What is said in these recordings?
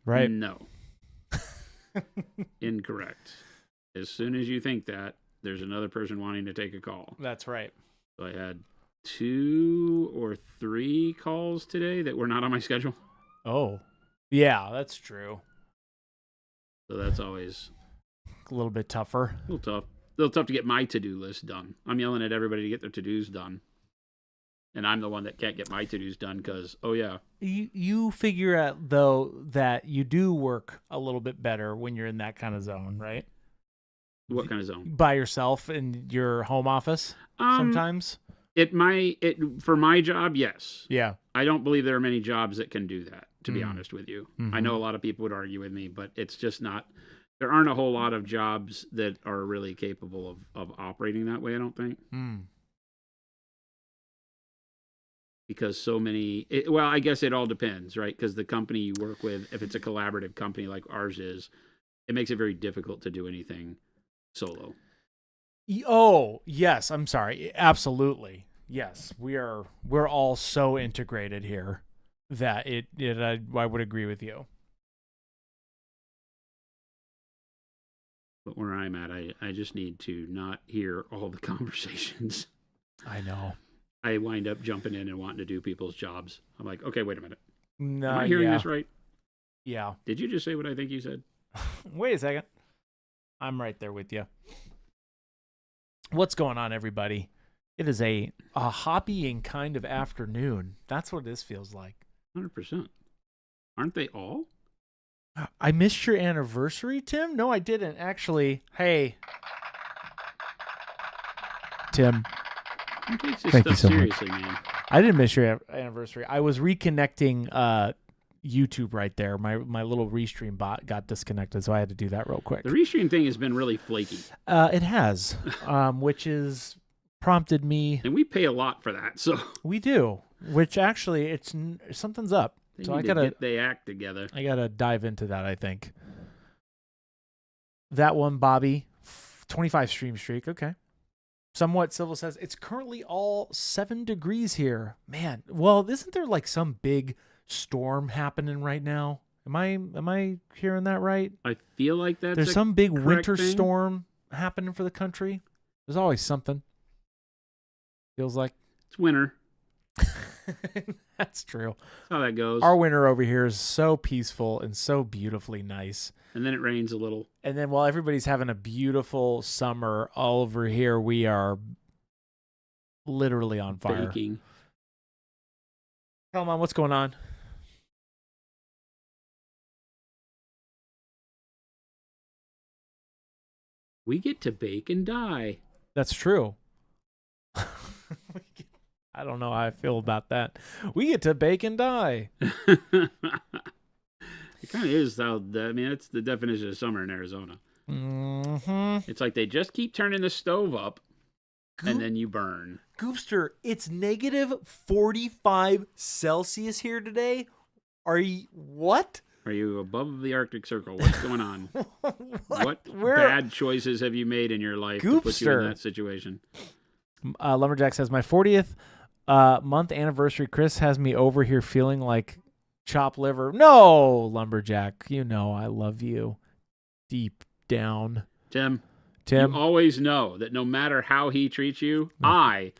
Right. No. Incorrect. As soon as you think that, there's another person wanting to take a call. That's right. So I had 2 or 3 calls today that were not on my schedule. Oh, yeah, that's true. So that's always A little bit tougher. a little tough to get my to-do list done. I'm yelling at everybody to get their to-dos done. And I'm the one that can't get my to-dos done because, oh yeah. You figure out, though, that you do work a little bit better when you're in that kind of zone, right? What kind of zone? By yourself in your home office sometimes? For my job, yes. Yeah. I don't believe there are many jobs that can do that, to be Mm. honest with you. Mhm. I know a lot of people would argue with me, but it's just not. There aren't a whole lot of jobs that are really capable of operating that way, I don't think. Mm. Because so many, well, I guess it all depends, right? Because the company you work with, if it's a collaborative company like ours is, it makes it very difficult to do anything solo. Oh, yes. I'm sorry. Absolutely. Yes. We're all so integrated here that I would agree with you. But where I'm at, I just need to not hear all the conversations. I know. I wind up jumping in and wanting to do people's jobs. I'm like, okay, wait a minute. No, Am I hearing this right? Yeah. Did you just say what I think you said? Wait a second. I'm right there with you. What's going on, everybody? It is a hobbying kind of afternoon. That's what this feels like. 100%. Aren't they all? I missed your anniversary, Tim? No, I didn't. Actually, hey. Tim. Who takes this Thank you stuff so much. seriously, man? I didn't miss your anniversary. I was reconnecting YouTube right there. My little restream bot got disconnected, so I had to do that real quick. The restream thing has been really flaky. It has, which is prompted me. And we pay a lot for that, so. We do, which actually, something's up. So I gotta get the act together. I gotta dive into that, I think. That one, Bobby, 25 stream streak. Okay. Somewhat Civil says it's currently all 7 degrees here. Man, well, isn't there like some big storm happening right now? Am I hearing that right? I feel like there's some big winter thing. storm happening for the country. There's always something. Feels like it's winter. That's true. That's how that goes. Our winter over here is so peaceful and so beautifully nice. And then it rains a little. And then while everybody's having a beautiful summer, all over here we are literally on fire. Baking. Come on, what's going on? We get to bake and die. That's true. I don't know how I feel about that. We get to bake and die. It kind of is, though. I mean, that's the definition of summer in Arizona. Mm-hmm. It's like they just keep turning the stove up, and then you burn. Goopster, it's negative 45 Celsius here today. Are you, what? Are you above the Arctic Circle? What's going on? What Where? bad choices have you made in your life to put you in that situation? Lumberjack says, my 40th month anniversary, Chris has me over here feeling like chopped liver. No, Lumberjack, you know I love you deep down. Tim, you always know that no matter how he treats you, I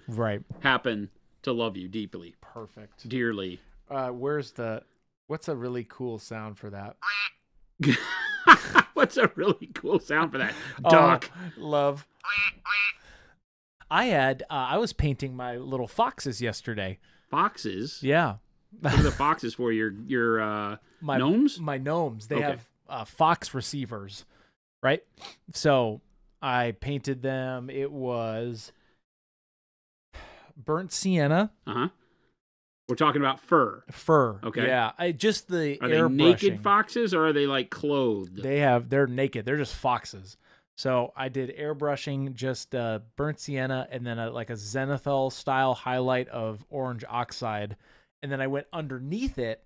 happen to love you deeply. Perfect. Dearly. What's a really cool sound for that? What's a really cool sound for that? Duck. Love. I was painting my little foxes yesterday. Foxes? Yeah. What are the foxes for? Your gnomes? My gnomes. They have fox receivers, right? So I painted them. It was burnt sienna. Uh-huh. We're talking about fur. Fur. Okay. Yeah. Are they naked foxes or are they like clothed? They're naked. They're just foxes. So I did airbrushing, just burnt sienna, and then like a Zenithal style highlight of orange oxide. And then I went underneath it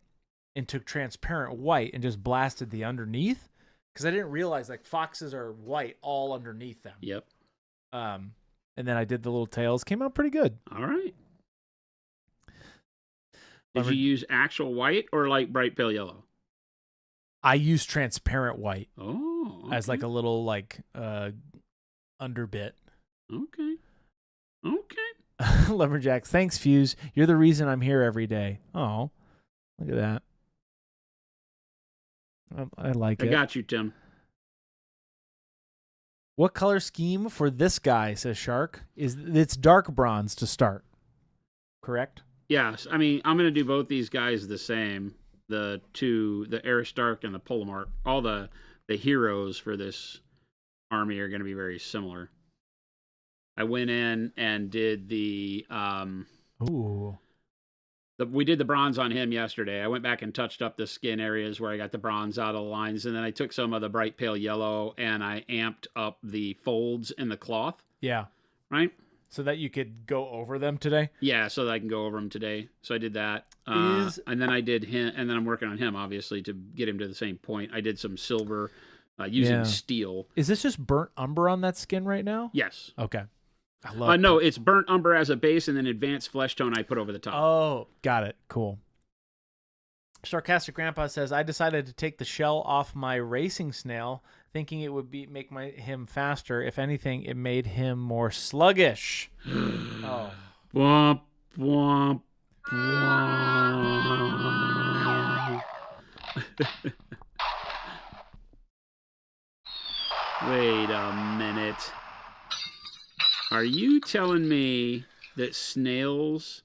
and took transparent white and just blasted the underneath. Because I didn't realize like foxes are white all underneath them. Yep. And then I did the little tails. Came out pretty good. All right. Did you use actual white or like bright pale yellow? I use transparent white as like okay. a little underbit. Okay. Okay. Lumberjacks, thanks, Fuse. You're the reason I'm here every day. Oh, look at that. I like I it. got you, Tim. What color scheme for this guy, says Shark? It's dark bronze to start. Correct? Yes. I mean, I'm going to do both these guys the same. The Aristarch and the Polemarch. All the heroes for this army are going to be very similar. I went in and did we did the bronze on him yesterday. I went back and touched up the skin areas where I got the bronze out of the lines, and then I took some of the bright pale yellow and I amped up the folds in the cloth. Yeah. Right? So that you could go over them today? Yeah, so that I can go over them today. So I did that. And then I did him, and then I'm working on him, obviously, to get him to the same point. I did some silver using steel. Is this just burnt umber on that skin right now? Yes. Okay. I love no, it's burnt umber as a base, and then advanced flesh tone I put over the top. Oh, got it. Cool. Sarcastic Grandpa says, I decided to take the shell off my racing snail, thinking it would make him faster. If anything, it made him more sluggish. Oh. Womp, womp, womp. Wait a minute. Are you telling me that snails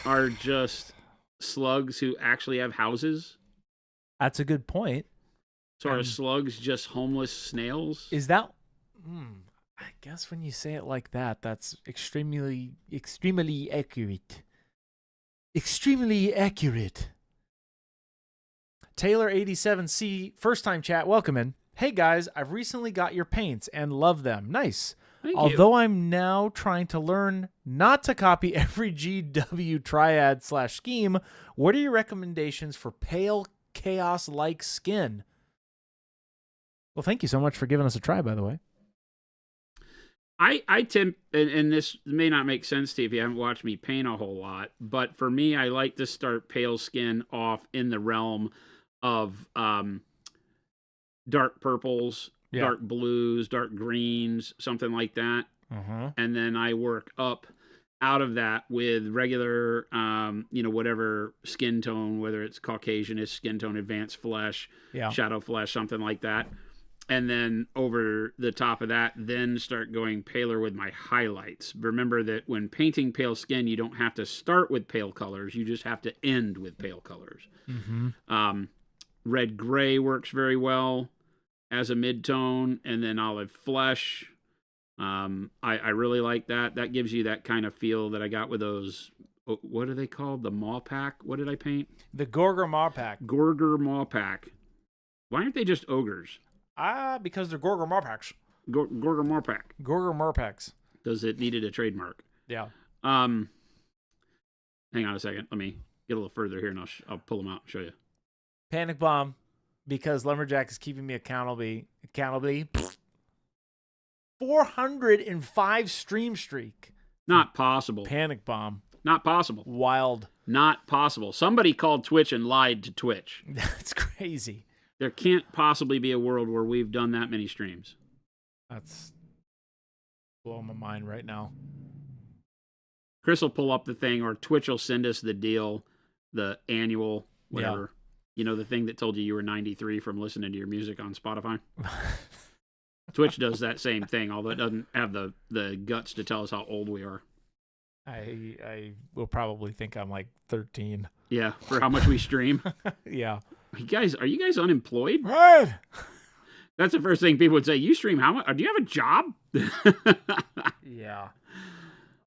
are just slugs who actually have houses? That's a good point. So are slugs just homeless snails? Is that... I guess when you say it like that, that's extremely accurate. Extremely accurate. Taylor87C, first time chat, welcome in. Hey guys, I've recently got your paints and love them. Nice. Although I'm now trying to learn not to copy every GW triad / scheme, what are your recommendations for pale chaos-like skin? Well, thank you so much for giving us a try, by the way. I tend, and this may not make sense to you if you haven't watched me paint a whole lot, but for me, I like to start pale skin off in the realm of dark purples, dark blues, dark greens, something like that. And then I work up out of that with regular, whatever skin tone, whether it's Caucasianist skin tone, advanced flesh, shadow flesh, something like that. And then over the top of that, then start going paler with my highlights. Remember that when painting pale skin, you don't have to start with pale colors. You just have to end with pale colors. Red gray works very well as a mid-tone, and then olive flesh. I really like that. That gives you that kind of feel that I got with those, what are they called? The Maw Pack? What did I paint? The Gorger Maw Pack. Gorger Maw Pack. Why aren't they just ogres? Because they're Gorger Maw Packs. Gorger Maw Pack. Gorger Maw Packs. Does it needed a trademark? Yeah. Hang on a second. Let me get a little further here, and I'll pull them out and show you. Panic Bomb, because Lumberjack is keeping me accountable. 405 stream streak. Not possible. Panic Bomb. Not possible. Wild. Not possible. Somebody called Twitch and lied to Twitch. That's crazy. There can't possibly be a world where we've done that many streams. That's blowing my mind right now. Chris will pull up the thing, or Twitch will send us the deal, the annual, whatever. You know, the thing that told you were 93 from listening to your music on Spotify? Twitch does that same thing, although it doesn't have the guts to tell us how old we are. I will probably think I'm like 13. Yeah, for how much we stream. Yeah. Are you guys unemployed? Right. That's the first thing people would say. You stream how much? Do you have a job? Yeah.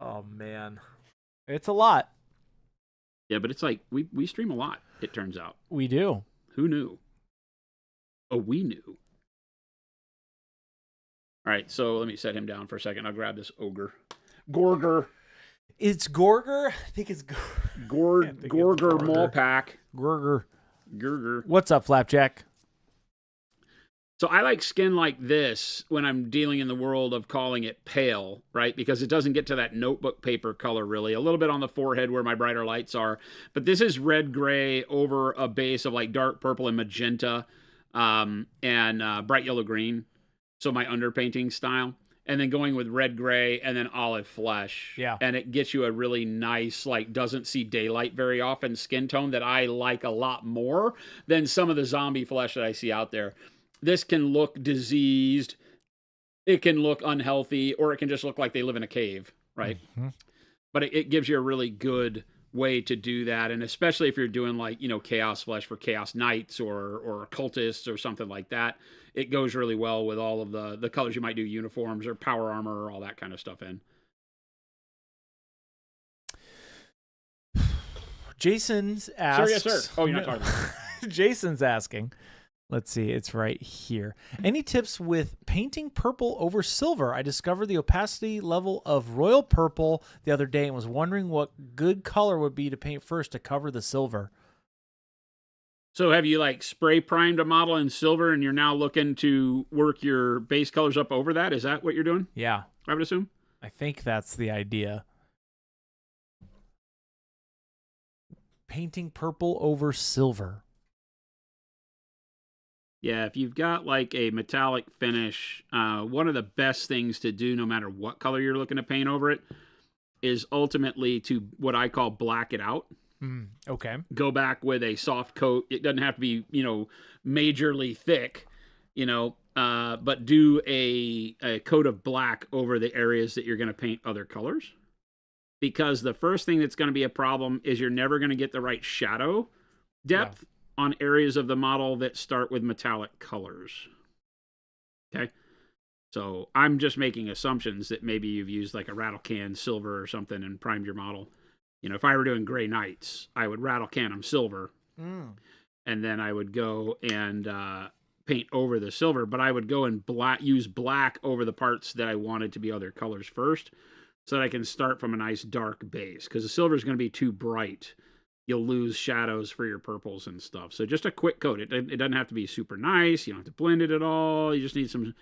Oh, man. It's a lot. Yeah, but it's like we stream a lot, it turns out. We do. Who knew? Oh, we knew. All right, so let me set him down for a second. I'll grab this ogre. Gorger. It's Gorger? I think it's Gorger Maw Pack. Gorger. Gorger. What's up, Flapjack? So I like skin like this when I'm dealing in the world of calling it pale, right? Because it doesn't get to that notebook paper color really. A little bit on the forehead where my brighter lights are. But this is red-gray over a base of like dark purple and magenta and bright yellow-green. So my underpainting style. And then going with red-gray and then olive flesh. Yeah. And it gets you a really nice, like, doesn't see daylight very often skin tone that I like a lot more than some of the zombie flesh that I see out there. This can look diseased, it can look unhealthy, or it can just look like they live in a cave, right? Mm-hmm. But it gives you a really good way to do that, and especially if you're doing like, you know, chaos flesh for chaos knights or occultists or something like that, it goes really well with all of the colors you might do uniforms or power armor or all that kind of stuff in. Jason's asks... Sir, yes, sir. Oh, you're not talking about Jason's asking... Let's see, it's right here. Any tips with painting purple over silver? I discovered the opacity level of royal purple the other day and was wondering what good color would be to paint first to cover the silver. So have you like spray primed a model in silver and you're now looking to work your base colors up over that? Is that what you're doing? Yeah. I would assume. I think that's the idea. Painting purple over silver. Yeah, if you've got like a metallic finish, one of the best things to do no matter what color you're looking to paint over it is ultimately to what I call black it out. Okay. Go back with a soft coat. It doesn't have to be, you know, majorly thick, you know, but do a coat of black over the areas that you're going to paint other colors. Because the first thing that's going to be a problem is you're never going to get the right shadow depth. Yeah. On areas of the model that start with metallic colors. Okay. So I'm just making assumptions that maybe you've used like a rattle can silver or something and primed your model. You know, if I were doing gray knights, I would rattle can them silver. And then I would go and paint over the silver, but I would go and use black over the parts that I wanted to be other colors first so that I can start from a nice dark base because the silver is going to be too bright. You'll lose shadows for your purples and stuff. So just a quick coat. It doesn't have to be super nice. You don't have to blend it at all. You just need some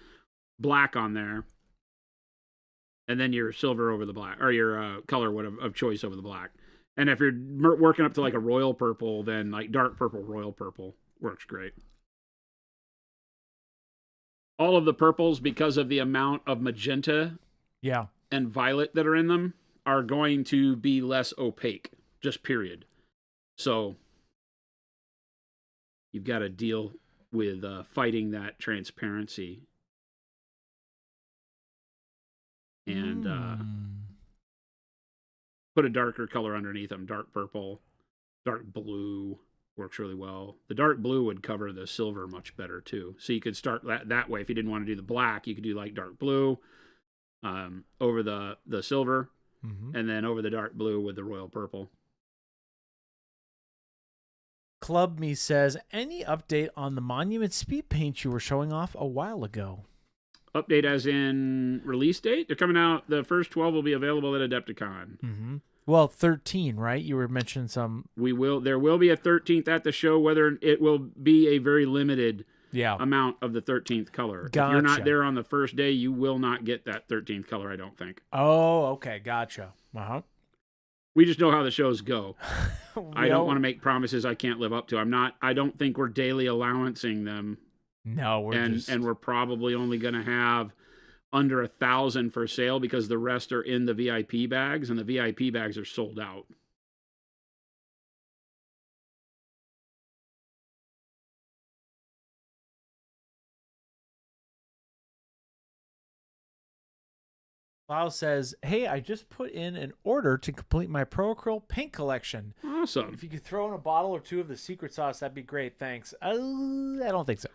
black on there. And then your silver over the black, or your color of choice over the black. And if you're working up to like a royal purple, then like dark purple, royal purple works great. All of the purples, because of the amount of magenta and violet that are in them, are going to be less opaque, just period. So you've got to deal with fighting that transparency and put a darker color underneath them. Dark purple, dark blue works really well. The dark blue would cover the silver much better too. So you could start that way. If you didn't want to do the black, you could do like dark blue over the silver and then over the dark blue with the royal purple. Club Me says, any update on the Monument speed paint you were showing off a while ago? Update as in release date? They're coming out. The first 12 will be available at Adepticon. Well, 13, right? You were mentioning some. There will be a 13th at the show, whether it will be a very limited amount of the 13th color. Gotcha. If you're not there on the first day, you will not get that 13th color, I don't think. Oh, okay. Gotcha. We just know how the shows go. I don't want to make promises I can't live up to. I don't think we're daily allowancing them. No, and we're probably only going to have under 1,000 for sale because the rest are in the VIP bags, and the VIP bags are sold out. Lau says, hey, I just put in an order to complete my Pro Acryl paint collection. Awesome. If you could throw in a bottle or two of the secret sauce, that'd be great. Thanks. I don't think so.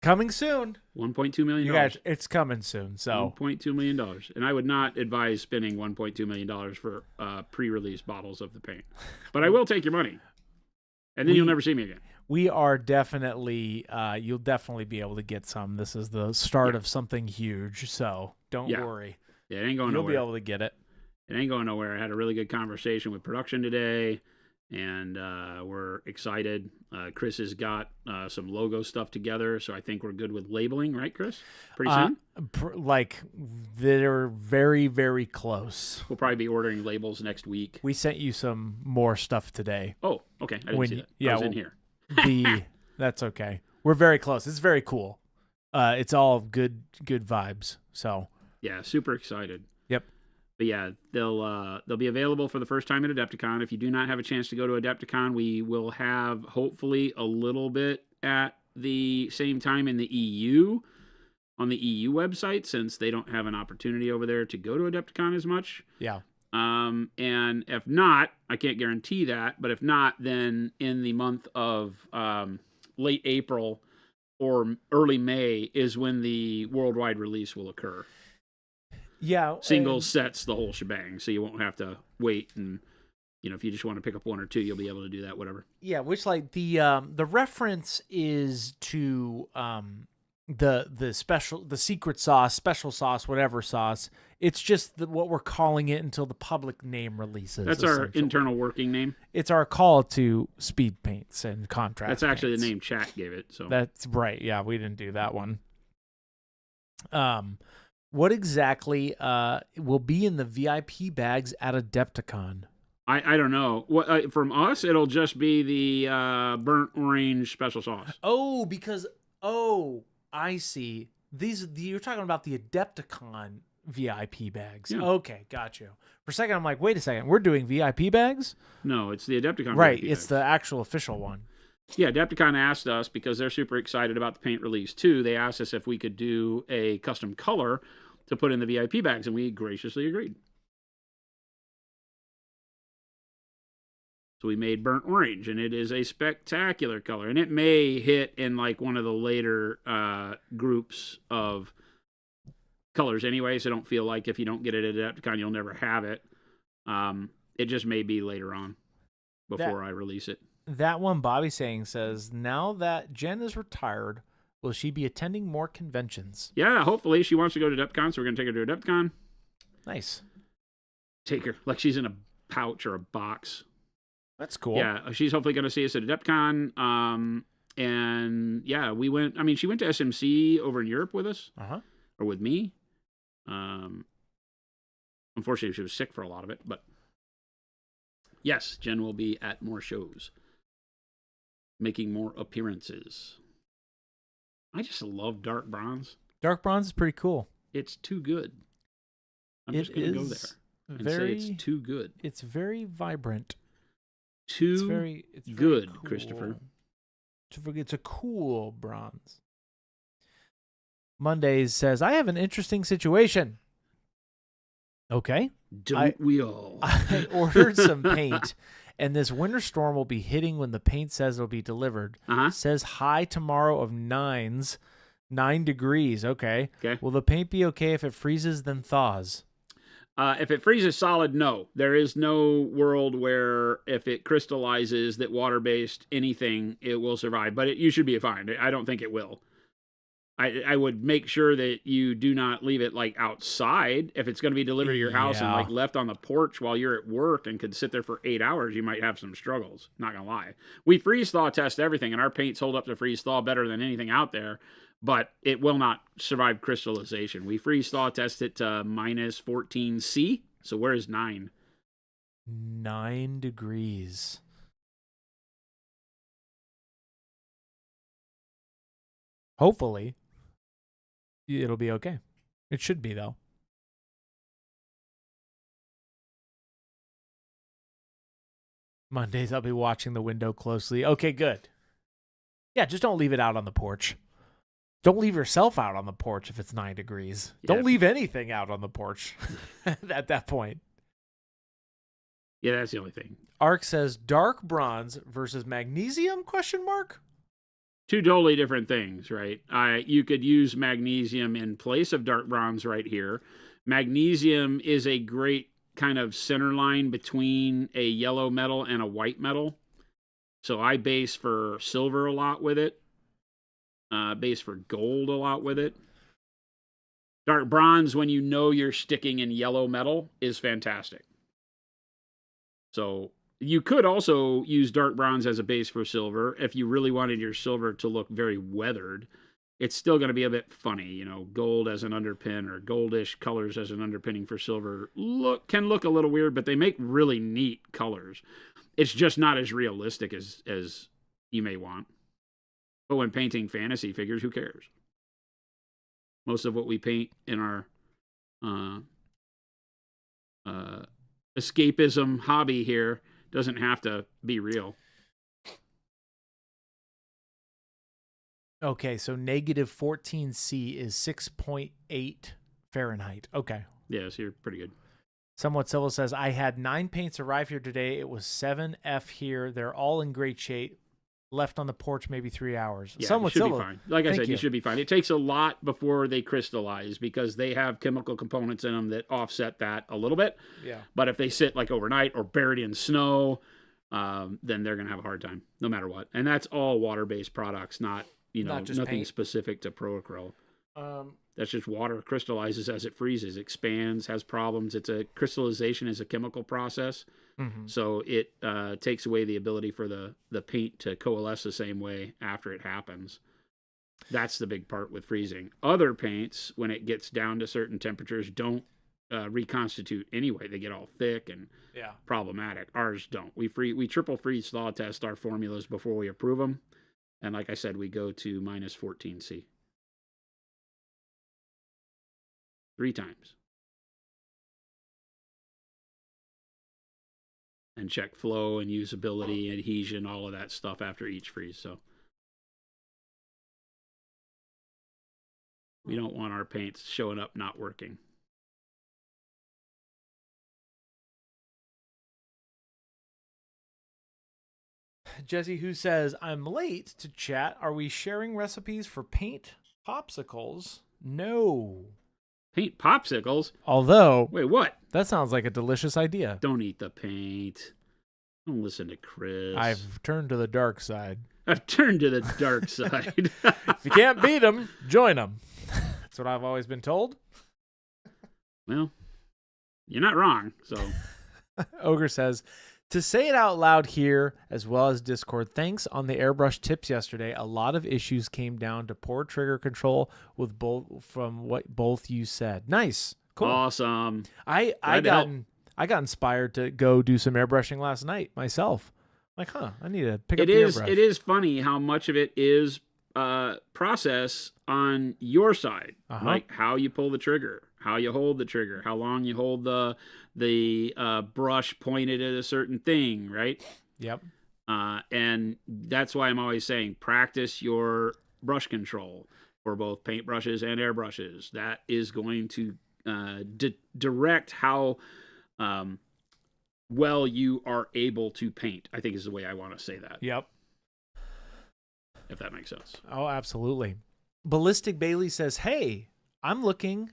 Coming soon. $1.2 million. You guys, it's coming soon. So $1.2 million. And I would not advise spending $1.2 million for pre-release bottles of the paint. But I will take your money. And then you'll never see me again. We are definitely, you'll definitely be able to get some. This is the start of something huge, so don't worry. Yeah, it ain't going nowhere. You'll be able to get it. It ain't going nowhere. I had a really good conversation with production today, and we're excited. Chris has got some logo stuff together, so I think we're good with labeling, right, Chris? Pretty soon? Like, they're very, very close. We'll probably be ordering labels next week. We sent you some more stuff today. Oh, okay. I didn't see that. Yeah, I was in here. That's okay. We're very close. It's very cool. It's all good vibes. So yeah, super excited. Yep. But yeah, they'll be available for the first time at Adepticon. If you do not have a chance to go to Adepticon, we will have hopefully a little bit at the same time in the EU, on the EU website, since they don't have an opportunity over there to go to Adepticon as much. Yeah. And if not, I can't guarantee that, but if not, then in the month of late April or early May is when the worldwide release will occur. Yeah. Singles, sets, the whole shebang. So you won't have to wait, and if you just want to pick up one or two, you'll be able to do that, whatever. Yeah, which like the reference is to the secret sauce, special sauce, whatever sauce. It's just what we're calling it until the public name releases. That's our internal working name. It's our call to speed paints and contrast. That's actually paints. the name chat gave it. So that's right. Yeah, we didn't do that one. What exactly will be in the VIP bags at Adepticon? I don't know. What from us, it'll just be the burnt orange special sauce. Oh, because I see. You're talking about the Adepticon VIP bags. Yeah. Okay, got you. For a second, I'm like, wait a second, we're doing VIP bags? No, it's the Adepticon. Right, VIP it's bags. the actual official one. Yeah, Adepticon asked us, because they're super excited about the paint release too. They asked us if we could do a custom color to put in the VIP bags, and we graciously agreed. So we made burnt orange, and it is a spectacular color, and it may hit in like one of the later groups of colors anyway, so don't feel like if you don't get it at Adepticon, you'll never have it. It just may be later on before I release it. That one Bobby saying says, now that Jen is retired, will she be attending more conventions? Yeah, hopefully. She wants to go to Adepticon, so we're going to take her to Adepticon. Nice. Take her like she's in a pouch or a box. That's cool. Yeah, she's hopefully going to see us at Adepticon. And yeah, we went. I mean, she went to SMC over in Europe with us, or with me. Unfortunately, she was sick for a lot of it, but yes, Jen will be at more shows, making more appearances. I just love dark bronze. Dark bronze is pretty cool. It's too good. I'm just going to go there and say it's too good. It's very vibrant. It's very good, cool. Christopher. It's a cool bronze. Mondays says, I have an interesting situation. Okay. Don't we all? I ordered some paint, and this winter storm will be hitting when the paint says it'll be delivered. Says high tomorrow of 9 degrees. Okay. Will the paint be okay if it freezes then thaws? If it freezes solid, no. There is no world where if it crystallizes that water-based anything, it will survive. But you should be fine. I don't think it will. I would make sure that you do not leave it like outside. If it's going to be delivered to your house and like left on the porch while you're at work and could sit there for 8 hours, you might have some struggles. Not going to lie. We freeze-thaw test everything, and our paints hold up to freeze-thaw better than anything out there. But it will not survive crystallization. We freeze-thaw test it to minus 14°C. So where is 9? 9 degrees. Hopefully, it'll be okay. It should be, though. Mondays, I'll be watching the window closely. Okay, good. Yeah, just don't leave it out on the porch. Don't leave yourself out on the porch if it's 9 degrees. Yeah. Don't leave anything out on the porch at that point. Yeah, that's the only thing. Ark says dark bronze versus magnesium ? Two totally different things, right? You could use magnesium in place of dark bronze right here. Magnesium is a great kind of center line between a yellow metal and a white metal. So I base for silver a lot with it. Base for gold a lot with it. Dark bronze, when you know you're sticking in yellow metal, is fantastic. So You could also use dark bronze as a base for silver if you really wanted your silver to look very weathered. It's still going to be a bit funny, you know, gold as an underpin or goldish colors as an underpinning for silver can look a little weird, but they make really neat colors. It's just not as realistic as you may want. But when painting fantasy figures, who cares? Most of what we paint in our escapism hobby here doesn't have to be real. Okay, so negative 14C is 6.8 Fahrenheit. Okay. Yeah, so you're pretty good. Somewhat Civil says, I had 9 paints arrive here today. It was 7F here. They're all in great shape. Left on the porch maybe 3 hours. Yeah, Somewhat you should Civil, be fine. Like I said, you you should be fine. It takes a lot before they crystallize because they have chemical components in them that offset that a little bit. Yeah. But if they sit like overnight or buried in snow, then they're going to have a hard time no matter what. And that's all water-based products, not nothing paint. specific to Proacryl. That's just water crystallizes as it freezes, expands, has problems. Crystallization is a chemical process. Mm-hmm. So it takes away the ability for the paint to coalesce the same way after it happens. That's the big part with freezing. Other paints, when it gets down to certain temperatures, don't reconstitute anyway. They get all thick and problematic. Ours don't. We triple freeze-thaw test our formulas before we approve them. And like I said, we go to minus 14C. 3 times. And check flow and usability, adhesion, all of that stuff after each freeze. So we don't want our paints showing up not working. Jesse, who says, I'm late to chat. Are we sharing recipes for paint popsicles? No. Paint popsicles? Although, wait, what? That sounds like a delicious idea. Don't eat the paint. Don't listen to Chris. I've turned to the dark side. I've turned to the dark side. If you can't beat them, join them. That's what I've always been told. Well, you're not wrong. So, Ogre says, to say it out loud here, as well as Discord, thanks on the airbrush tips yesterday. A lot of issues came down to poor trigger control with from what both you said. Nice. Cool. Awesome. I got inspired to go do some airbrushing last night myself. Like, I need to pick up the airbrush. It is funny how much of it is process on your side. Like how you pull the trigger, how you hold the trigger, how long you hold the brush pointed at a certain thing, right? Yep. And that's why I'm always saying practice your brush control for both paintbrushes and airbrushes. That is going to direct how well you are able to paint, I think is the way I want to say that. Yep. If that makes sense. Oh, absolutely. Ballistic Bailey says, hey, I'm looking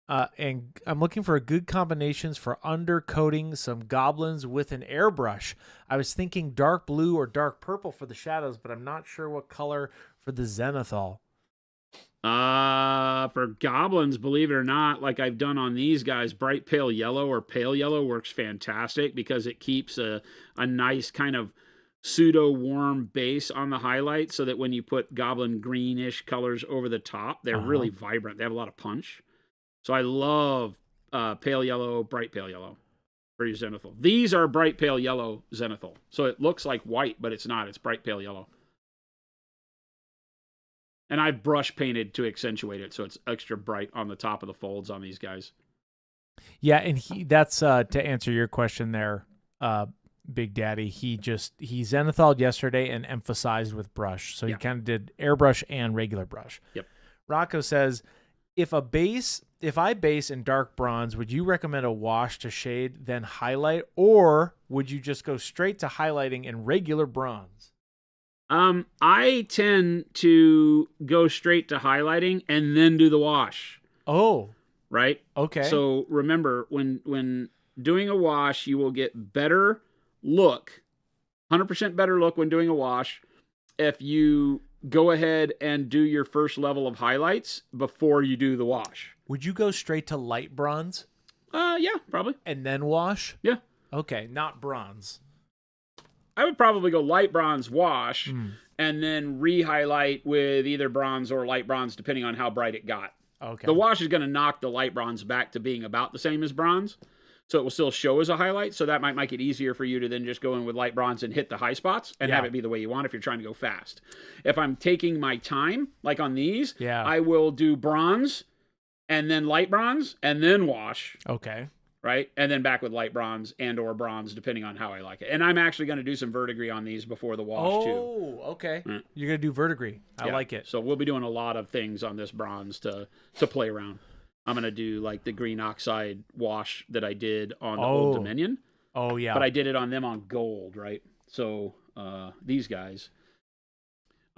for a good combinations for undercoating some goblins with an airbrush. I was thinking dark blue or dark purple for the shadows, but I'm not sure what color for the Zenithal. For goblins, believe it or not, like I've done on these guys, bright pale yellow or pale yellow works fantastic because it keeps a nice kind of pseudo warm base on the highlight so that when you put goblin greenish colors over the top, they're really vibrant. They have a lot of punch. So I love pale yellow, bright pale yellow for your Zenithal. These are bright pale yellow Zenithal. So it looks like white, but it's not. It's bright pale yellow. And I've brush painted to accentuate it so it's extra bright on the top of the folds on these guys. Yeah, and that's to answer your question there, Big Daddy. He Zenithal'd yesterday and emphasized with brush. So he kind of did airbrush and regular brush. Yep. Rocco says, if I base in dark bronze, would you recommend a wash to shade then highlight, or would you just go straight to highlighting in regular bronze? I tend to go straight to highlighting and then do the wash. Oh. Right? Okay. So remember, when doing a wash, you will get better look, 100% better look when doing a wash if you go ahead and do your first level of highlights before you do the wash. Would you go straight to light bronze? Yeah, probably. And then wash? Yeah. Okay, not bronze. I would probably go light bronze wash and then re-highlight with either bronze or light bronze, depending on how bright it got. Okay. The wash is going to knock the light bronze back to being about the same as bronze. So it will still show as a highlight. So that might make it easier for you to then just go in with light bronze and hit the high spots and have it be the way you want if you're trying to go fast. If I'm taking my time, like on these, I will do bronze and then light bronze and then wash. Okay. Right? And then back with light bronze and or bronze, depending on how I like it. And I'm actually going to do some verdigris on these before the wash, too. Oh, okay. You're going to do verdigris. I like it. So we'll be doing a lot of things on this bronze to play around. I'm going to do like the green oxide wash that I did on the Old Dominion. Oh, yeah. But I did it on them on gold, right? So these guys,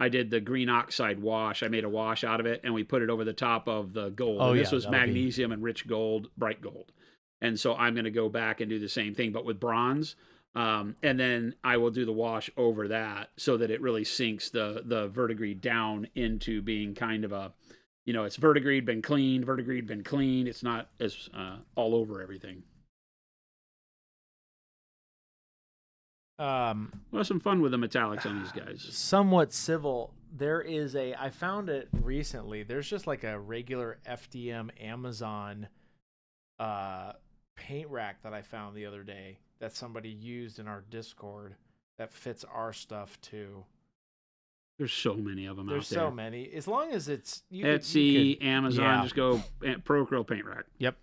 I did the green oxide wash. I made a wash out of it, and we put it over the top of the gold. Oh, and this was magnesium and rich gold, bright gold. And so I'm going to go back and do the same thing, but with bronze. And then I will do the wash over that so that it really sinks the verdigris down into being kind of a, it's verdigris been cleaned, been cleaned. It's not as all over everything. We'll have some fun with the metallics on these guys. Somewhat civil. There is I found it recently. There's just like a regular FDM Amazon paint rack that I found the other day that somebody used in our Discord that fits our stuff too. There's so many of them out there. There's so many. As long as it's Etsy, Amazon, just go Pro Acryl paint rack. Yep.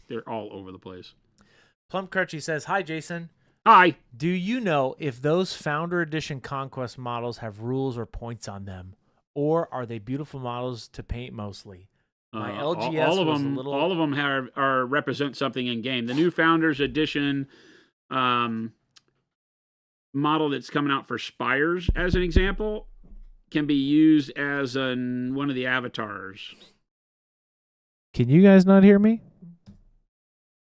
They're all over the place. Plum Crutchy says, "Hi, Jason. Hi. Do you know if those Founder Edition Conquest models have rules or points on them, or are they beautiful models to paint mostly? My LGS all of was them, a little... all of them are represent something in game. The new Founders Edition model that's coming out for Spires, as an example, can be used as one of the avatars. Can you guys not hear me?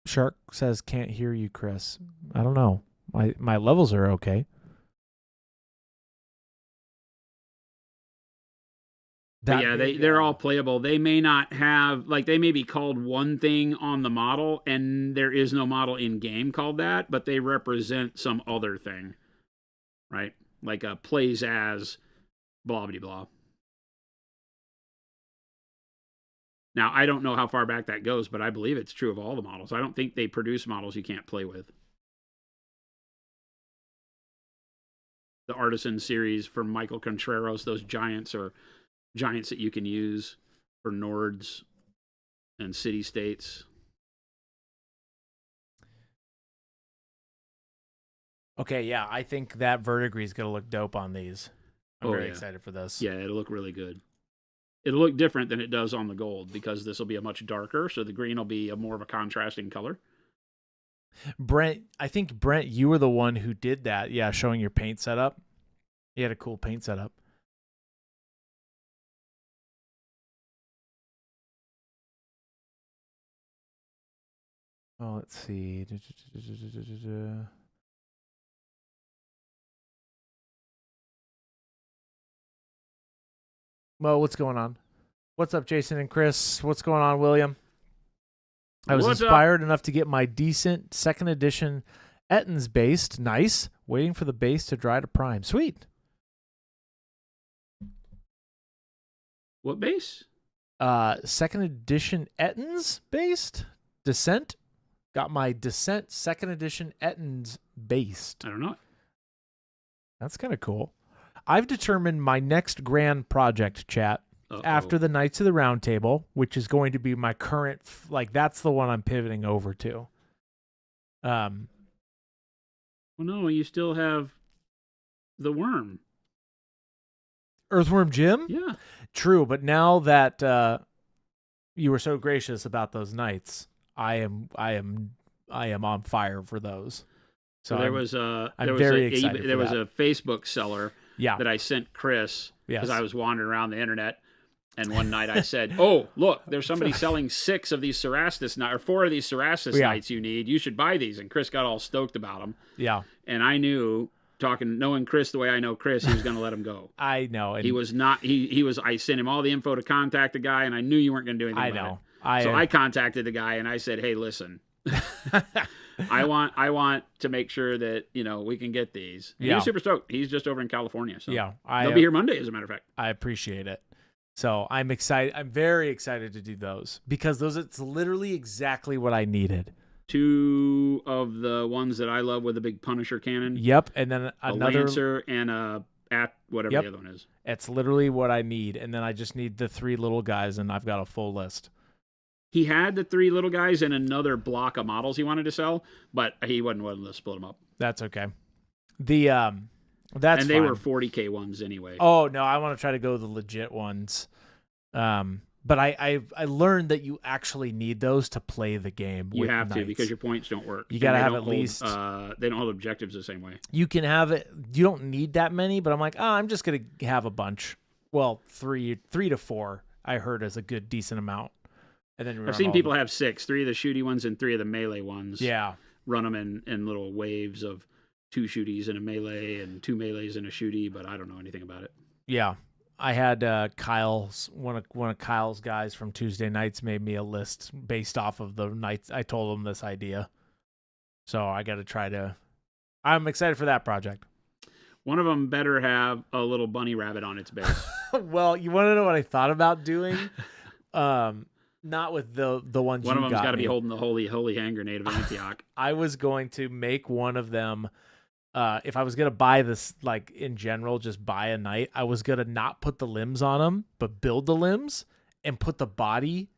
Shark says can't hear you, Chris. I don't know. My levels are okay. They're all playable. They may not have, they may be called one thing on the model, and there is no model in game called that, but they represent some other thing, right? Like a plays as blah blah blah. Now, I don't know how far back that goes, but I believe it's true of all the models. I don't think they produce models you can't play with. The Artisan series from Michael Contreras, those giants are giants that you can use for Nords and city-states. Okay, yeah, I think that verdigris is going to look dope on these. I'm very excited for this. Yeah, it'll look really good. It'll look different than it does on the gold because this will be a much darker, so the green will be a more of a contrasting color. Brent, I think, Brent, you were the one who did that. Yeah, showing your paint setup. You had a cool paint setup. Oh, let's see. Well, what's going on? What's up, Jason and Chris? What's going on, William? I was inspired enough to get my decent 2nd edition Ettins based. Nice. Waiting for the base to dry to prime. Sweet. What base? 2nd edition Ettins based. Descent. Got my Descent 2nd edition Ettins based. I don't know. That's kind of cool. I've determined my next grand project, chat, after the Knights of the Round Table, which is going to be my current, that's the one I'm pivoting over to. Well, no, you still have the Worm. Earthworm Jim? Yeah. True, but now that you were so gracious about those Knights, I am on fire for those. So there was a Facebook seller that I sent Chris because I was wandering around the internet, and one night I said, "Oh, look, there's somebody selling 6 of these Cerastus or 4 of these Cerastus Knights you need. You should buy these." And Chris got all stoked about them. Yeah, and I knew, knowing Chris the way I know Chris, he was going to let them go. I know. And he was not. He was. I sent him all the info to contact the guy, and I knew you weren't going to do anything. I contacted the guy and I said, "Hey, listen." I want to make sure that, we can get these. And he's super stoked. He's just over in California. So yeah. They'll be here Monday, as a matter of fact. I appreciate it. So I'm excited. I'm very excited to do those because it's literally exactly what I needed. 2 of the ones that I love with a big Punisher cannon. Yep. And then another Lancer and a whatever the other one is. It's literally what I need. And then I just need the 3 little guys and I've got a full list. He had the 3 little guys and another block of models he wanted to sell, but he wasn't willing to split them up. That's okay. That's and they fine. were 40K ones anyway. Oh no, I want to try to go the legit ones. But I learned that you actually need those to play the game. You have to because your points don't work. You got to have at least. They don't hold objectives the same way. You can have it. You don't need that many, but I'm like, I'm just gonna have a bunch. Well, 3 to 4. I heard is a good decent amount. And then I've seen people have 6, 3 of the shooty ones and 3 of the melee ones. Yeah, run them in little waves of 2 shooties and a melee and 2 melees and a shooty, but I don't know anything about it. Yeah. I had Kyle's one of Kyle's guys from Tuesday Nights made me a list based off of the nights I told him this idea. So I got to try to. I'm excited for that project. One of them better have a little bunny rabbit on its base. Well, you want to know what I thought about doing? Not with the ones. One you of them's got to me. be holding the holy hand grenade of Antioch. I was going to make one of them. If I was gonna buy this, like in general, just buy a knight, I was gonna not put the limbs on them, but build the limbs and put the body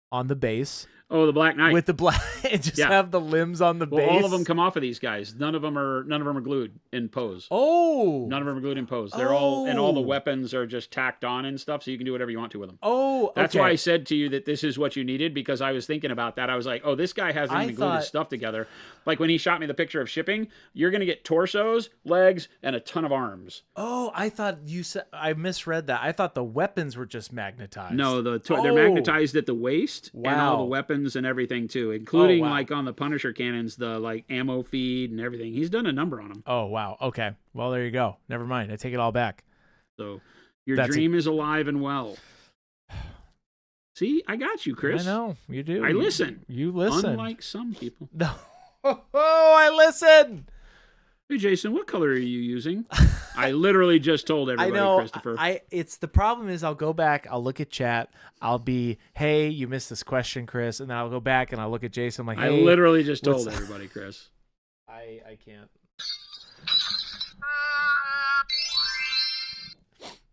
on the base. Oh, the Black Knight with the black, and just have the limbs on the base. All of them come off of these guys. None of them are glued in pose. Oh, none of them are glued in pose. They're all the weapons are just tacked on and stuff, so you can do whatever you want to with them. Oh, that's why I said to you that this is what you needed, because I was thinking about that. I was like, oh, this guy hasn't even glued his stuff together. Like when he shot me the picture of shipping, you're gonna get torsos, legs, and a ton of arms. Oh, I thought you said I misread that. I thought the weapons were just magnetized. No, they're magnetized at the waist and all the weapons and everything too. Including like on the Punisher cannons, the like ammo feed and everything. He's done a number on them. Oh wow. Okay. Well, there you go. Never mind. I take it all back. So your dream is alive and well. See, I got you, Chris. I know you do. I listen. You listen. Unlike some people. No. Oh, I listen. Hey, Jason, what color are you using? I literally just told everybody, I know, Christopher. It's the problem is I'll go back, I'll look at chat, I'll be, hey, you missed this question, Chris, and then I'll go back and I'll look at Jason. I'm like, hey, I literally just told everybody, Chris. I can't.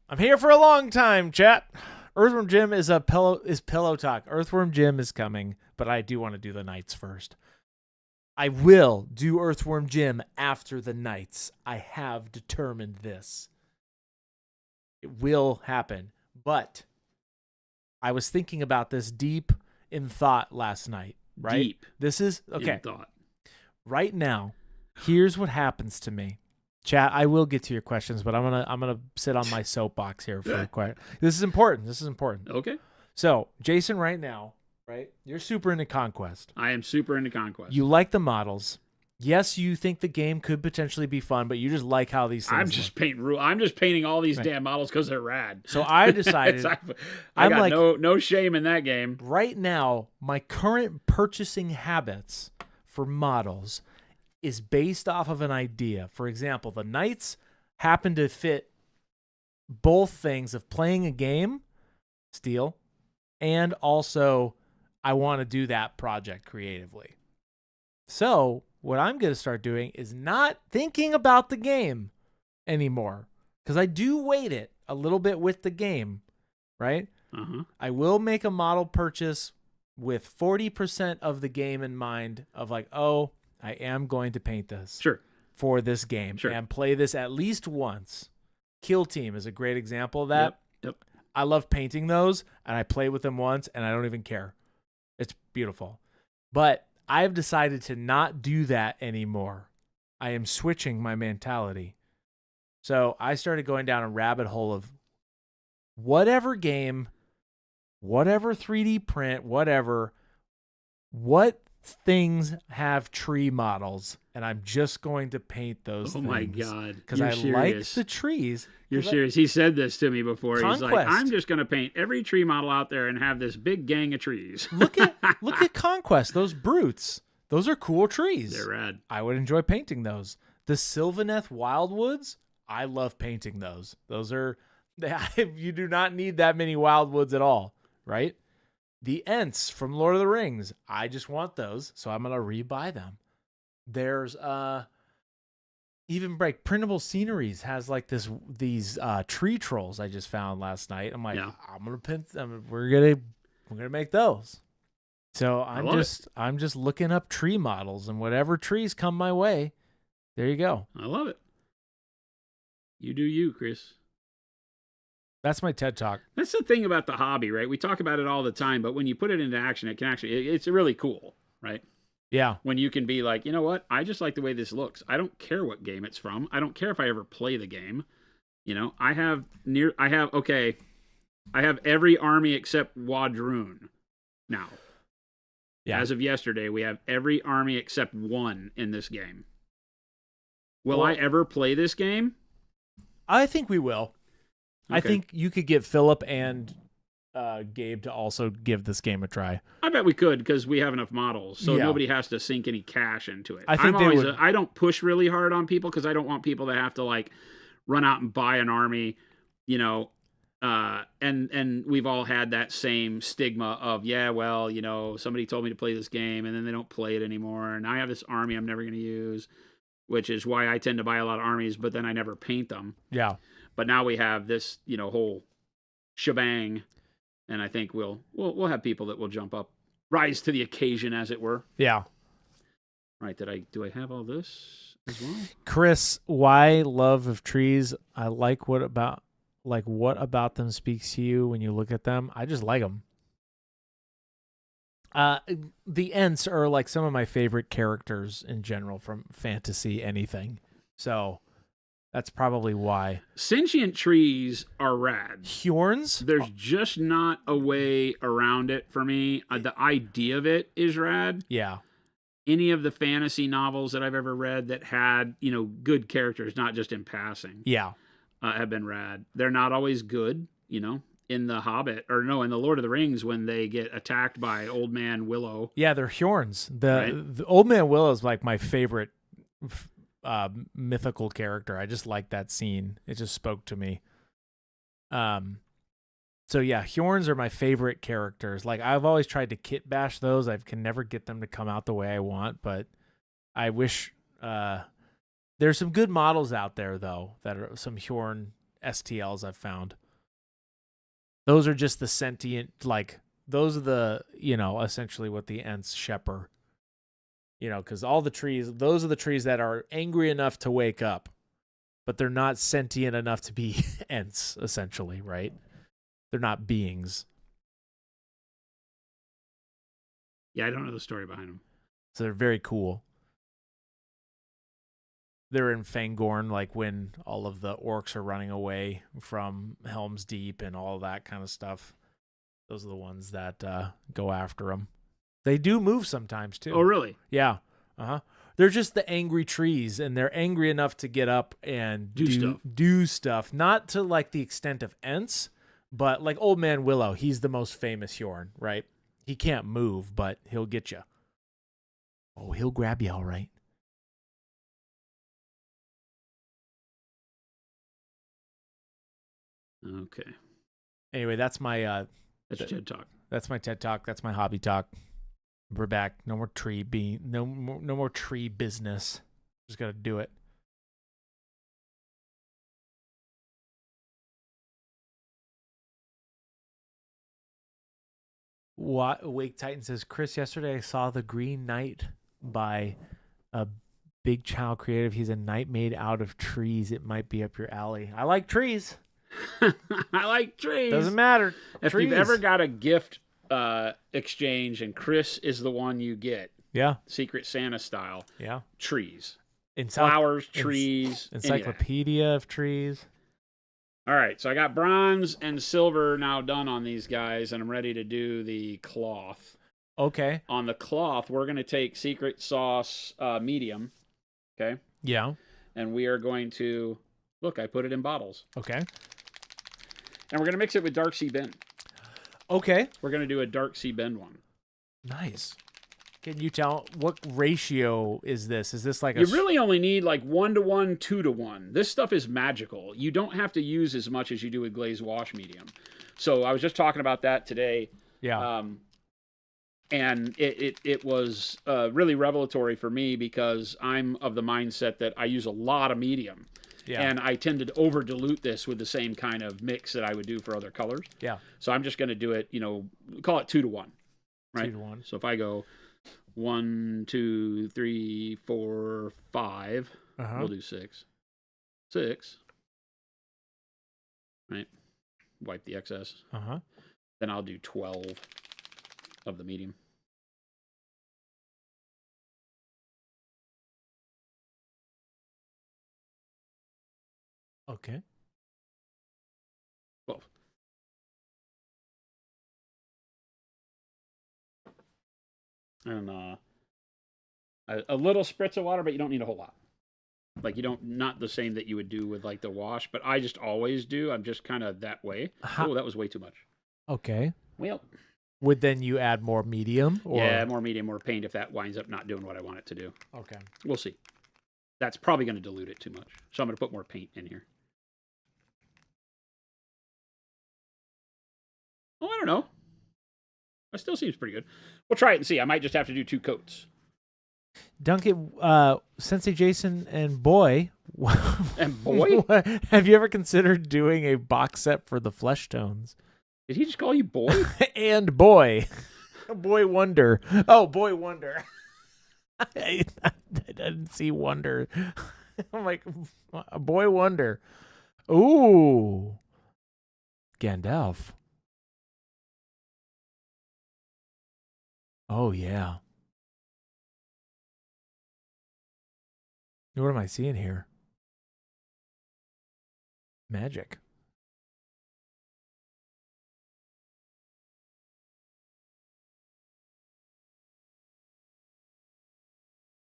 I'm here for a long time, chat. Earthworm Jim is pillow talk. Earthworm Jim is coming, but I do want to do the Knights first. I will do Earthworm Jim after the Knights. I have determined this. It will happen. But I was thinking about this deep in thought last night, right? Deep. This is okay. In thought. Right now, here's what happens to me. Chat, I will get to your questions, but I'm gonna sit on my soapbox here for a quick. This is important. Okay. So, Jason, right now, right? You're super into Conquest. I am super into Conquest. You like the models. Yes, you think the game could potentially be fun, but you just like how these things I'm just painting all these damn models because they're rad. So I decided I got like, no shame in that game. Right now, my current purchasing habits for models is based off of an idea. For example, the Knights happen to fit both things of playing a game, Steel, and also I want to do that project creatively. So what I'm going to start doing is not thinking about the game anymore, because I do weight it a little bit with the game, right? I will make a model purchase with 40% of the game in mind of like, oh, I am going to paint this for this game and play this at least once. Kill Team is a great example of that. Yep. I love painting those, and I play with them once, and I don't even care. It's beautiful. But I've decided to not do that anymore. I am switching my mentality. So I started going down a rabbit hole of whatever game, whatever 3D print, whatever, what things have tree models, and I'm just going to paint those things. Oh my God. Because I like the trees. You're serious. He said this to me before. Conquest. He's like, I'm just going to paint every tree model out there and have this big gang of trees. Look at Conquest, those brutes. Those are cool trees. They're rad. I would enjoy painting those. The Sylvaneth Wildwoods, I love painting those. Those are, you do not need that many Wildwoods at all, right? The Ents from Lord of the Rings, I just want those, so I'm going to rebuy them. There's even like Printable Sceneries has like these tree trolls I just found last night. I'm like, I'm going to print them. We're going to make those. So I'm just looking up tree models, and whatever trees come my way, there you go. I love it. You do you, Chris. That's my TED Talk. That's the thing about the hobby, right? We talk about it all the time, but when you put it into action, it can actually, it's really cool, right? Yeah. When you can be like, you know what? I just like the way this looks. I don't care what game it's from. I don't care if I ever play the game. You know, I have every army except Wadroon now. Yeah. As of yesterday, we have every army except one in this game. Will I ever play this game? I think we will. Okay. I think you could get Philip and Gabe to also give this game a try. I bet we could, because we have enough models, so nobody has to sink any cash into it. I think I don't push really hard on people, because I don't want people to have to like run out and buy an army, you know. And we've all had that same stigma of, somebody told me to play this game, and then they don't play it anymore, and I have this army I'm never going to use, which is why I tend to buy a lot of armies, but then I never paint them. Yeah. But now we have this, whole shebang, and I think we'll have people that will jump up, rise to the occasion, as it were. Yeah. Right. Do I have all this as well? Chris, why love of trees? I like what about them speaks to you when you look at them? I just like them. The Ents are like some of my favorite characters in general from fantasy anything. So that's probably why. Sentient trees are rad. Hjorns? There's just not a way around it for me. The idea of it is rad. Yeah. Any of the fantasy novels that I've ever read that had, good characters, not just in passing. Yeah. Have been rad. They're not always good, in the Hobbit, in the Lord of the Rings, when they get attacked by Old Man Willow. Yeah, they're Hjorns. The Old Man Willow is like my favorite mythical character. I just like that scene. It just spoke to me. So yeah, Hjorns are my favorite characters. Like, I've always tried to kit bash those. I can never get them to come out the way I want, but I wish there's some good models out there though that are some Hjorn STLs I've found. Those are just the sentient, like, those are the, essentially what the Ents shepherd. Because all the trees, those are the trees that are angry enough to wake up, but they're not sentient enough to be Ents, essentially, right? They're not beings. Yeah, I don't know the story behind them. So they're very cool. They're in Fangorn, like when all of the orcs are running away from Helm's Deep and all that kind of stuff. Those are the ones that go after them. They do move sometimes, too. Oh, really? Yeah. Uh-huh. They're just the angry trees, and they're angry enough to get up and do stuff. Not to, like, the extent of Ents, but like Old Man Willow, he's the most famous Hjorn, right? He can't move, but he'll get you. Oh, he'll grab you all right. Okay. Anyway, that's my that's TED Talk. That's my TED Talk. That's my hobby talk. We're back. No more no more tree business. Just gotta do it. Wake Titan says, Chris, yesterday I saw The Green Knight by a Big Child Creative. He's a knight made out of trees. It might be up your alley. I like trees. I like trees. Doesn't matter. If you've ever got a gift exchange and Chris is the one you get. Yeah. Secret Santa style. Yeah. Trees. Flowers, trees. Encyclopedia of trees. All right. So I got bronze and silver now done on these guys, and I'm ready to do the cloth. Okay. On the cloth, we're going to take Secret Sauce medium. Okay. Yeah. And we are going to, look, I put it in bottles. Okay. And we're going to mix it with Dark Sea Bend. Okay. We're going to do a Dark Sea Bend one. Nice. Can you tell what ratio is this? Is this like you really only need like 1:1, 2:1. This stuff is magical. You don't have to use as much as you do with glaze wash medium. So I was just talking about that today. Yeah. And it was really revelatory for me because I'm of the mindset that I use a lot of medium. Yeah. And I tend to over dilute this with the same kind of mix that I would do for other colors. Yeah. So I'm just going to do it, call it 2:1. Right? 2:1. So if I go 1, 2, 3, 4, 5, we'll do 6. 6. Right? Wipe the excess. Then I'll do 12 of the medium. Okay. 12. And a little spritz of water, but you don't need a whole lot. Like not the same that you would do with like the wash, but I just always do. I'm just kind of that way. Oh, that was way too much. Okay. Well, would then you add more medium? Or? Yeah, more medium, more paint if that winds up not doing what I want it to do. Okay. We'll see. That's probably going to dilute it too much. So I'm going to put more paint in here. Oh, I don't know. It still seems pretty good. We'll try it and see. I might just have to do 2 coats. Duncan, Sensei Jason, and Boy. And Boy? Have you ever considered doing a box set for the flesh tones? Did he just call you Boy? And Boy. Boy Wonder. Oh, Boy Wonder. I didn't see Wonder. I'm like, Boy Wonder. Ooh. Gandalf. Oh, yeah. What am I seeing here? Magic.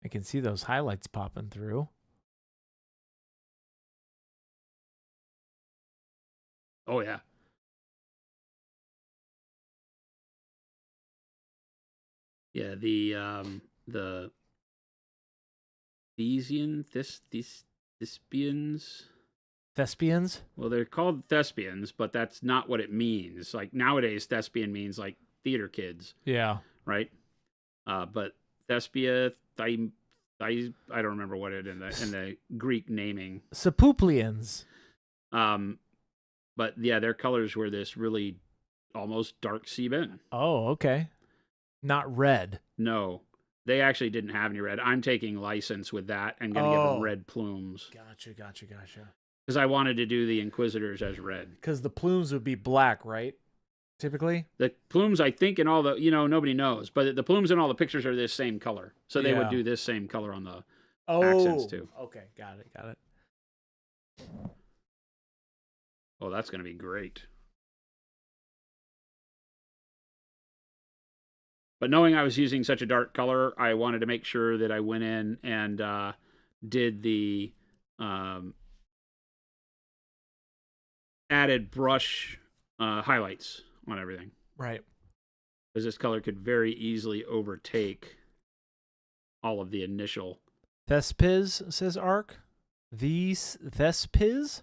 I can see those highlights popping through. Oh, yeah. Yeah, the Thespians? Well, they're called thespians, but that's not what it means. Like nowadays, thespian means like theater kids. Yeah. Right? But thespia, I don't remember what it in the Greek naming. Sepuplians. But yeah, their colors were this really almost dark sea bin. Oh, okay. Not red. No. They actually didn't have any red. I'm taking license with that and going to give them red plumes. Gotcha. Because I wanted to do the Inquisitors as red. Because the plumes would be black, right? Typically? The plumes, I think, in all the, nobody knows, but the plumes in all the pictures are this same color. So they would do this same color on the accents too. Okay. Got it. Oh, that's going to be great. But knowing I was using such a dark color, I wanted to make sure that I went in and did the added brush highlights on everything. Right. Because this color could very easily overtake all of the initial. Thespiz, says Ark. These Thespiz?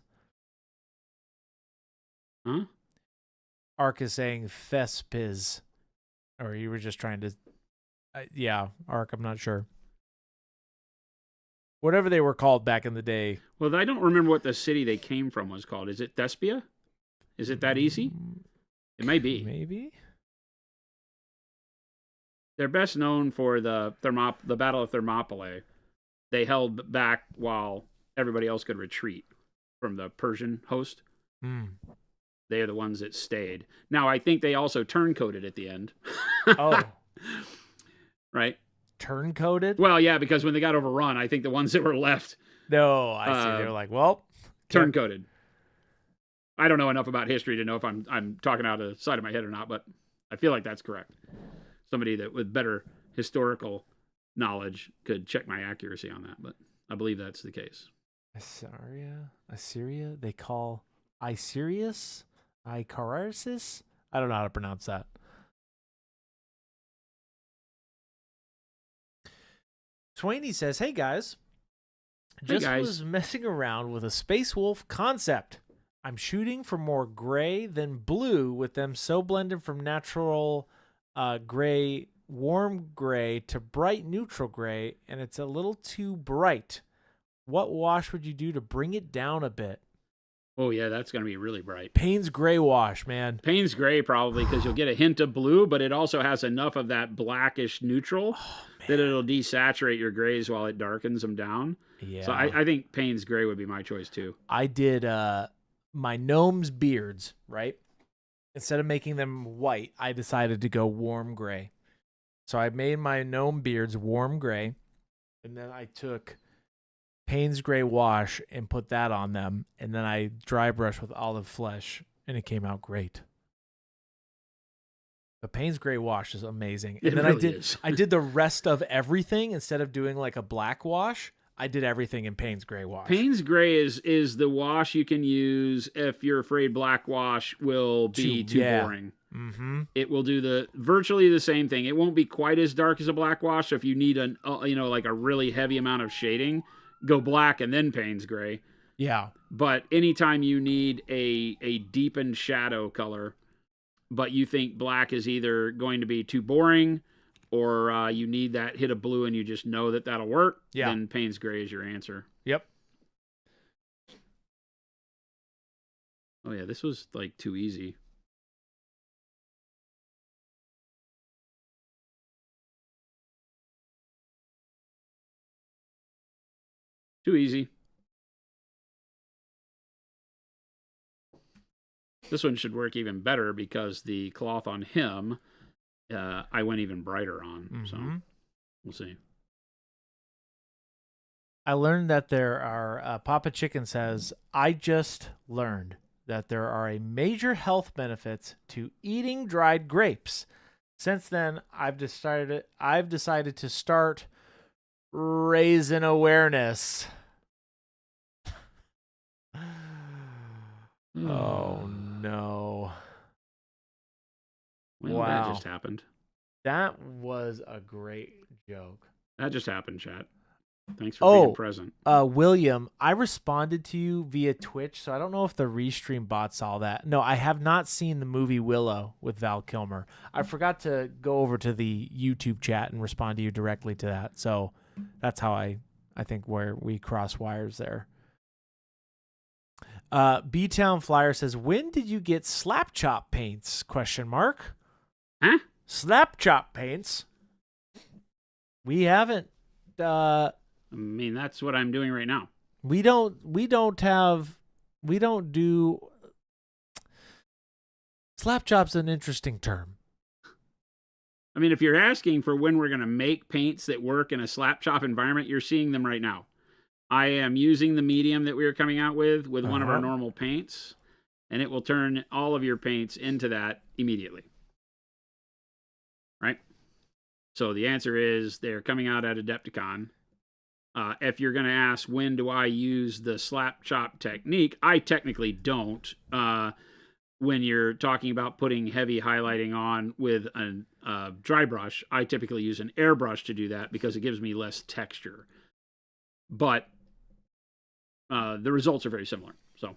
Huh? Ark is saying Thespiz. Or you were just trying to... yeah, Ark, I'm not sure. Whatever they were called back in the day. Well, I don't remember what the city they came from was called. Is it Thespia? Is it that easy? It may be. Maybe. They're best known for the Battle of Thermopylae. They held back while everybody else could retreat from the Persian host. They are the ones that stayed. Now, I think they also turncoated at the end. Oh. Right? Turncoated? Well, yeah, because when they got overrun, I think the ones that were left... No, I see. They were like, well... Turncoated. I don't know enough about history to know if I'm talking out of the side of my head or not, but I feel like that's correct. Somebody that with better historical knowledge could check my accuracy on that, but I believe that's the case. Assyria? They call Isirius? Icarasis? I don't know how to pronounce that. Swaney says, hey guys, Hey just guys. was messing around with a Space Wolf concept. I'm shooting for more gray than blue with them so blended from natural gray, warm gray to bright neutral gray, and it's a little too bright. What wash would you do to bring it down a bit? Oh, yeah, that's going to be really bright. Payne's Gray wash, man. Payne's Gray probably because you'll get a hint of blue, but it also has enough of that blackish neutral that it'll desaturate your grays while it darkens them down. Yeah. So I think Payne's Gray would be my choice too. I did my gnomes' beards, right? Instead of making them white, I decided to go warm gray. So I made my gnome beards warm gray, and then I took Payne's Gray wash and put that on them, and then I dry brushed with olive flesh, and it came out great. The Payne's Gray wash is amazing. And then really I did the rest of everything instead of doing like a black wash. I did everything in Payne's Gray wash. Payne's Gray is the wash you can use if you're afraid black wash will be too boring. Mm-hmm. It will do virtually the same thing. It won't be quite as dark as a black wash. So if you need like a really heavy amount of shading, go black and then Payne's Gray. Yeah. But anytime you need a deepened shadow color, but you think black is either going to be too boring or you need that hit of blue and you just know that that'll work, then Payne's Gray is your answer. Yep. Oh, yeah, this was like too easy. Too easy. This one should work even better because the cloth on him, I went even brighter on. Mm-hmm. So we'll see. I learned that there are, Papa Chicken says, I just learned that there are a major health benefits to eating dried grapes. Since then, I've decided to start raising awareness. Oh no. Well, wow. That just happened. That was a great joke. That just happened, chat. Thanks for being present. William, I responded to you via Twitch, so I don't know if the Restream bot saw that. No, I have not seen the movie Willow with Val Kilmer. I forgot to go over to the YouTube chat and respond to you directly to that. So that's how I think where we cross wires there. B-Town Flyer says, when did you get slap chop paints? ? Huh? Slap chop paints? We haven't. I mean, that's what I'm doing right now. We don't do. Slap chop's an interesting term. I mean, if you're asking for when we're going to make paints that work in a slap chop environment, you're seeing them right now. I am using the medium that we are coming out with one of our normal paints, and it will turn all of your paints into that immediately. Right? So the answer is they're coming out at Adepticon. If you're going to ask, when do I use the slap chop technique? I technically don't. When you're talking about putting heavy highlighting on with a dry brush, I typically use an airbrush to do that because it gives me less texture. But the results are very similar. So,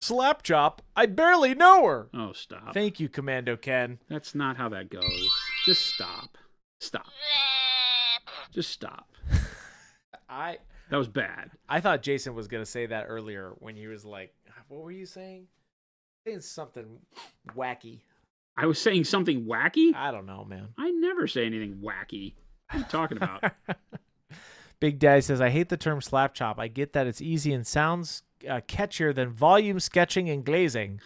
slap chop, I barely know her. Oh, stop. Thank you, Commando Ken. That's not how that goes. Just stop. Stop. Just stop. That was bad. I thought Jason was going to say that earlier when he was like, what were you saying? Saying something wacky. I was saying something wacky? I don't know, man. I never say anything wacky. What are you talking about? Big Daddy says, I hate the term slap chop. I get that it's easy and sounds catchier than volume sketching and glazing.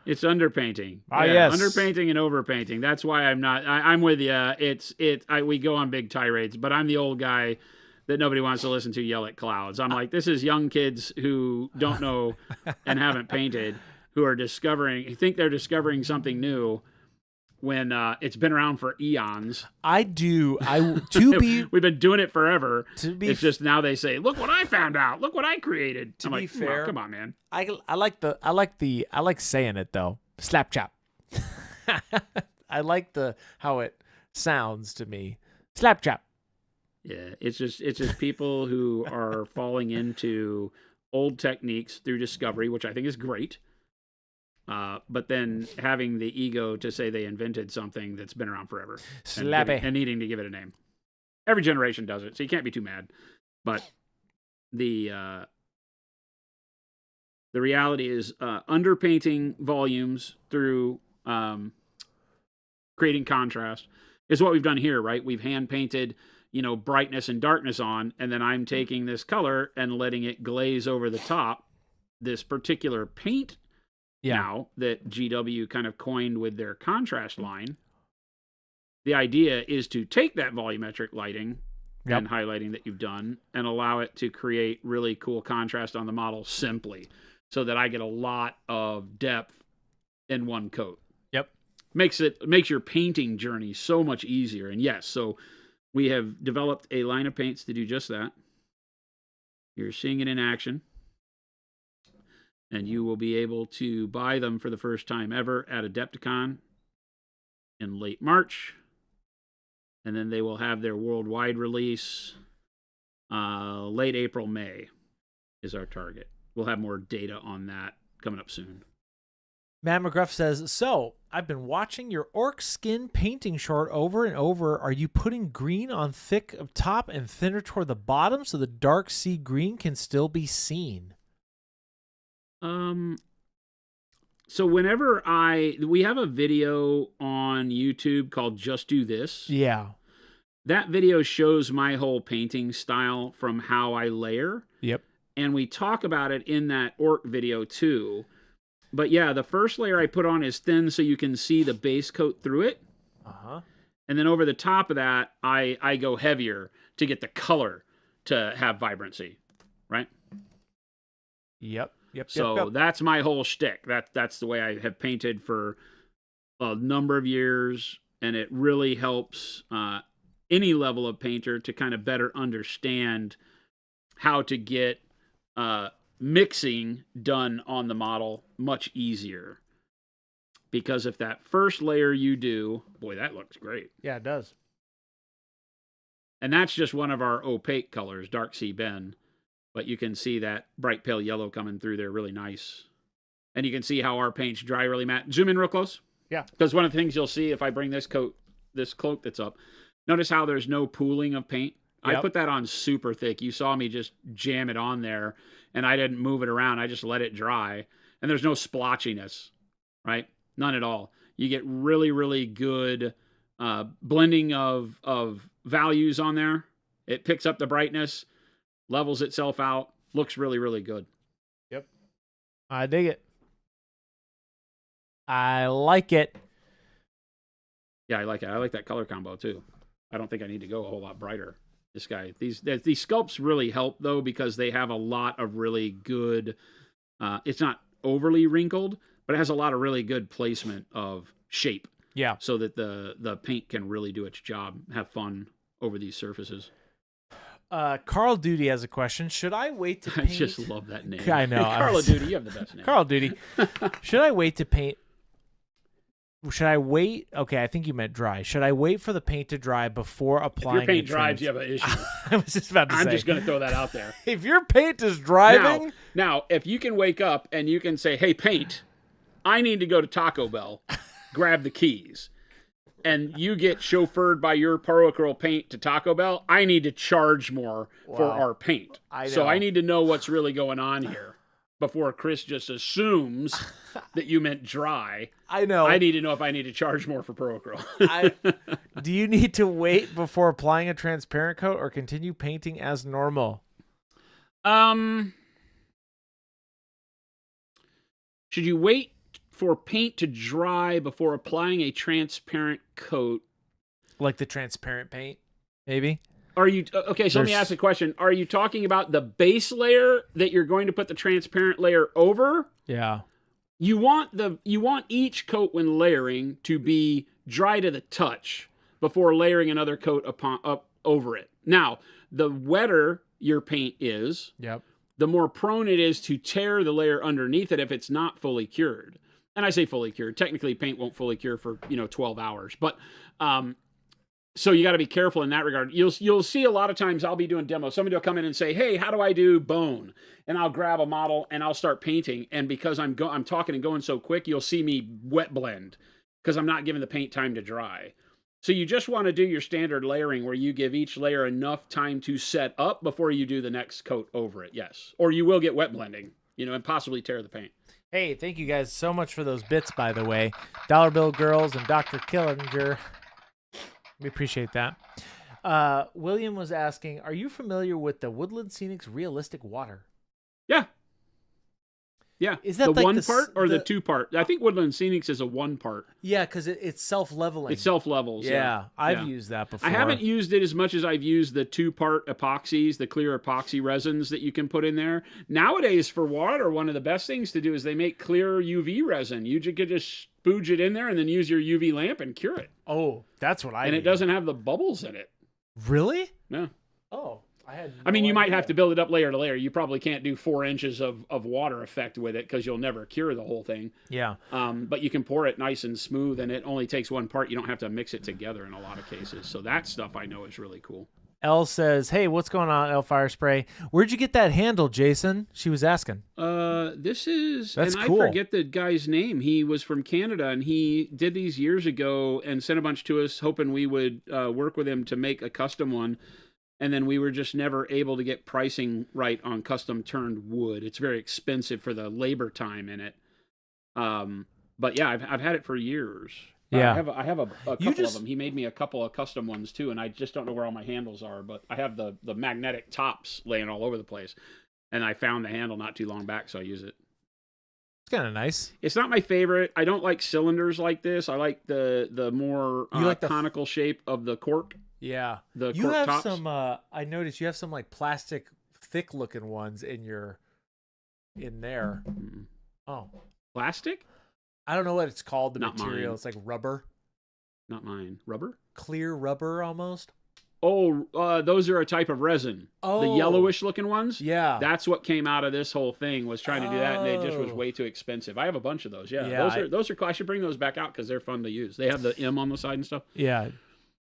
It's underpainting. Yes. Underpainting and overpainting. That's why I'm not. I'm with you. We go on big tirades, but I'm the old guy that nobody wants to listen to yell at clouds. I'm like, this is young kids who don't know and haven't painted, who think they're discovering something new when it's been around for eons. We've been doing it forever. It's just now they say, look what I found out. Look what I created. To be fair, come on, man. I like saying it though. Slap chop. I like how it sounds to me. Slap chop. Yeah, it's just people who are falling into old techniques through discovery, which I think is great. But then having the ego to say they invented something that's been around forever. Slappy. And needing to give it a name. Every generation does it, so you can't be too mad. But the reality is underpainting volumes through creating contrast is what we've done here, right? We've hand painted, brightness and darkness on, and then I'm taking this color and letting it glaze over the top this particular paint now that GW kind of coined with their contrast line. The idea is to take that volumetric lighting and highlighting that you've done and allow it to create really cool contrast on the model simply so that I get a lot of depth in one coat. Yep. Makes your painting journey so much easier. And yes, so we have developed a line of paints to do just that. You're seeing it in action. And you will be able to buy them for the first time ever at Adepticon in late March. And then they will have their worldwide release late April, May is our target. We'll have more data on that coming up soon. Matt McGruff says, so I've been watching your orc skin painting short over and over. Are you putting green on thick up top and thinner toward the bottom so the dark sea green can still be seen? So whenever we have a video on YouTube called Just Do This. Yeah. That video shows my whole painting style from how I layer. Yep. And we talk about it in that orc video too. But yeah, the first layer I put on is thin so you can see the base coat through it. Uh-huh. And then over the top of that, I go heavier to get the color to have vibrancy, right? Yep. So that's my whole shtick. That's the way I have painted for a number of years, and it really helps any level of painter to kind of better understand how to get mixing done on the model much easier. Because if that first layer you do, boy, that looks great. Yeah, it does. And that's just one of our opaque colors, Dark Sea Ben. But you can see that bright pale yellow coming through there really nice. And you can see how our paints dry really matte. Zoom in real close. Yeah. Because one of the things you'll see if I bring this cloak that's up, notice how there's no pooling of paint. Yep. I put that on super thick. You saw me just jam it on there, and I didn't move it around. I just let it dry. And there's no splotchiness, right? None at all. You get really, really good blending of values on there. It picks up the brightness, levels itself out, looks really, really good. Yep. I dig it. I like it. Yeah, I like it. I like that color combo too. I don't think I need to go a whole lot brighter. This guy, these sculpts really help though because they have a lot of really good. It's not overly wrinkled, but it has a lot of really good placement of shape. Yeah. So that the paint can really do its job, have fun over these surfaces. Carl Duty has a question. Should I wait to paint? I just love that name. I know. Carl Duty, you have the best name. Carl Duty. Should I wait to paint? Should I wait? Okay, I think you meant dry. Should I wait for the paint to dry before applying? If your paint dries, you have an issue. I was just about to say. I'm just going to throw that out there. If your paint is driving. Now, if you can wake up and you can say, hey, paint, I need to go to Taco Bell, grab the keys, and you get chauffeured by your Paroquerol paint to Taco Bell, I need to charge more for our paint. So I need to know what's really going on here before Chris just assumes that you meant dry. I know. I need to know if I need to charge more for Paroquerol. Do you need to wait before applying a transparent coat or continue painting as normal? Should you wait for paint to dry before applying a transparent coat? Like the transparent paint, maybe? Are you okay? So let me ask a question. Are you talking about the base layer that you're going to put the transparent layer over? Yeah. You want each coat when layering to be dry to the touch before layering another coat up over it. Now, the wetter your paint is, the more prone it is to tear the layer underneath it if it's not fully cured. And I say fully cured. Technically, paint won't fully cure for 12 hours, but So you got to be careful in that regard. You'll see a lot of times I'll be doing demos. Somebody will come in and say, "Hey, how do I do bone?" And I'll grab a model and I'll start painting. And because I'm talking and going so quick, you'll see me wet blend because I'm not giving the paint time to dry. So you just want to do your standard layering where you give each layer enough time to set up before you do the next coat over it. Yes, or you will get wet blending, and possibly tear the paint. Hey, thank you guys so much for those bits, by the way. Dollar Bill Girls and Dr. Killinger. We appreciate that. William was asking, are you familiar with the Woodland Scenics Realistic Water? Yeah. Yeah. Is that the like one part or the two part? I think Woodland Scenics is a one part. Yeah, because it's self-leveling. It self-levels. Yeah, I've used that before. I haven't used it as much as I've used the two-part epoxies, the clear epoxy resins that you can put in there. Nowadays, for water, one of the best things to do is they make clear UV resin. You could just spooge it in there and then use your UV lamp and cure it. Oh, that's what I do. And it doesn't have the bubbles in it. Really? No. Oh. I mean, you might have to build it up layer to layer. You probably can't do 4 inches of water effect with it because you'll never cure the whole thing. Yeah. But you can pour it nice and smooth, and it only takes one part. You don't have to mix it together in a lot of cases. So that stuff I know is really cool. Elle says, "Hey, what's going on, Elle Fire Spray? Where'd you get that handle, Jason?" She was asking. That's cool. I forget the guy's name. He was from Canada, and he did these years ago and sent a bunch to us, hoping we would work with him to make a custom one. And then we were just never able to get pricing right on custom turned wood. It's very expensive for the labor time in it. But yeah, I've had it for years. Yeah, I have a couple of them. He made me a couple of custom ones too, and I just don't know where all my handles are. But I have the magnetic tops laying all over the place, and I found the handle not too long back, so I use it. It's kind of nice. It's not my favorite. I don't like cylinders like this. I like the more conical shape of the cork. Yeah. The you cork have tops. some I noticed you have some like plastic thick looking ones in there. Oh. Plastic? I don't know what it's called, the Not material. mine. It's like rubber. Not mine. Rubber? Clear rubber almost. Oh, those are a type of resin. Oh. The yellowish looking ones? Yeah. That's what came out of this whole thing, was trying to do that, and it just was way too expensive. I have a bunch of those, those are cool. I should bring those back out because they're fun to use. They have the M on the side and stuff. Yeah.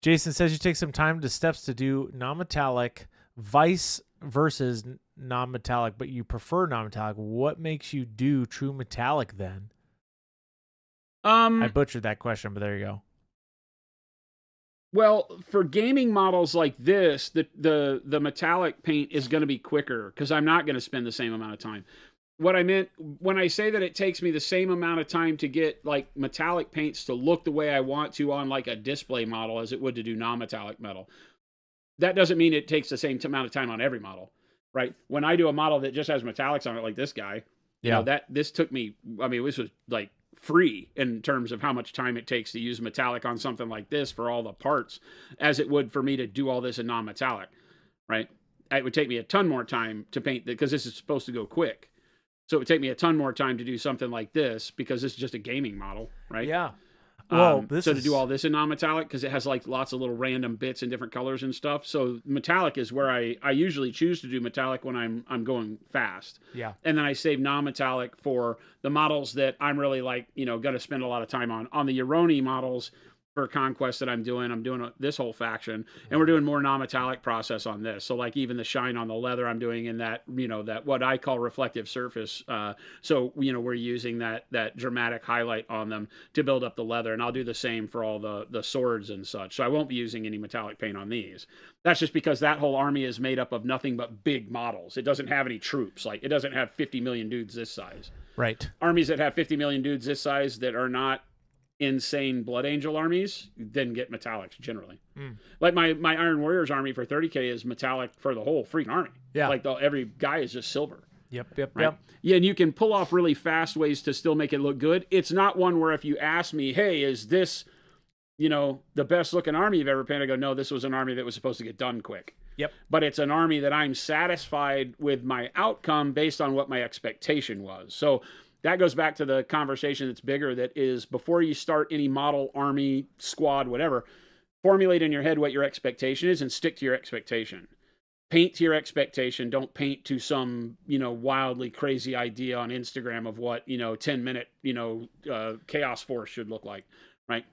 Jason says you take some time to steps to do non-metallic, vice versus non-metallic, but you prefer non-metallic. What makes you do true metallic then? I butchered that question, but there you go. Well, for gaming models like this, the metallic paint is going to be quicker because I'm not going to spend the same amount of time. What I meant when I say that it takes me the same amount of time to get like metallic paints to look the way I want to on like a display model as it would to do non-metallic metal, that doesn't mean it takes the same amount of time on every model, right? When I do a model that just has metallics on it, like this guy, this took me, this was like free in terms of how much time it takes to use metallic on something like this for all the parts as it would for me to do all this in non-metallic, right? It would take me a ton more time to paint because this is supposed to go quick. So it would take me a ton more time to do something like this because this is just a gaming model, right? Yeah. Well, to do all this in non-metallic because it has like lots of little random bits in different colors and stuff. So metallic is where I usually choose to do metallic when I'm going fast. Yeah. And then I save non-metallic for the models that I'm really like, going to spend a lot of time on. On the Euroni models for Conquest that I'm doing this whole faction, and we're doing more non-metallic process on this. So like even the shine on the leather I'm doing in that, that what I call reflective surface. So, we're using that dramatic highlight on them to build up the leather, and I'll do the same for all the swords and such. So I won't be using any metallic paint on these. That's just because that whole army is made up of nothing but big models. It doesn't have any troops. Like it doesn't have 50 million dudes this size. Right. Armies that have 50 million dudes this size that are not insane Blood Angel armies then get metallics generally. Like my Iron Warriors army for 30k is metallic for the whole freaking army. Yeah, like every guy is just silver. Yep. Yeah, and you can pull off really fast ways to still make it look good. It's not one where if you ask me, hey, is this the best looking army you've ever painted, I go, no, this was an army that was supposed to get done quick. Yep. But it's an army that I'm satisfied with my outcome based on what my expectation was. So that goes back to the conversation that's bigger, that is before you start any model, army, squad, whatever, formulate in your head what your expectation is and stick to your expectation. Paint to your expectation. Don't paint to some, wildly crazy idea on Instagram of what, 10-minute, Chaos Force should look like, right?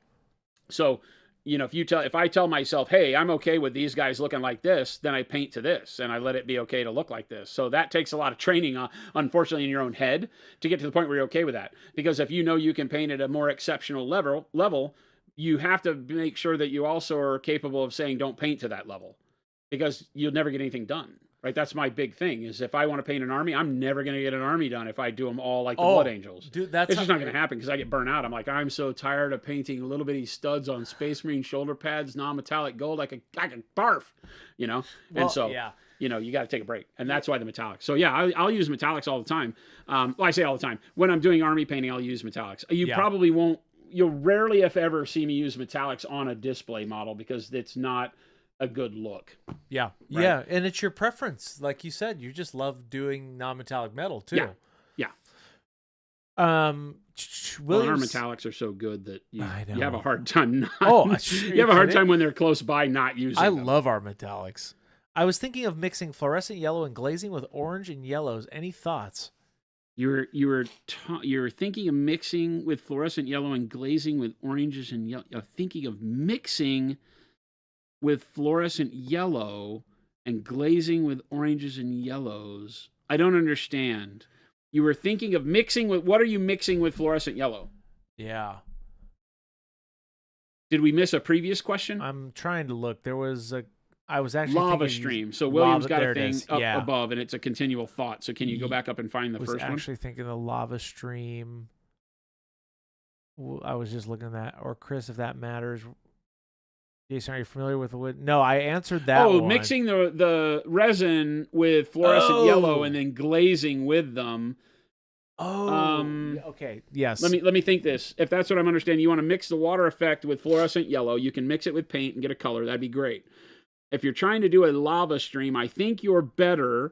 So if I tell myself, hey, I'm okay with these guys looking like this, then I paint to this and I let it be okay to look like this. So that takes a lot of training, unfortunately, in your own head to get to the point where you're okay with that. Because if you know you can paint at a more exceptional level, you have to make sure that you also are capable of saying, don't paint to that level, because you'll never get anything done. Right, that's my big thing. Is if I want to paint an army, I'm never going to get an army done if I do them all like the Blood Angels. Dude, it's just not going to happen because I get burnt out. I'm like, I'm so tired of painting little bitty studs on Space Marine shoulder pads, non-metallic gold. I could barf, Well, and so you got to take a break, and that's why the metallics. So yeah, I'll use metallics all the time. Well, I say all the time. When I'm doing army painting, I'll use metallics. You probably won't. You'll rarely, if ever, see me use metallics on a display model because it's not a good look. Yeah. Right? Yeah. And it's your preference. Like you said, you just love doing non-metallic metal too. Yeah. Williams... Well, our metallics are so good that you have a hard time you have a hard time when they're close by not using them. I love our metallics. I was thinking of mixing fluorescent yellow and glazing with orange and yellows. Any thoughts? You were thinking of mixing with fluorescent yellow and glazing with oranges and yellow. Thinking of mixing with fluorescent yellow and glazing with oranges and yellows. I don't understand. You were thinking of mixing with, what are you mixing with fluorescent yellow? Yeah. Did we miss a previous question? I'm trying to look. I was actually lava stream. So William's got a thing up above, and it's a continual thought. So can you go back up and find the first one? I was actually thinking the lava stream. I was just looking at that. Or Chris, if that matters. Jason, are you familiar with the wood? No, I answered that one. Mixing the resin with fluorescent yellow and then glazing with them. Okay. Yes. Let me think this. If that's what I'm understanding, you want to mix the water effect with fluorescent yellow. You can mix it with paint and get a color. That'd be great. If you're trying to do a lava stream, I think you're better.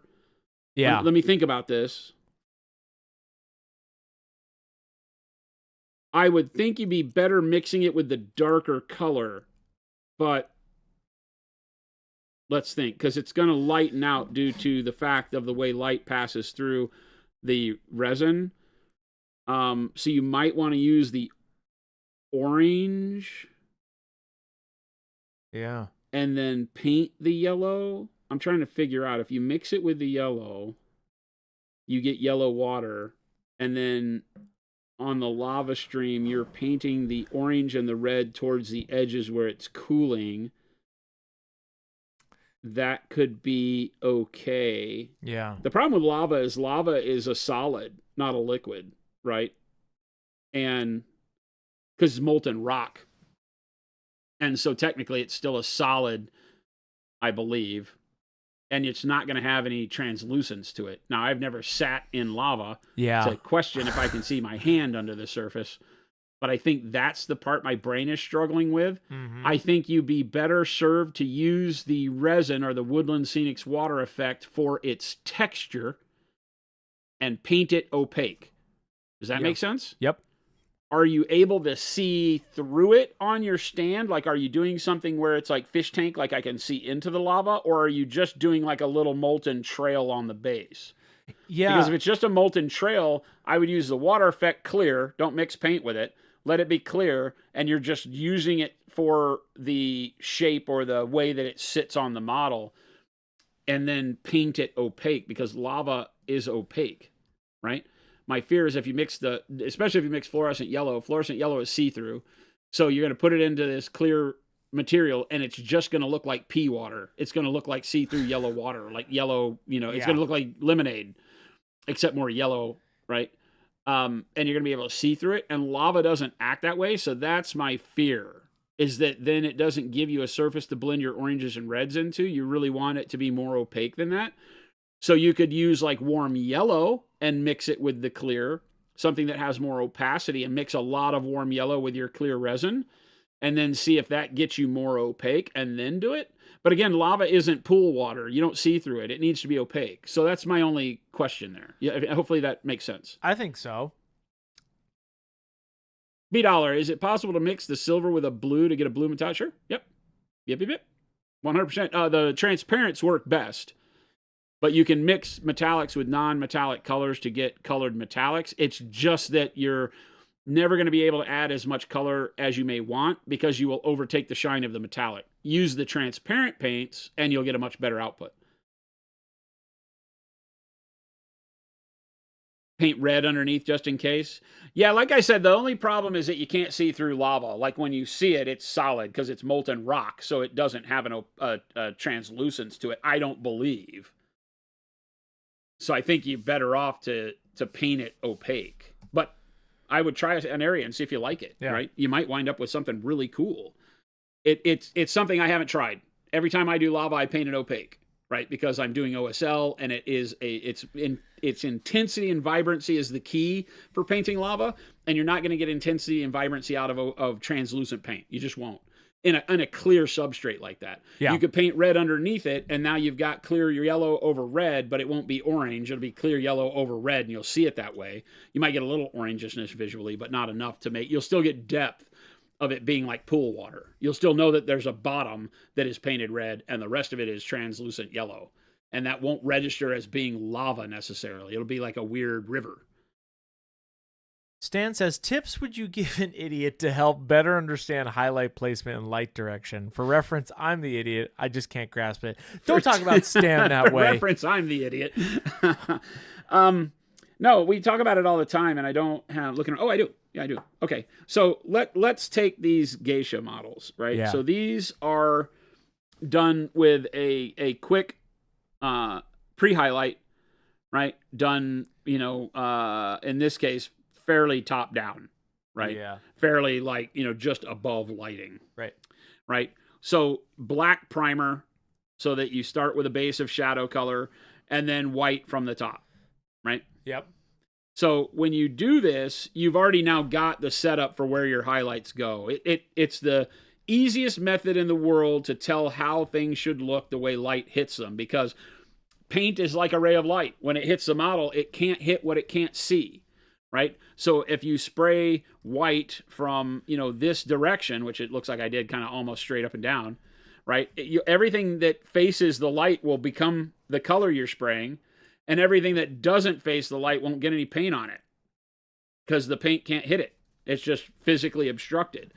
Yeah. Let me think about this. I would think you'd be better mixing it with the darker color. But let's think, because it's going to lighten out due to the fact of the way light passes through the resin. So you might want to use the orange. Yeah. And then paint the yellow. I'm trying to figure out if you mix it with the yellow, you get yellow water. And then on the lava stream, you're painting the orange and the red towards the edges where it's cooling. That could be okay. Yeah. The problem with lava is a solid, not a liquid, right? And because it's molten rock. And so technically it's still a solid, I believe. And it's not going to have any translucence to it. Now, I've never sat in lava to question if I can see my hand under the surface. But I think that's the part my brain is struggling with. Mm-hmm. I think you'd be better served to use the resin or the Woodland Scenics water effect for its texture and paint it opaque. Does that make sense? Yep. Are you able to see through it on your stand? Like, are you doing something where it's like fish tank, like I can see into the lava? Or are you just doing like a little molten trail on the base? Yeah. Because if it's just a molten trail, I would use the water effect clear. Don't mix paint with it. Let it be clear. And you're just using it for the shape or the way that it sits on the model. And then paint it opaque, because lava is opaque, right? My fear is if you mix especially if you mix fluorescent yellow is see-through. So you're going to put it into this clear material and it's just going to look like pea water. It's going to look like see-through yellow water, like yellow, it's going to look like lemonade, except more yellow, right? And you're going to be able to see through it, and lava doesn't act that way. So that's my fear, is that then it doesn't give you a surface to blend your oranges and reds into. You really want it to be more opaque than that. So you could use like warm yellow and mix it with the clear, something that has more opacity, and mix a lot of warm yellow with your clear resin, and then see if that gets you more opaque, and then do it. But again, lava isn't pool water. You don't see through it. It needs to be opaque. So that's my only question there. Yeah, hopefully that makes sense. I think so. $, is it possible to mix the silver with a blue to get a blue metallic? Sure. Yep. 100%. The transparents work best. But you can mix metallics with non-metallic colors to get colored metallics. It's just that never going to be able to add as much color as you may want because you will overtake the shine of the metallic. Use the transparent paints and you'll get a much better output. Paint red underneath just in case. Yeah, like I said, the only problem is that you can't see through lava. Like when you see it, it's solid because it's molten rock, so it doesn't have a translucence to it, I don't believe. So I think you're better off to paint it opaque. But I would try an area and see if you like it, right? You might wind up with something really cool. It's something I haven't tried. Every time I do lava, I paint it opaque, right? Because I'm doing OSL, and its intensity and vibrancy is the key for painting lava, and you're not going to get intensity and vibrancy out of translucent paint. You just won't. In a clear substrate like that. Yeah. You could paint red underneath it, and now you've got clear yellow over red, but it won't be orange. It'll be clear yellow over red, and you'll see it that way. You might get a little orangeness visually, but not enough to make... You'll still get depth of it being like pool water. You'll still know that there's a bottom that is painted red, and the rest of it is translucent yellow. And that won't register as being lava necessarily. It'll be like a weird river. Stan says, tips would you give an idiot to help better understand highlight placement and light direction? For reference, I'm the idiot. I just can't grasp it. Don't talk about Stan that way. For reference, I'm the idiot. No, we talk about it all the time, and I don't have... Oh, I do. Yeah, I do. Okay, so let's take these geisha models, right? Yeah. So these are done with a quick pre-highlight, right? Done, in this case... fairly top down, right? Yeah. Fairly just above lighting. Right. So black primer so that you start with a base of shadow color and then white from the top, right? Yep. So when you do this, you've already now got the setup for where your highlights go. It's the easiest method in the world to tell how things should look the way light hits them, because paint is like a ray of light. When it hits the model, it can't hit what it can't see. Right? So if you spray white from, this direction, which it looks like I did kind of almost straight up and down, right? Everything that faces the light will become the color you're spraying, and everything that doesn't face the light won't get any paint on it because the paint can't hit it. It's just physically obstructed.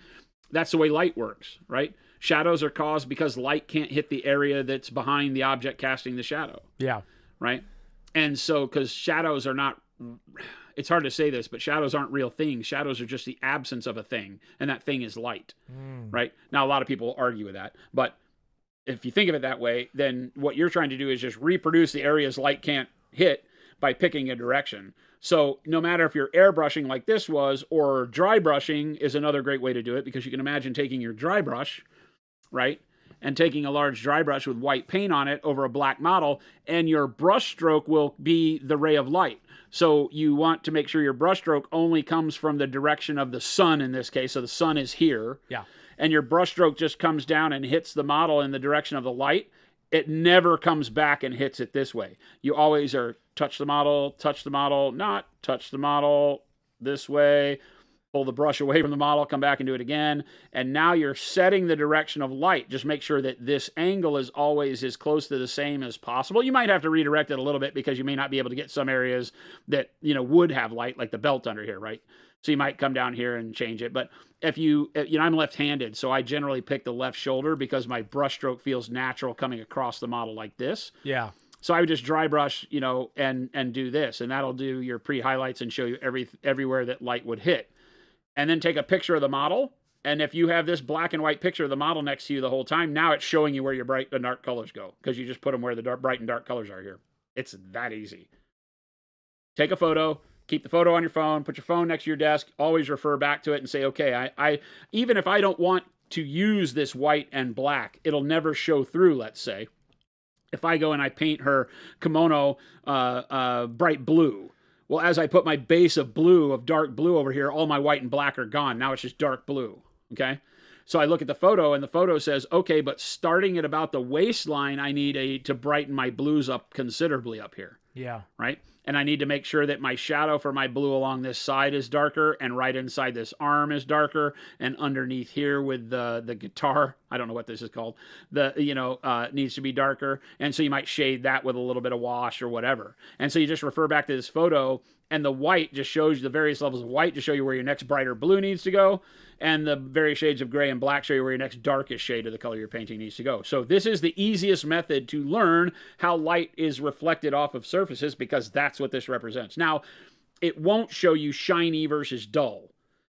That's the way light works, right? Shadows are caused because light can't hit the area that's behind the object casting the shadow. Yeah. Right? And so, because shadows are not... It's hard to say this, but shadows aren't real things. Shadows are just the absence of a thing, and that thing is light, right? Now, a lot of people argue with that, but if you think of it that way, then what you're trying to do is just reproduce the areas light can't hit by picking a direction. So no matter if you're airbrushing like this was, or dry brushing is another great way to do it, because you can imagine taking your dry brush, right, and taking a large dry brush with white paint on it over a black model, and your brush stroke will be the ray of light. So you want to make sure your brush stroke only comes from the direction of the sun in this case. So the sun is here. Yeah. And your brush stroke just comes down and hits the model in the direction of the light. It never comes back and hits it this way. You always are touch the model, not touch the model this way, pull the brush away from the model, come back and do it again. And now you're setting the direction of light. Just make sure that this angle is always as close to the same as possible. You might have to redirect it a little bit because you may not be able to get some areas that, would have light, like the belt under here, right? So you might come down here and change it. But if I'm left-handed, so I generally pick the left shoulder because my brush stroke feels natural coming across the model like this. Yeah. So I would just dry brush, and do this, and that'll do your pre-highlights and show you everywhere that light would hit. And then take a picture of the model. And if you have this black and white picture of the model next to you the whole time, now it's showing you where your bright and dark colors go, because you just put them where the bright and dark colors are here. It's that easy. Take a photo, keep the photo on your phone, put your phone next to your desk, always refer back to it and say, okay, I even if I don't want to use this white and black, it'll never show through, let's say. If I go and I paint her kimono bright blue, well, as I put my base of blue, of dark blue over here, all my white and black are gone. Now it's just dark blue, okay? So I look at the photo, and the photo says, okay, but starting at about the waistline, I need to brighten my blues up considerably up here. Yeah. Right? and I need to make sure that my shadow for my blue along this side is darker, and right inside this arm is darker, and underneath here with the guitar, I don't know what this is called, needs to be darker, and so you might shade that with a little bit of wash or whatever. And so you just refer back to this photo, and the white just shows you the various levels of white to show you where your next brighter blue needs to go, and the various shades of gray and black show you where your next darkest shade of the color you're painting needs to go. So this is the easiest method to learn how light is reflected off of surfaces, because that's what this represents. Now, it won't show you shiny versus dull,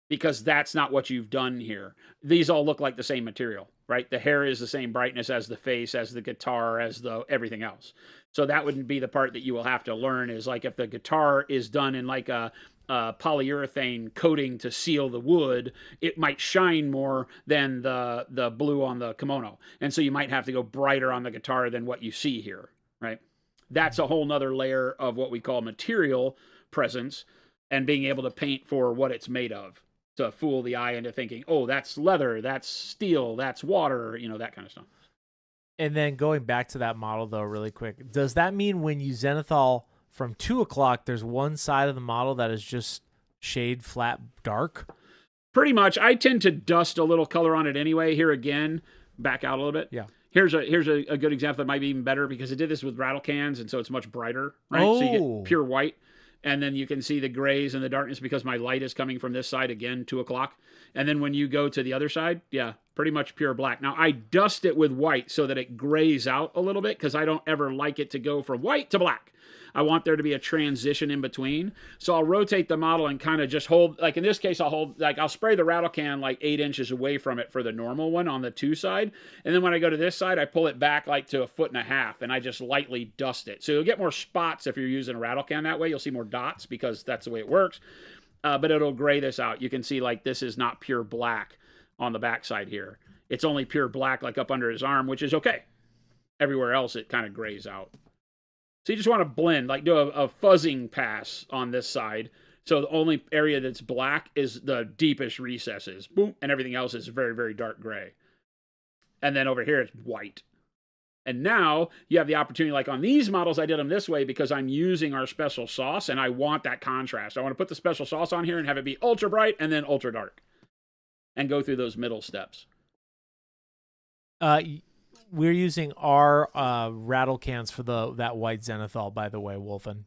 because that's not what you've done here. These all look like the same material, right? The hair is the same brightness as the face, as the guitar, as the everything else. So that wouldn't be the part that you will have to learn, is like if the guitar is done in like a polyurethane coating to seal the wood, it might shine more than the blue on the kimono. And so you might have to go brighter on the guitar than what you see here, right? That's a whole nother layer of what we call material presence, and being able to paint for what it's made of, to fool the eye into thinking, oh, that's leather, that's steel, that's water, that kind of stuff. And then going back to that model, though, really quick, does that mean when you zenithal from 2 o'clock, there's one side of the model that is just shade flat dark? Pretty much. I tend to dust a little color on it anyway. Here again, back out a little bit. Yeah. Here's a good example that might be even better, because I did this with rattle cans, and so it's much brighter, right? Oh. So you get pure white, and then you can see the grays and the darkness because my light is coming from this side again, 2 o'clock. And then when you go to the other side, yeah, pretty much pure black. Now, I dust it with white so that it grays out a little bit, because I don't ever like it to go from white to black. I want there to be a transition in between. So I'll rotate the model and kind of just hold, like in this case, I'll spray the rattle can like 8 inches away from it for the normal one on the 2 side. And then when I go to this side, I pull it back like to 1.5 feet, and I just lightly dust it. So you'll get more spots if you're using a rattle can that way. You'll see more dots because that's the way it works. But it'll gray this out. You can see like this is not pure black on the back side here. It's only pure black like up under his arm, which is okay. Everywhere else, it kind of grays out. So you just want to blend, like do a fuzzing pass on this side. So the only area that's black is the deepest recesses. Boom. And everything else is very, very dark gray. And then over here, it's white. And now you have the opportunity, like on these models, I did them this way because I'm using our special sauce, and I want that contrast. I want to put the special sauce on here and have it be ultra bright and then ultra dark, and go through those middle steps. We're using our rattle cans for that white Zenithal, by the way, Wolfen.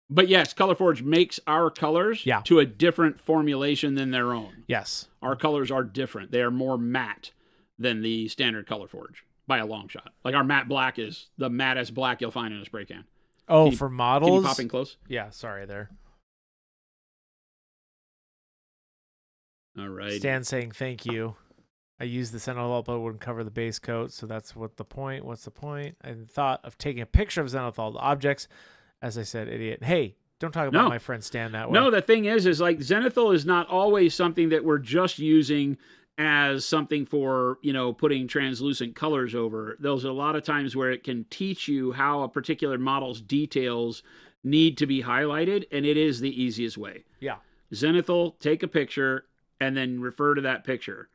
But yes, ColorForge makes our colors to a different formulation than their own. Yes. Our colors are different. They are more matte than the standard ColorForge by a long shot. Like our matte black is the mattest black you'll find in a spray can. Oh, for models? Can you pop in close? Yeah, sorry there. All right. Stan saying thank you. I used the Zenithal, but it wouldn't cover the base coat, so that's what the point. What's the point? I thought of taking a picture of Zenithal, the objects. As I said, idiot. Hey, don't talk about my friend Stan that way. No, the thing is like Zenithal is not always something that we're just using as something for, putting translucent colors over. There's a lot of times where it can teach you how a particular model's details need to be highlighted, and it is the easiest way. Yeah. Zenithal, take a picture, and then refer to that picture,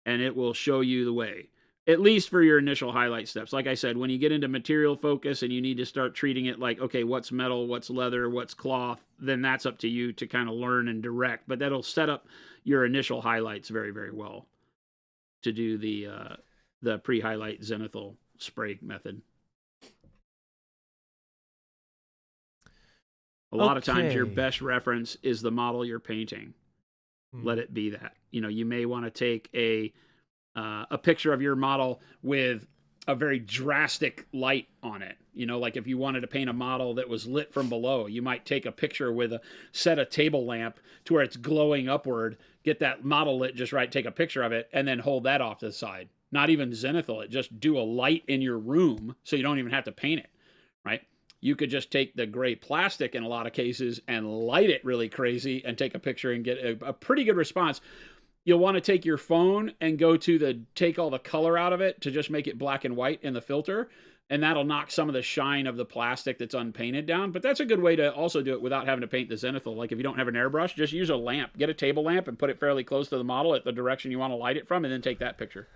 and it will show you the way. At least for your initial highlight steps. Like I said, when you get into material focus and you need to start treating it like, okay, what's metal, what's leather, what's cloth, then that's up to you to kind of learn and direct. But that'll set up your initial highlights very, very well to do the pre-highlight Zenithal spray method. A lot of times your best reference is the model you're painting. Let it be that. You may want to take a picture of your model with a very drastic light on it. Like if you wanted to paint a model that was lit from below, you might take a picture with set a table lamp to where it's glowing upward, get that model lit just right, take a picture of it, and then hold that off to the side. Not even Zenithal it, just do a light in your room so you don't even have to paint it, right? You could just take the gray plastic in a lot of cases and light it really crazy and take a picture and get a pretty good response. You'll want to take your phone and go to take all the color out of it to just make it black and white in the filter. And that'll knock some of the shine of the plastic that's unpainted down. But that's a good way to also do it without having to paint the Zenithal. Like if you don't have an airbrush, just use a lamp. Get a table lamp and put it fairly close to the model at the direction you want to light it from, and then take that picture.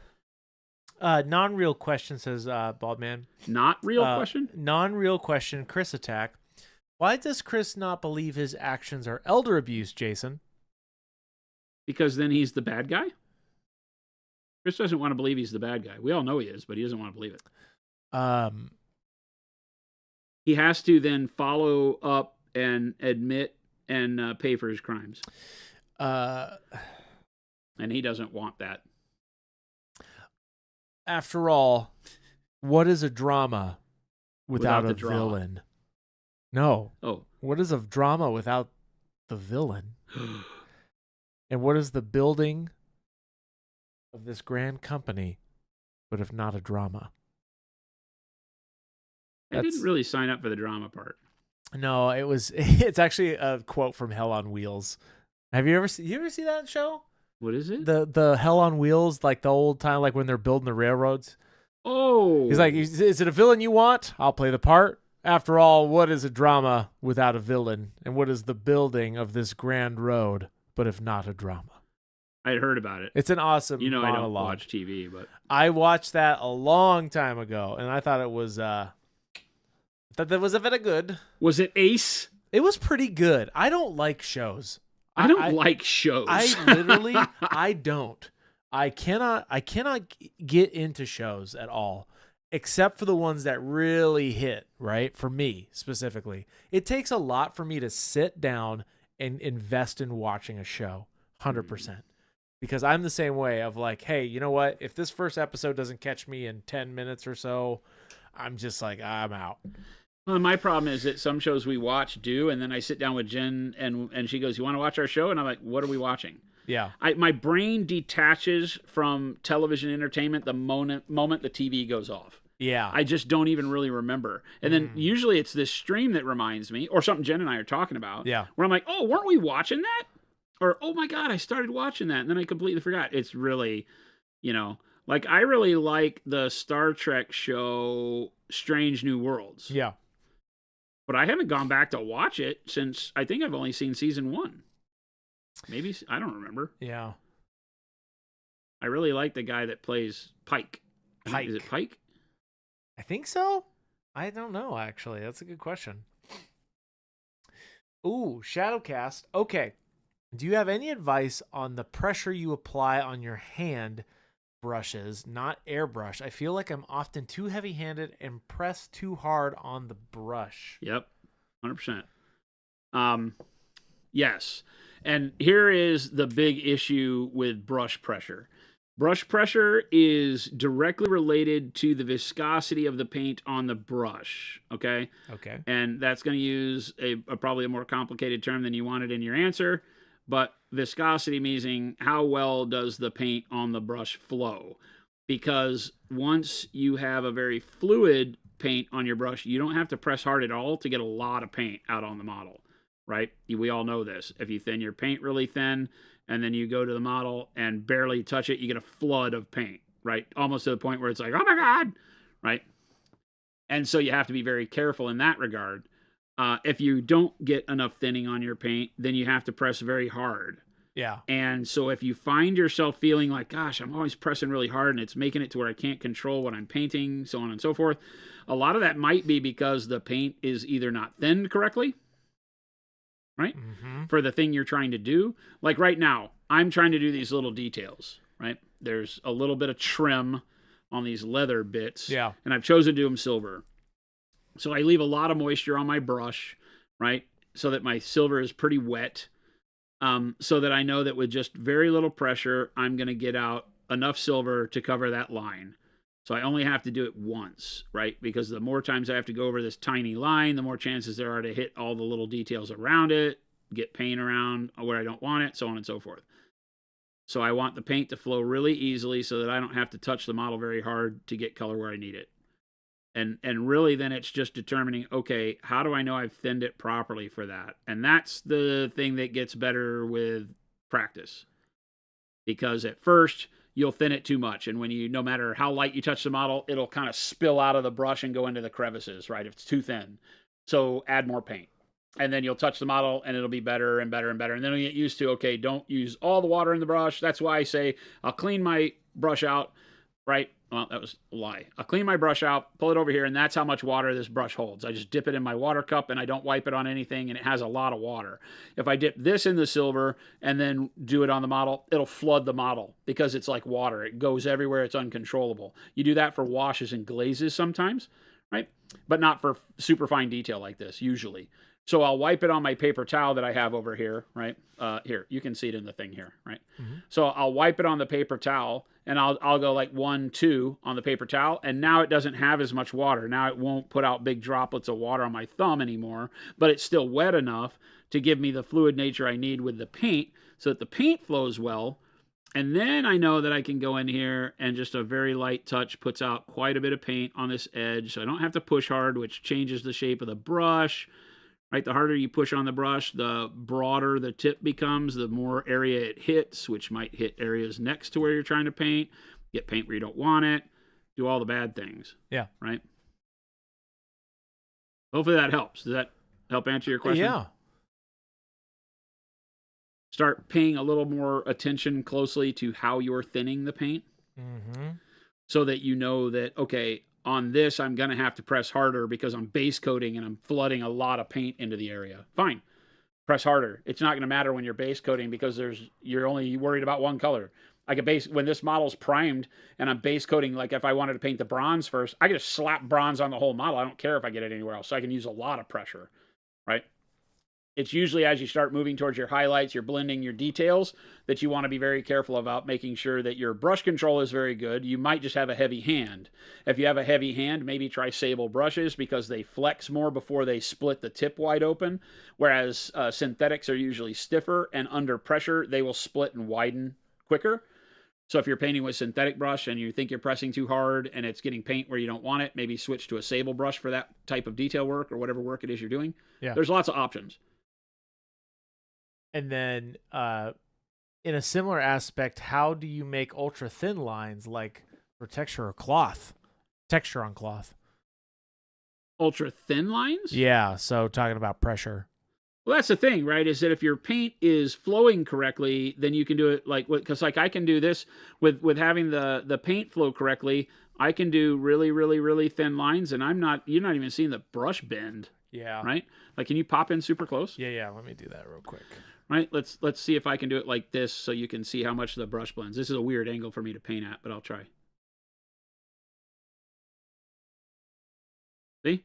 Non-real question, says Bald Man. Not real question? Non-real question, Chris Attack. Why does Chris not believe his actions are elder abuse, Jason? Because then he's the bad guy? Chris doesn't want to believe he's the bad guy. We all know he is, but he doesn't want to believe it. He has to then follow up and admit and pay for his crimes. And he doesn't want that. After all, what is a drama without a villain? No. Oh. What is a drama without the villain? And what is the building of this grand company, but if not a drama? I didn't really sign up for the drama part. No, it's actually a quote from Hell on Wheels. Have you ever see that show? What is it? The Hell on Wheels, like the old time, like when they're building the railroads. Oh. He's like, is it a villain you want? I'll play the part. After all, what is a drama without a villain? And what is the building of this grand road, but if not a drama? I had heard about it. It's an awesome monologue. I don't watch TV, but I watched that a long time ago, and I thought it was that was very good. Was it Ace? It was pretty good. I don't like shows. I don't like shows. I don't. I cannot get into shows at all, except for the ones that really hit, right? For me, specifically. It takes a lot for me to sit down and invest in watching a show, 100%. Because I'm the same way of like, hey, you know what? If this first episode doesn't catch me in 10 minutes or so, I'm just like, I'm out. Well, my problem is that some shows we watch do, and then I sit down with Jen, and she goes, you want to watch our show? And I'm like, what are we watching? Yeah. My brain detaches from television entertainment the moment the TV goes off. Yeah. I just don't even really remember. And then usually it's this stream that reminds me, or something Jen and I are talking about. Yeah. Where I'm like, oh, weren't we watching that? Or, oh my God, I started watching that, and then I completely forgot. It's really, like I really like the Star Trek show Strange New Worlds. Yeah. But I haven't gone back to watch it since I think I've only seen season 1. Maybe, I don't remember. Yeah. I really like the guy that plays Pike. Pike. Is it Pike? I think so. I don't know, actually. That's a good question. Ooh, Shadowcast. Okay. Do you have any advice on the pressure you apply on your hand brushes, not airbrush? I feel like I'm often too heavy-handed and press too hard on the brush. Yep, 100%. Yes. And here is the big issue with brush pressure. Brush pressure is directly related to the viscosity of the paint on the brush, okay? Okay. And that's going to use probably a more complicated term than you wanted in your answer, but viscosity meaning how well does the paint on the brush flow? Because once you have a very fluid paint on your brush, you don't have to press hard at all to get a lot of paint out on the model, right? We all know this. If you thin your paint really thin and then you go to the model and barely touch it, you get a flood of paint, right? Almost to the point where it's like, oh my God, right? And so you have to be very careful in that regard. If you don't get enough thinning on your paint, then you have to press very hard. Yeah. And so if you find yourself feeling like, gosh, I'm always pressing really hard and it's making it to where I can't control what I'm painting, so on and so forth, a lot of that might be because the paint is either not thinned correctly, right? Mm-hmm. For the thing you're trying to do. Like right now, I'm trying to do these little details, right? There's a little bit of trim on these leather bits. Yeah. And I've chosen to do them silver. So I leave a lot of moisture on my brush, right? So that my silver is pretty wet. So that I know that with just very little pressure, I'm going to get out enough silver to cover that line. So I only have to do it once, right? Because the more times I have to go over this tiny line, the more chances there are to hit all the little details around it, get paint around where I don't want it, so on and so forth. So I want the paint to flow really easily so that I don't have to touch the model very hard to get color where I need it. And really then it's just determining, okay, how do I know I've thinned it properly for that? And that's the thing that gets better with practice. Because at first, you'll thin it too much. And when no matter how light you touch the model, it'll kind of spill out of the brush and go into the crevices, right? If it's too thin. So add more paint. And then you'll touch the model and it'll be better and better and better. And then you'll get used to, okay, don't use all the water in the brush. That's why I say I'll clean my brush out, right? well, that was a lie. I'll clean my brush out, pull it over here, and that's how much water this brush holds. I just dip it in my water cup, and I don't wipe it on anything, and it has a lot of water. If I dip this in the silver and then do it on the model, it'll flood the model because it's like water. It goes everywhere. It's uncontrollable. You do that for washes and glazes sometimes, right? But not for super fine detail like this, usually. So I'll wipe it on my paper towel that I have over here, right? Here, you can see it in the thing here, right? So I'll wipe it on the paper towel, and I'll go like 1, 2 on the paper towel, and now it doesn't have as much water. Now it won't put out big droplets of water on my thumb anymore, but it's still wet enough to give me the fluid nature I need with the paint so that the paint flows well. And then I know that I can go in here and just a very light touch puts out quite a bit of paint on this edge. So I don't have to push hard, which changes the shape of the brush. Right, the harder you push on the brush, the broader the tip becomes, the more area it hits, which might hit areas next to where you're trying to paint, get paint where you don't want it, do all the bad things. Yeah. Right? Hopefully that helps. Does that help answer your question? Yeah. Start paying a little more attention closely to how you're thinning the paint. So that you know that, okay, on this, I'm going to have to press harder because I'm base coating and I'm flooding a lot of paint into the area. Fine. Press harder. It's not going to matter when you're base coating because you're only worried about one color. I could when this model's primed and I'm base coating, like if I wanted to paint the bronze first, I could just slap bronze on the whole model. I don't care if I get it anywhere else. So I can use a lot of pressure, right? It's usually as you start moving towards your highlights, you're blending your details, that you want to be very careful about making sure that your brush control is very good. You might just have a heavy hand. If you have a heavy hand, maybe try sable brushes because they flex more before they split the tip wide open, whereas synthetics are usually stiffer, and under pressure, they will split and widen quicker. So if you're painting with synthetic brush and you think you're pressing too hard and it's getting paint where you don't want it, maybe switch to a sable brush for that type of detail work or whatever work it is you're doing. Yeah. There's lots of options. And then in a similar aspect, how do you make ultra thin lines like for texture or cloth? Texture on cloth. Ultra thin lines? Yeah, so talking about pressure. Well, that's the thing, right? Is that if your paint is flowing correctly, then you can do it like, because like I can do this with having the paint flow correctly. I can do really, really, really thin lines, and you're not even seeing the brush bend. Yeah. Right? Like, can you pop in super close? Yeah. Let me do that real quick. Right? Let's see if I can do it like this so you can see how much the brush blends. This is a weird angle for me to paint at, but I'll try. See?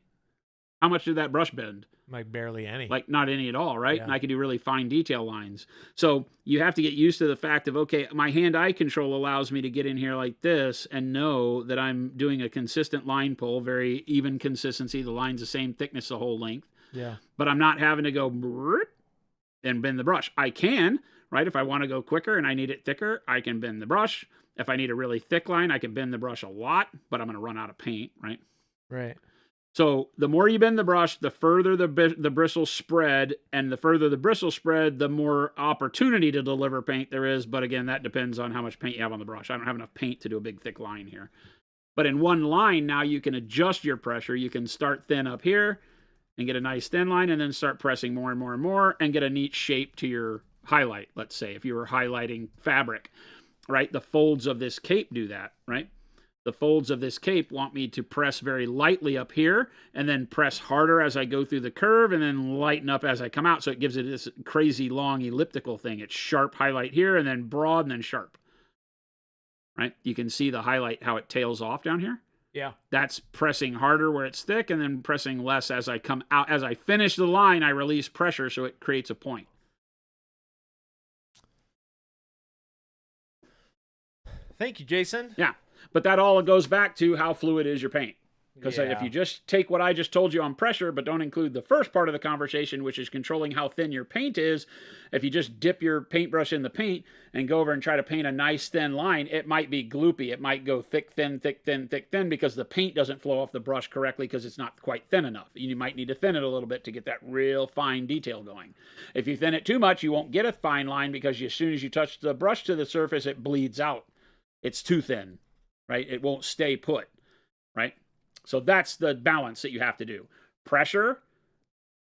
How much did that brush bend? Like barely any. Like not any at all, right? Yeah. And I can do really fine detail lines. So you have to get used to the fact of, okay, my hand-eye control allows me to get in here like this and know that I'm doing a consistent line pull, very even consistency. The line's the same thickness the whole length. Yeah. But I'm not having to go and bend the brush. I can, right? If I want to go quicker and I need it thicker, I can bend the brush. If I need a really thick line, I can bend the brush a lot, but I'm going to run out of paint, right? Right. So the more you bend the brush, the further the bristles spread, and the further the bristles spread, the more opportunity to deliver paint there is. But again, that depends on how much paint you have on the brush. I don't have enough paint to do a big thick line here. But in one line, now you can adjust your pressure. You can start thin up here and get a nice thin line, and then start pressing more and more and more and get a neat shape to your highlight. Let's say if you were highlighting fabric, right? The folds of this cape do that, right? The folds of this cape want me to press very lightly up here and then press harder as I go through the curve and then lighten up as I come out. So it gives it this crazy long elliptical thing. It's sharp highlight here and then broad and then sharp, right? You can see the highlight, how it tails off down here. Yeah. That's pressing harder where it's thick and then pressing less as I come out. As I finish the line, I release pressure so it creates a point. Thank you, Jason. Yeah. But that all goes back to how fluid is your paint. Because Yeah. if you just take what I just told you on pressure, but don't include the first part of the conversation, which is controlling how thin your paint is, if you just dip your paintbrush in the paint and go over and try to paint a nice thin line, it might be gloopy. It might go thick, thin, thick, thin, thick, thin, because the paint doesn't flow off the brush correctly because it's not quite thin enough. You might need to thin it a little bit to get that real fine detail going. If you thin it too much, you won't get a fine line because as soon as you touch the brush to the surface, it bleeds out. It's too thin, right? It won't stay put, right? So that's the balance that you have to do. Pressure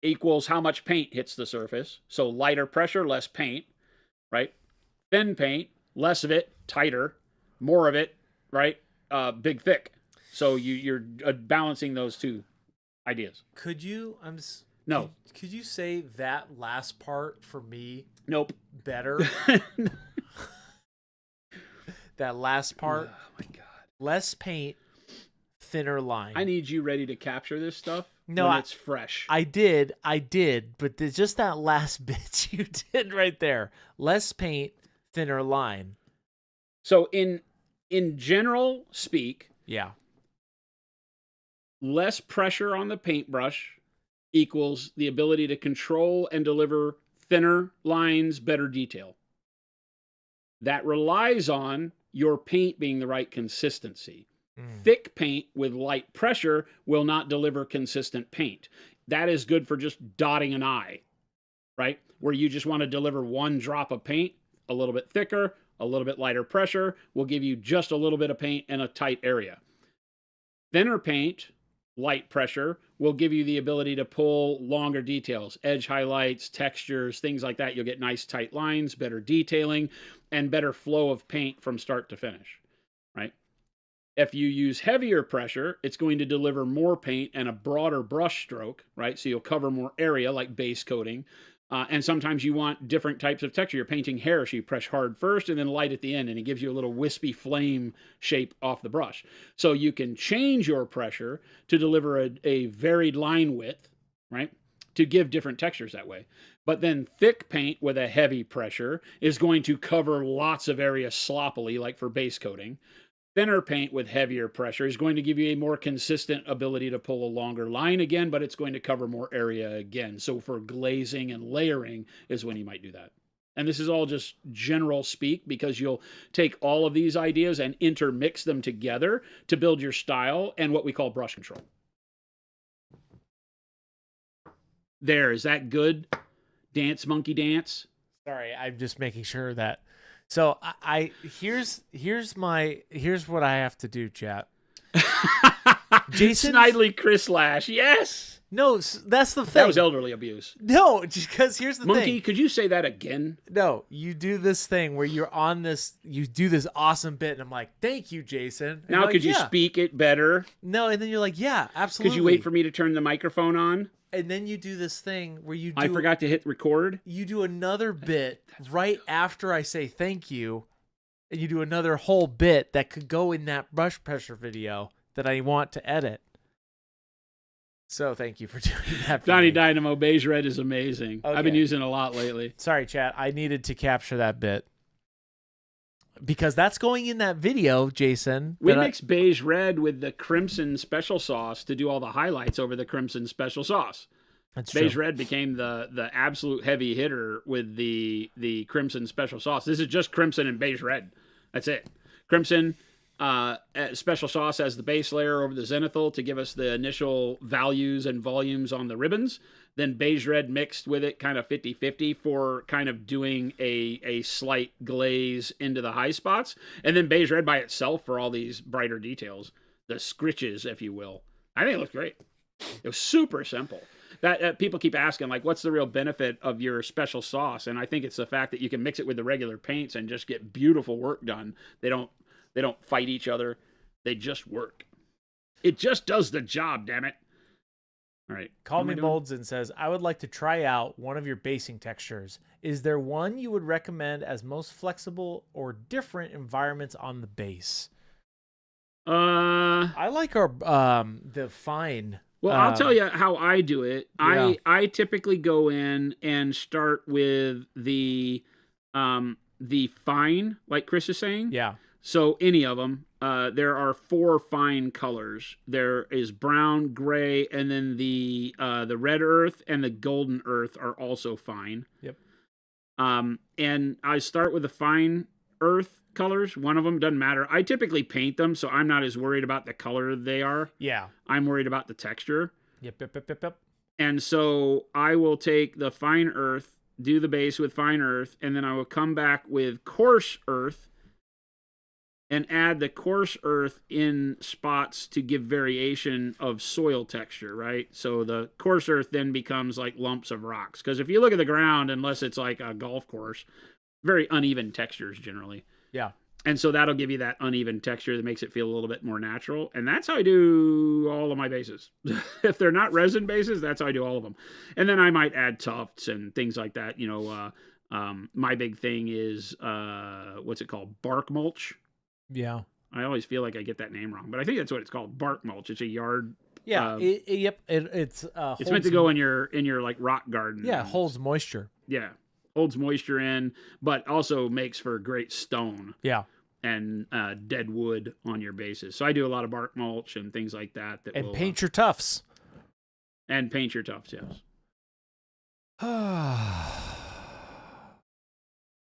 equals how much paint hits the surface. So lighter pressure, less paint, right? Thin paint, less of it, tighter. More of it, right? big thick. So you're balancing those two ideas. Could you? No. Could you say that last part for me? Nope. Better. That last part. Oh my god. Less paint, thinner line. I need you ready to capture this stuff. No, when it's fresh. I did, but there's just that last bit you did right there. Less paint, thinner line. So in general speak, yeah, less pressure on the paintbrush equals the ability to control and deliver thinner lines, better detail. That relies on your paint being the right consistency. Thick paint with light pressure will not deliver consistent paint. That is good for just dotting an eye, right? Where you just want to deliver one drop of paint, a little bit thicker, a little bit lighter pressure, will give you just a little bit of paint in a tight area. Thinner paint, light pressure, will give you the ability to pull longer details, edge highlights, textures, things like that. You'll get nice tight lines, better detailing, and better flow of paint from start to finish, right? If you use heavier pressure, it's going to deliver more paint and a broader brush stroke, right? So you'll cover more area like base coating. And sometimes you want different types of texture. You're painting hair, so you press hard first and then light at the end, and it gives you a little wispy flame shape off the brush. So you can change your pressure to deliver a varied line width, right? To give different textures that way. But then thick paint with a heavy pressure is going to cover lots of area sloppily, like for base coating. Thinner paint with heavier pressure is going to give you a more consistent ability to pull a longer line again, but it's going to cover more area again. So for glazing and layering is when you might do that. And this is all just general speak, because you'll take all of these ideas and intermix them together to build your style and what we call brush control. There, is that good? Dance, monkey dance? Sorry, I'm just making sure that. So here's what I have to do, chat. Jason Snidely Chris Lash, yes. No, that's the thing. That was elderly abuse. No, because here's the thing. Monkey, could you say that again? No, you do this thing where you're on this, you do this awesome bit, and I'm like, thank you, Jason. And now could you speak it better? No, and then you're like, yeah, absolutely. Could you wait for me to turn the microphone on? And then you do this thing where you do... I forgot to hit record. You do another bit right after I say thank you, and you do another whole bit that could go in that brush pressure video that I want to edit. So thank you for doing that. Donnie Dynamo Beige Red is amazing. Okay. I've been using it a lot lately. Sorry, chat. I needed to capture that bit. Because that's going in that video, Jason. We mixed beige red with the crimson special sauce to do all the highlights over the crimson special sauce. That's beige true. red became the absolute heavy hitter with the crimson special sauce. This is just crimson and beige red. That's it. Crimson special sauce as the base layer over the Zenithal to give us the initial values and volumes on the ribbons. Then beige red mixed with it, kind of 50-50 for kind of doing a slight glaze into the high spots. And then beige red by itself for all these brighter details, the scritches, if you will. I think it looked great. It was super simple. That people keep asking, like, what's the real benefit of your special sauce? And I think it's the fact that you can mix it with the regular paints and just get beautiful work done. They don't fight each other. They just work. It just does the job, damn it. All right. Call Me Moldson says, I would like to try out one of your basing textures. Is there one you would recommend as most flexible or different environments on the base? I like our the fine. Well, I'll tell you how I do it. Yeah. I typically go in and start with the fine, like Chris is saying. Yeah. So any of them. There are 4 fine colors. There is brown, gray, and then the red earth and the golden earth are also fine. Yep. And I start with the fine earth colors. One of them doesn't matter. I typically paint them, so I'm not as worried about the color they are. Yeah. I'm worried about the texture. Yep. And so I will take the fine earth, do the base with fine earth, and then I will come back with coarse earth and add the coarse earth in spots to give variation of soil texture, right? So the coarse earth then becomes like lumps of rocks. Because if you look at the ground, unless it's like a golf course, very uneven textures generally. Yeah. And so that'll give you that uneven texture that makes it feel a little bit more natural. And that's how I do all of my bases. If they're not resin bases, that's how I do all of them. And then I might add tufts and things like that. My big thing is, what's it called? Bark mulch. Yeah. I always feel like I get that name wrong, but I think that's what it's called. Bark mulch. It's a yard. Yeah. It's meant to go in your like rock garden. Yeah. It holds moisture. Yeah. Holds moisture in, but also makes for great stone. Yeah. And dead wood on your bases. So I do a lot of bark mulch and things like that. And paint your tufts. And paint your tufts, yes.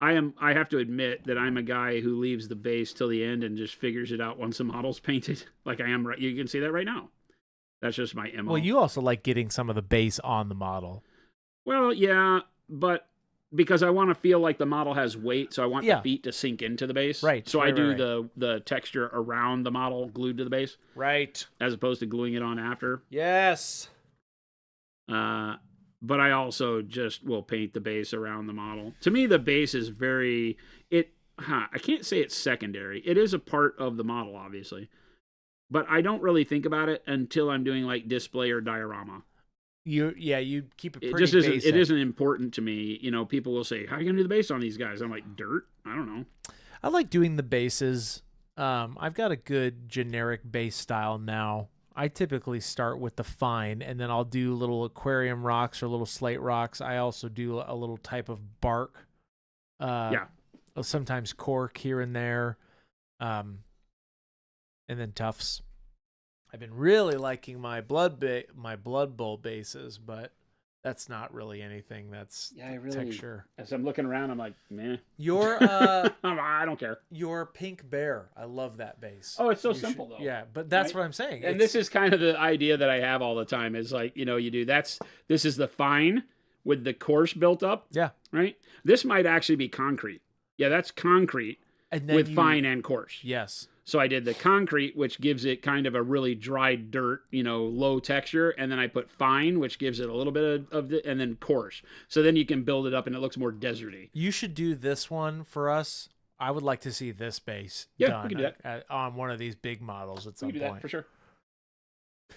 I have to admit that I'm a guy who leaves the base till the end and just figures it out once the model's painted. Like I am right. You can see that right now. That's just my MO. Well, you also like getting some of the base on the model. Well, yeah, but because I want to feel like the model has weight, so I want the feet to sink into the base. Right. So I do the texture around the model glued to the base. Right. As opposed to gluing it on after. Yes. But I also just will paint the base around the model. To me, the base is I can't say it's secondary. It is a part of the model, obviously. But I don't really think about it until I'm doing like display or diorama. You keep it pretty basic. It isn't important to me. People will say, how are you going to do the base on these guys? I'm like, dirt? I don't know. I like doing the bases. I've got a good generic base style now. I typically start with the fine, and then I'll do little aquarium rocks or little slate rocks. I also do a little type of bark. Sometimes cork here and there. And then tufts. I've been really liking my blood bowl bases, but that's not really anything that's texture. As I'm looking around, I'm like, meh. I don't care. Your pink bear, I love that base. Oh, it's so simple though. Yeah, but that's what I'm saying. And this is kind of the idea that I have all the time is like, you do this is the fine with the coarse built up. Yeah. Right? This might actually be concrete. Yeah, that's concrete with fine and coarse. Yes. So I did the concrete, which gives it kind of a really dry dirt, low texture. And then I put fine, which gives it a little bit and then coarse. So then you can build it up and it looks more deserty. You should do this one for us. I would like to see this base done we can do that. On one of these big models at some point. We can do that for sure.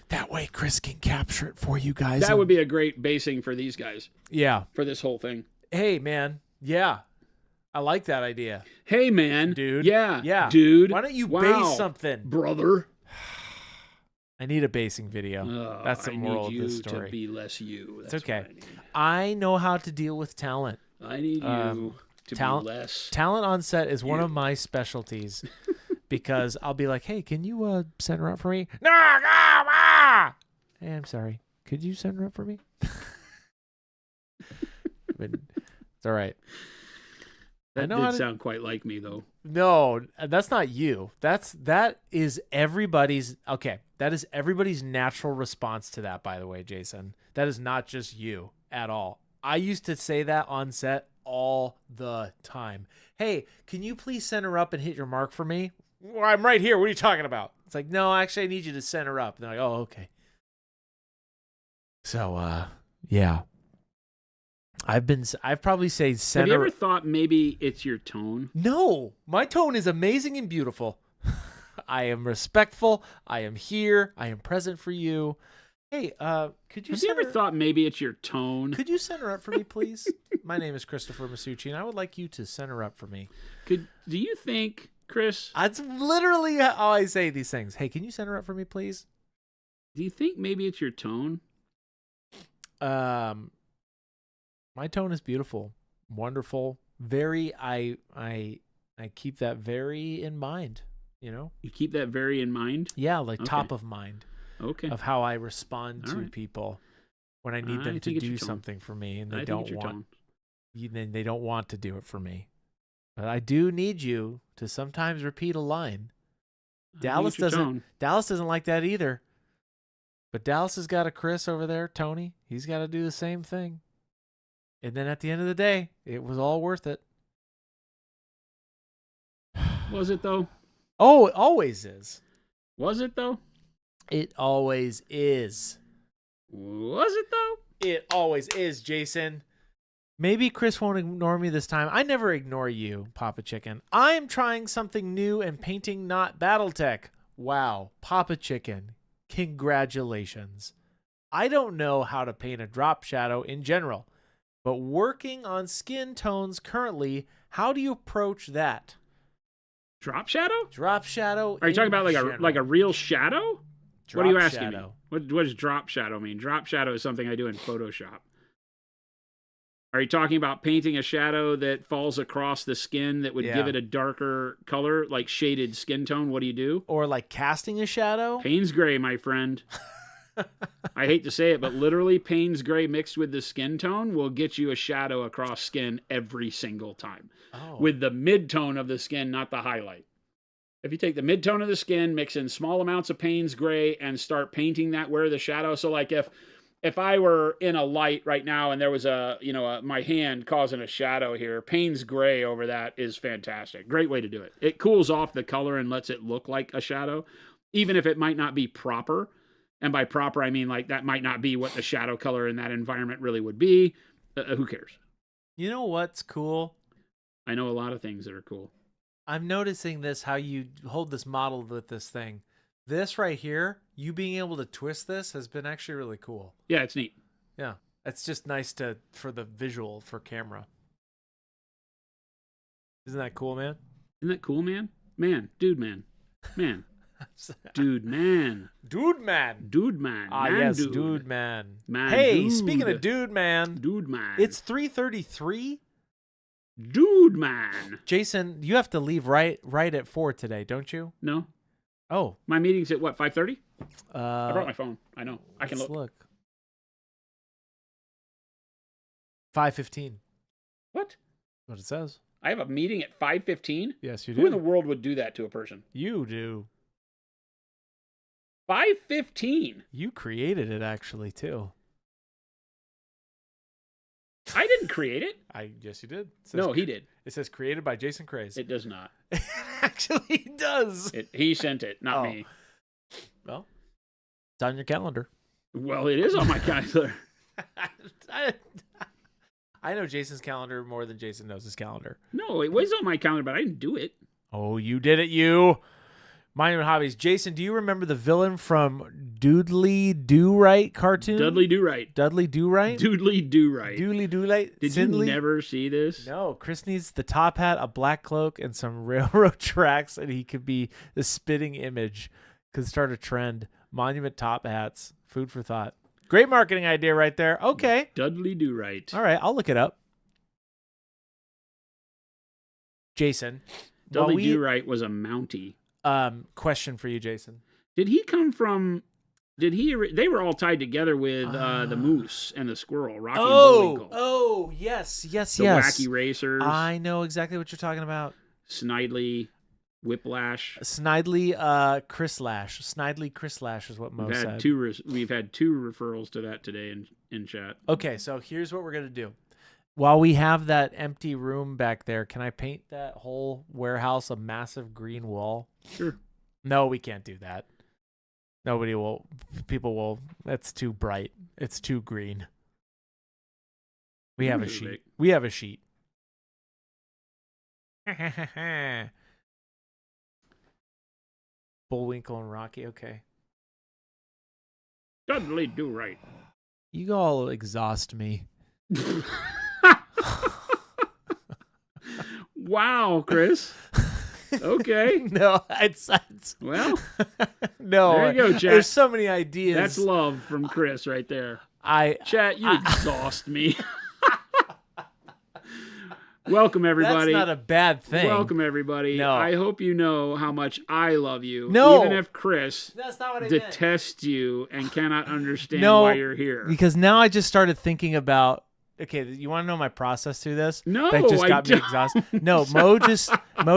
That way Chris can capture it for you guys. That would be a great basing for these guys. Yeah. For this whole thing. Hey, man. Yeah. I like that idea. Hey, man. Dude. Yeah. Dude. Why don't you base something? Brother. I need a basing video. That's the moral of this story. I need you to be less you. That's it's okay. I know how to deal with talent. I need you to be less. Talent on set is one of my specialties because I'll be like, hey, can you center up for me? No. Hey, I'm sorry. Could you center up for me? But it's all right. That did sound quite like me, though. No, that's not you. That is everybody's. Okay, that is everybody's natural response to that. By the way, Jason, that is not just you at all. I used to say that on set all the time. Hey, can you please center up and hit your mark for me? Well, I'm right here. What are you talking about? It's like, no, actually, I need you to center up. And they're like, oh, okay. So, yeah. I've probably said center. Have you ever thought maybe it's your tone? No, my tone is amazing and beautiful. I am respectful. I am here. I am present for you. Hey, could you? Have you ever thought maybe it's your tone? Could you center up for me, please? My name is Christopher Masucci, and I would like you to center up for me. Do you think, Chris? That's literally how I say these things. Hey, can you center up for me, please? Do you think maybe it's your tone? My tone is beautiful, wonderful, very. I keep that very in mind. You keep that very in mind. Yeah, like top of mind. Okay. Of how I respond to people when I need them to do something for me, and they don't want. Then they don't want to do it for me. But I do need you to sometimes repeat a line. Dallas doesn't like that either. But Dallas has got a Chris over there, Tony. He's got to do the same thing. And then at the end of the day, it was all worth it. Was it, though? Oh, it always is. Was it, though? It always is. Was it, though? It always is, Jason. Maybe Chris won't ignore me this time. I never ignore you, Papa Chicken. I am trying something new and painting not Battletech. Wow, Papa Chicken, congratulations. I don't know how to paint a drop shadow in general, but working on skin tones currently, how do you approach that? Drop shadow? Drop shadow. Are you talking about like a real shadow? Drop what are you asking shadow. me? What does drop shadow mean? Drop shadow is something I do in Photoshop. Are you talking about painting a shadow that falls across the skin that would give it a darker color, like shaded skin tone? What do you do? Or like casting a shadow? Payne's gray, my friend. I hate to say it, but literally Payne's gray mixed with the skin tone will get you a shadow across skin every single time. Oh. With the mid-tone of the skin, not the highlight. If you take the mid-tone of the skin, mix in small amounts of Payne's gray, and start painting that where the shadow, so like if I were in a light right now and there was my hand causing a shadow here, Payne's gray over that is fantastic. Great way to do it. It cools off the color and lets it look like a shadow, even if it might not be proper. And by proper, I mean like that might not be what the shadow color in that environment really would be. Who cares? You know what's cool? I know a lot of things that are cool. I'm noticing this, how you hold this model with this thing. This right here, you being able to twist this has been actually really cool. Yeah, it's neat. Yeah, it's just nice for the visual for camera. Isn't that cool, man? Isn't that cool, man? Man, dude, man. Dude, man. Dude, man. Dude, man. Ah, man, yes, dude, man. Man, hey, dude. Speaking of dude, man. Dude, man. It's 3:33. Dude, man. Jason, you have to leave right at 4 today, don't you? No. Oh. My meeting's at what, 5:30? I brought my my phone. I know. I can look. 5:15. What? What it says. I have a meeting at 5:15? Yes, you do. Who in the world would do that to a person? You do. 5:15? You created it actually too. I didn't create it. Yes, you did. No, he did. It says created by Jason Craze. It does not. It actually does. He sent it, not me. Well, it's on your calendar. Well, it is on my calendar. I know Jason's calendar more than Jason knows his calendar. No, it was on my calendar, but I didn't do it. Oh, you did it, you. Mind Your Hobbies. Jason, do you remember the villain from Dudley Do-Right cartoon? Dudley Do-Right. Dudley Do-Right? Doodly Do-Right. Doodly Do-Right. Did you never see this? No. Chris needs the top hat, a black cloak, and some railroad tracks, and he could be the spitting image. Could start a trend. Monument top hats. Food for thought. Great marketing idea right there. Okay. Dudley Do-Right. All right. I'll look it up. Jason. Dudley Do-Right was a Mountie. Question for you, Jason. Did he come from... They were all tied together with the moose and the squirrel, Rocky and Bullwinkle. Oh, yes. The Wacky Racers. I know exactly what you're talking about. Snidely, Whiplash. Snidely, Chris Lash. Snidely, Chris Lash is what Mo said. We've had two referrals to that today in chat. Okay, so here's what we're going to do. While we have that empty room back there, can I paint that whole warehouse a massive green wall? Sure. No, we can't do that. People will, that's too bright. It's too green. We have a sheet. We have a sheet. Bullwinkle and Rocky, okay. Dudley Do-Right. You all exhaust me. Wow, Chris. Okay. No, it's well. No, there you go, chat. There's so many ideas. That's love from Chris right there. Chat, you exhaust me. Welcome, everybody. That's not a bad thing. Welcome, everybody. No. I hope you know how much I love you. No. Even if Chris That's not what I detests you and cannot understand No, why you're here. Because now I just started thinking about, okay, you want to know my process through this? No, that just got me don't. exhausted. No, Mo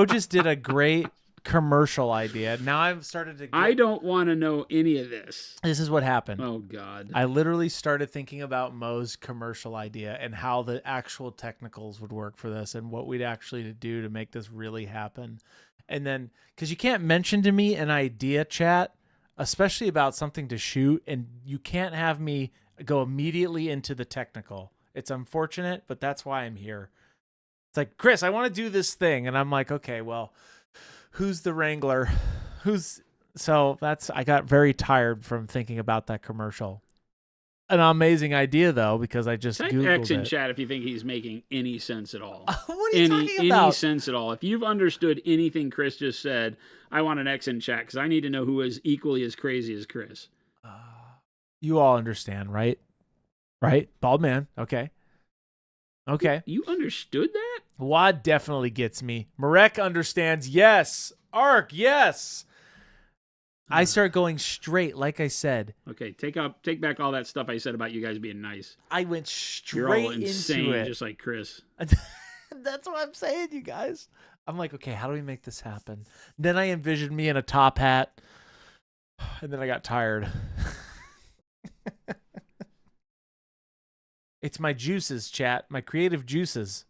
just did a great commercial idea. Now I've started to I don't want to know any of this. This is what happened. Oh, God. I literally started thinking about Mo's commercial idea and how the actual technicals would work for this and what we'd actually do to make this really happen. And then, because you can't mention to me an idea, chat, especially about something to shoot, and you can't have me go immediately into the technical. It's unfortunate, but that's why I'm here. It's like, Chris, I want to do this thing. And I'm like, okay, well, who's the wrangler? I got very tired from thinking about that commercial. An amazing idea, though, because I just Type Googled X in it. chat if you think he's making any sense at all. What are you talking about? Any sense at all. If you've understood anything Chris just said, I want an X in chat because I need to know who is equally as crazy as Chris. You all understand, right? Right? Bald man. Okay. Okay. You understood that? Wad definitely gets me. Marek understands. Yes. Ark, yes. I start going straight, like I said. Okay, take back all that stuff I said about you guys being nice. I went straight You're all insane, into it. just like Chris. That's what I'm saying, you guys. I'm like, okay, how do we make this happen? Then I envisioned me in a top hat, and then I got tired. It's my juices, chat. My creative juices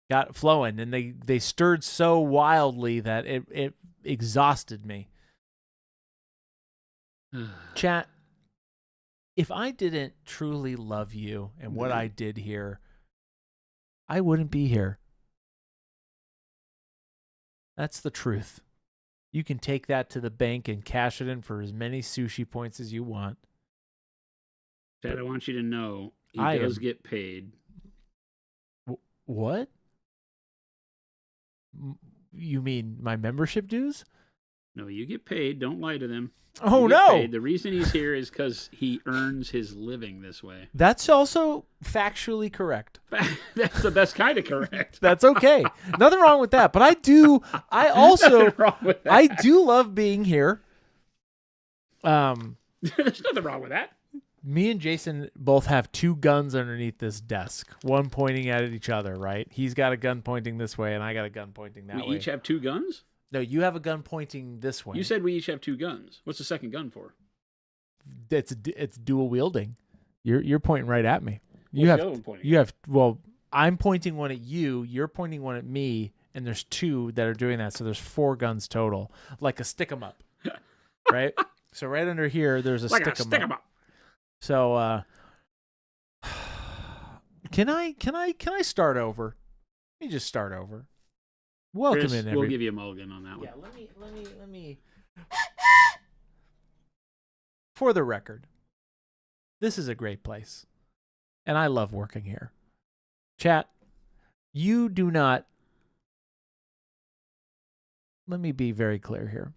got flowing, and they stirred so wildly that it exhausted me. Chat, if I didn't truly love you and what I did here, I wouldn't be here. That's the truth. You can take that to the bank and cash it in for as many sushi points as you want. Chad, I want you to know he does get paid. What? You mean my membership dues? No, you get paid. Don't lie to them. Oh, no. Paid. The reason he's here is because he earns his living this way. That's also factually correct. That's the best kind of correct. That's okay. Nothing wrong with that. But I do love being here. There's nothing wrong with that. Me and Jason both have two guns underneath this desk, one pointing at each other, right? He's got a gun pointing this way, and I got a gun pointing that way. We each have two guns? No, you have a gun pointing this way. You said we each have two guns. What's the second gun for? It's dual wielding. You're pointing right at me. Well, I'm pointing one at you, you're pointing one at me, and there's two that are doing that, so there's 4 guns total. Like a stick 'em up. Right? So right under here there's a like stick 'em up. So can I start over? Let me just start over. Welcome Chris, in, everybody. we'll give you a mulligan on that one. Yeah, let me. For the record, this is a great place, and I love working here. Chat, you do not. Let me be very clear here.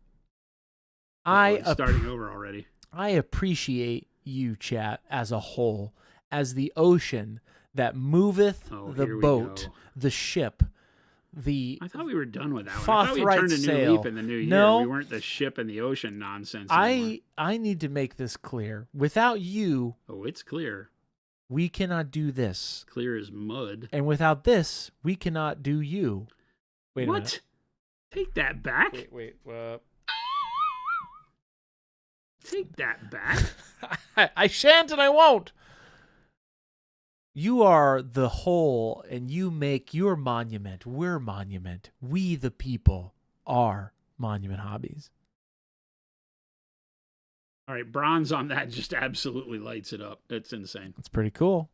Starting over already. I appreciate you, chat, as a whole, as the ocean that moveth the boat, the ship. I thought we were done with that one. I thought we turned a new leaf in the new year. No, we weren't the ship in the ocean nonsense anymore. I need to make this clear. Without you... Oh, it's clear. We cannot do this. Clear as mud. And without this, we cannot do you. Wait what? A minute. Take that back? Wait. Take that back? I shan't and I won't. You are the whole, and you make your monument. We're monument. We, the people, are Monument Hobbies. All right, bronze on that just absolutely lights it up. It's insane. It's pretty cool.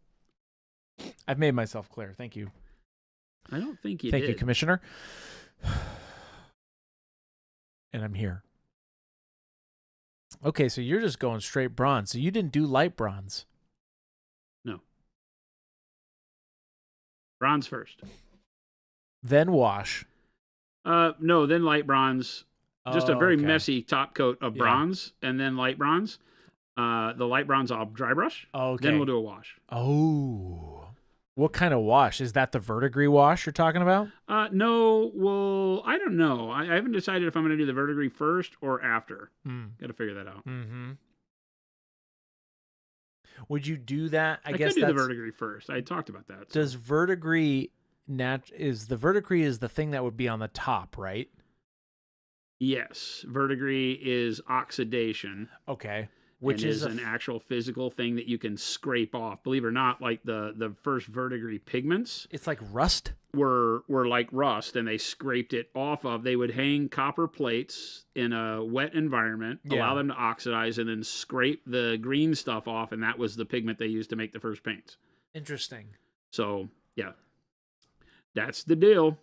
I've made myself clear. Thank you. I don't think you did. Thank you, did. Commissioner. And I'm here. Okay, so you're just going straight bronze. So you didn't do light bronze. No. Bronze first. Then wash. No, then light bronze. Just a very messy top coat of bronze, and then light bronze. The light bronze I'll dry brush. Okay. Then we'll do a wash. Oh. What kind of wash? Is that the verdigris wash you're talking about? No, well, I don't know. I haven't decided if I'm going to do the verdigris first or after. Got to figure that out. Mm-hmm. Would you do that? I guess could do the verdigris first. I talked about that. So. Does verdigris is the thing that would be on the top, right? Yes, verdigris is oxidation. Okay. Which is an actual physical thing that you can scrape off. Believe it or not, like the first verdigris pigments. It's like rust? Were like rust, and they scraped it off of. They would hang copper plates in a wet environment, allow them to oxidize, and then scrape the green stuff off, and that was the pigment they used to make the first paints. Interesting. So, yeah, that's the deal.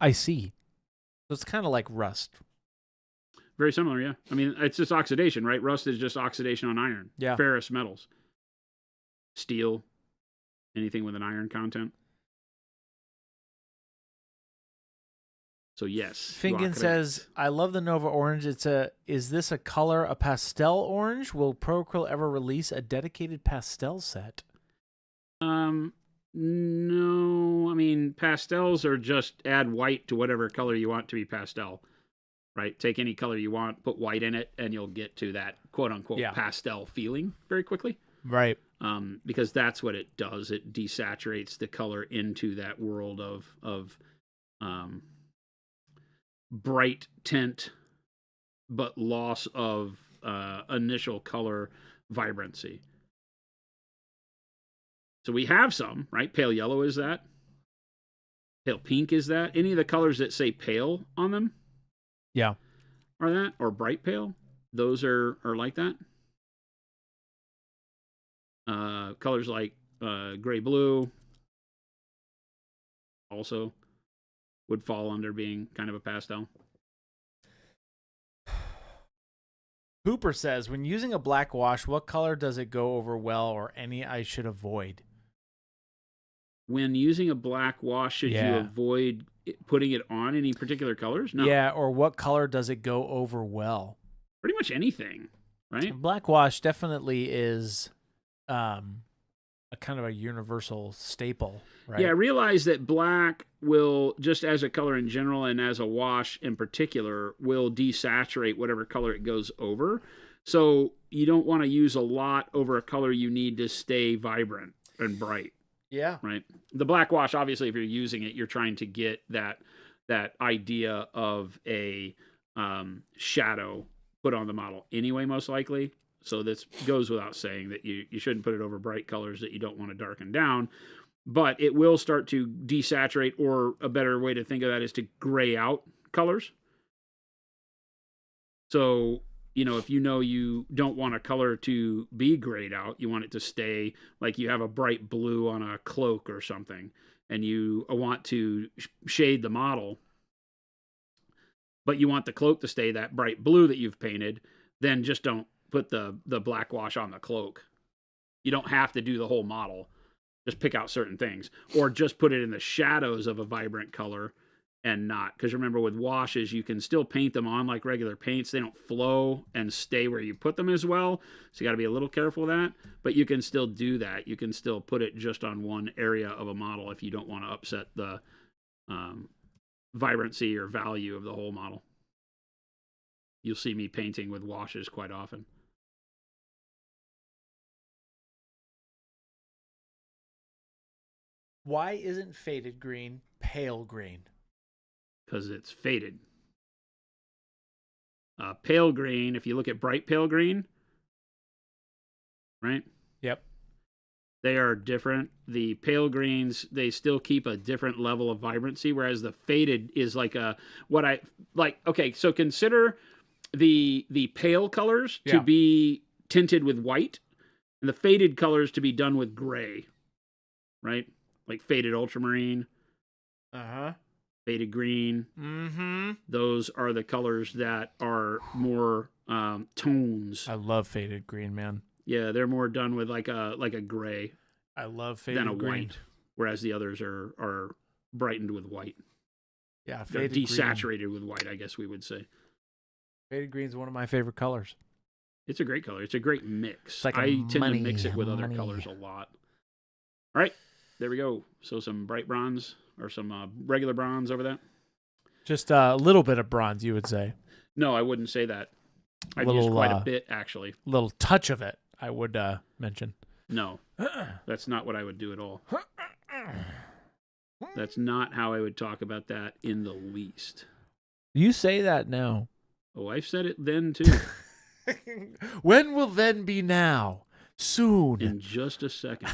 I see. So it's kind of like rust. Very similar, yeah. I mean, it's just oxidation, right? Rust is just oxidation on iron. Yeah. Ferrous metals. Steel. Anything with an iron content. So, yes. Fingan says, I love the Nova Orange. Is this a color, a pastel orange? Will ProAcryl ever release a dedicated pastel set? No. I mean, pastels are just add white to whatever color you want to be pastel. Right? Take any color you want, put white in it, and you'll get to that quote-unquote pastel feeling very quickly. Right. Because that's what it does. It desaturates the color into that world of bright tint, but loss of initial color vibrancy. So we have some, right? Pale yellow is that. Pale pink is that. Any of the colors that say pale on them. Yeah. Are that, or bright pale, those are like that. Colors like gray blue also would fall under being kind of a pastel. Hooper says, when using a black wash, what color does it go over well, or any I should avoid? When using a black wash, should you avoid putting it on any particular colors? No. Yeah, or what color does it go over well? Pretty much anything, right? Black wash definitely is a kind of a universal staple, right? Yeah, realize that black will, just as a color in general and as a wash in particular, will desaturate whatever color it goes over. So you don't want to use a lot over a color you need to stay vibrant and bright. Yeah. Right. The black wash, obviously, if you're using it, you're trying to get that idea of a shadow put on the model anyway, most likely. So this goes without saying that you shouldn't put it over bright colors that you don't want to darken down. But it will start to desaturate, or a better way to think of that is to gray out colors. So, if you don't want a color to be grayed out, you want it to stay, like you have a bright blue on a cloak or something, and you want to shade the model, but you want the cloak to stay that bright blue that you've painted, then just don't put the black wash on the cloak. You don't have to do the whole model. Just pick out certain things, or just put it in the shadows of a vibrant color and not. Because remember, with washes, you can still paint them on like regular paints. They don't flow and stay where you put them as well. So you got to be a little careful of that. But you can still do that. You can still put it just on one area of a model if you don't want to upset the vibrancy or value of the whole model. You'll see me painting with washes quite often. Why isn't faded green pale green? Because it's faded. Pale green, if you look at bright pale green, right? Yep. They are different. The pale greens, they still keep a different level of vibrancy, whereas the faded is like okay, so consider the pale colors to be tinted with white, and the faded colors to be done with gray, right? Like faded ultramarine. Uh-huh. Faded green. Mm-hmm. Those are the colors that are more tones. I love faded green, man. Yeah, they're more done with like a gray. I love faded than a green. white, whereas the others are brightened with white. Yeah, they're desaturated with white, I guess we would say. Faded green is one of my favorite colors. It's a great color. It's a great mix. Like I tend to mix it with other colors a lot. All right, there we go. So some bright bronze or some regular bronze over that. Just a little bit of bronze, you would say. No, I wouldn't say that. I've used quite a bit, actually. A little touch of it, I would mention. No, that's not what I would do at all. That's not how I would talk about that in the least. You say that now. Oh, I've said it then, too. When will then be now? Soon. In just a second.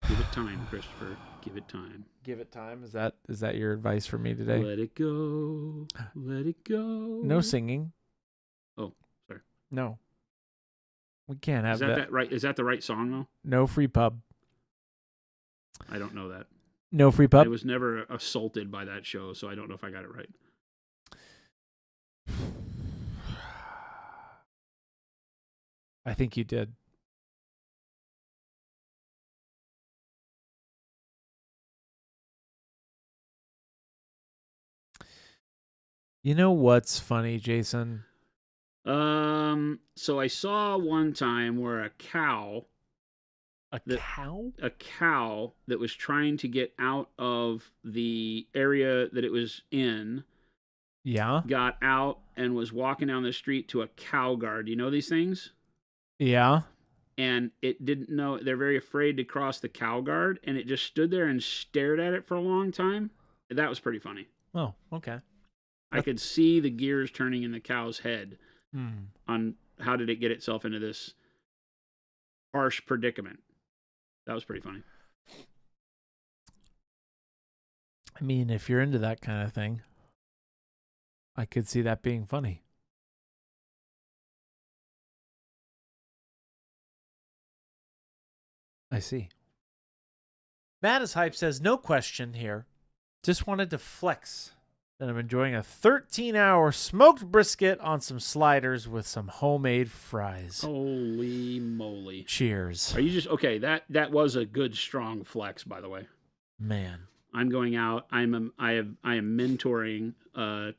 Give it time, Christopher. Give it time. Give it time? Is that your advice for me today? Let it go. Let it go. No singing. Oh, sorry. No. We can't have that right? Is that the right song though? No free pub. I don't know that. No free pub. I was never assaulted by that show, so I don't know if I got it right. I think you did. You know what's funny, Jason? So I saw one time where a cow that was trying to get out of the area that it was in, got out and was walking down the street to a cow guard. You know these things? Yeah. And it didn't know. They're very afraid to cross the cow guard, and it just stood there and stared at it for a long time. That was pretty funny. Oh, okay. I could see the gears turning in the cow's head on how did it get itself into this harsh predicament. That was pretty funny. I mean, if you're into that kind of thing, I could see that being funny. I see. Matt is Hype says, no question here. Just wanted to flex that I'm enjoying a 13-hour smoked brisket on some sliders with some homemade fries. Holy moly. Cheers. Are you just okay, that was a good strong flex, by the way. Man. I'm going out. I am mentoring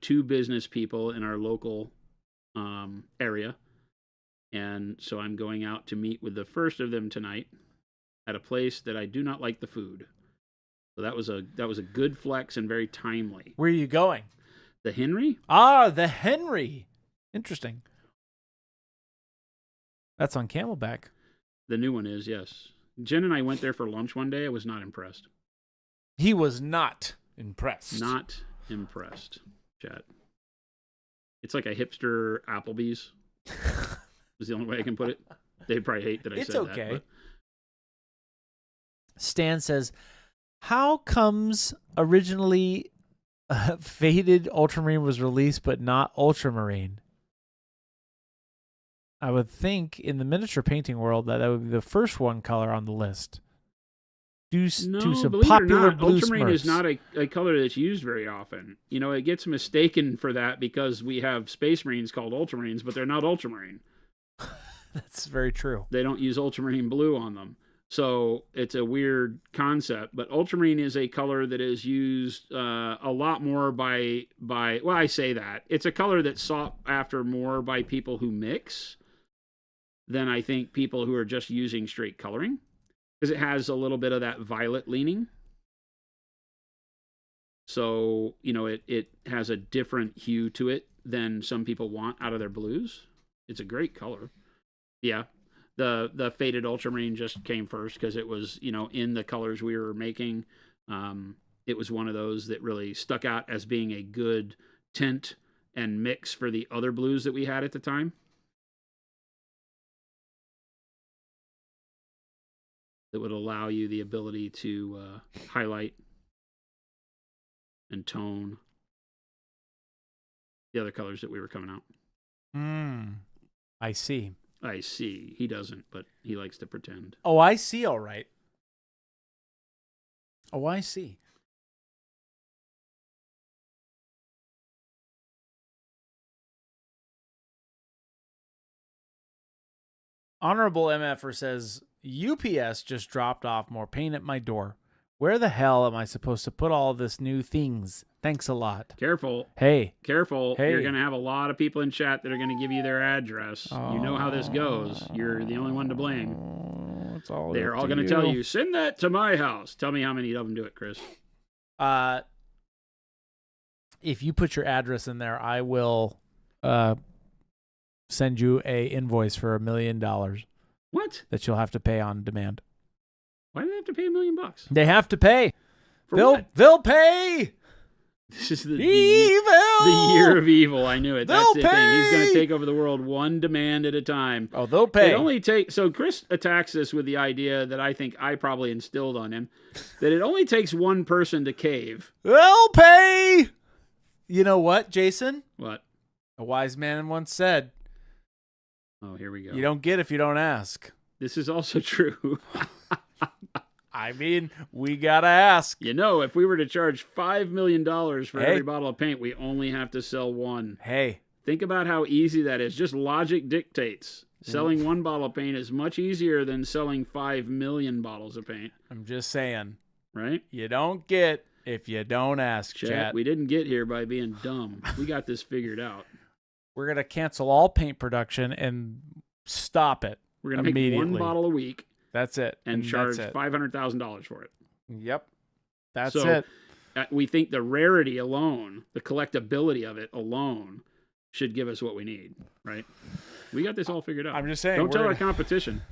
2 business people in our local area. And so I'm going out to meet with the first of them tonight at a place that I do not like the food. So that was a good flex and very timely. Where are you going? The Henry? Ah, the Henry. Interesting. That's on Camelback. The new one is, yes. Jen and I went there for lunch one day. I was not impressed. He was not impressed. Not impressed, chat. It's like a hipster Applebee's. Is the only way I can put it. They'd probably hate that I said that. It's okay. But... Stan says, how comes originally Faded Ultramarine was released but not Ultramarine? I would think in the miniature painting world that would be the first one color on the list. To some popular blue Ultramarine Smurfs. is not a color that's used very often. You know, it gets mistaken for that because we have Space Marines called Ultramarines, but they're not Ultramarine. That's very true. They don't use Ultramarine blue on them. So it's a weird concept, but ultramarine is a color that is used a lot more by, well, I say that. It's a color that's sought after more by people who mix than I think people who are just using straight coloring, because it has a little bit of that violet leaning. So, you know, it has a different hue to it than some people want out of their blues. It's a great color. Yeah. The Faded Ultramarine just came first because it was, you know, in the colors we were making. It was one of those that really stuck out as being a good tint and mix for the other blues that we had at the time. That would allow you the ability to highlight and tone the other colors that we were coming out. I see. I see. He doesn't, but he likes to pretend. Oh, I see. All right. Oh, I see. Honorable MFer says, UPS just dropped off more paint at my door. Where the hell am I supposed to put all this new things? Thanks a lot. Careful. Hey. Careful. Hey. You're going to have a lot of people in chat that are going to give you their address. You know how this goes. You're the only one to blame. They're all going to tell you, send that to my house. Tell me how many of them do it, Chris. If you put your address in there, I will send you a invoice for $1 million. What? That you'll have to pay on demand. Why do they have to pay $1 million? They have to pay. What? They'll pay. This is the year of evil. I knew it. That's the thing. He's going to take over the world one demand at a time. Oh, they'll pay. It only so Chris attacks this with the idea that I think I probably instilled on him, that it only takes one person to cave. They'll pay. You know what, Jason? What? A wise man once said, Oh, here we go. You don't get if you don't ask. This is also true. I mean, we gotta ask. You know, if we were to charge $5 million for every bottle of paint, we only have to sell one. Hey. Think about how easy that is. Just logic dictates. Selling one bottle of paint is much easier than selling 5 million bottles of paint. I'm just saying. Right? You don't get if you don't ask, chat. We didn't get here by being dumb. We got this figured out. We're going to cancel all paint production and stop it. We're going to make one bottle a week. That's it. And charge $500,000 for it. Yep. That's it. We think the rarity alone, the collectability of it alone, should give us what we need, right? We got this all figured out. I'm just saying. Don't tell our competition.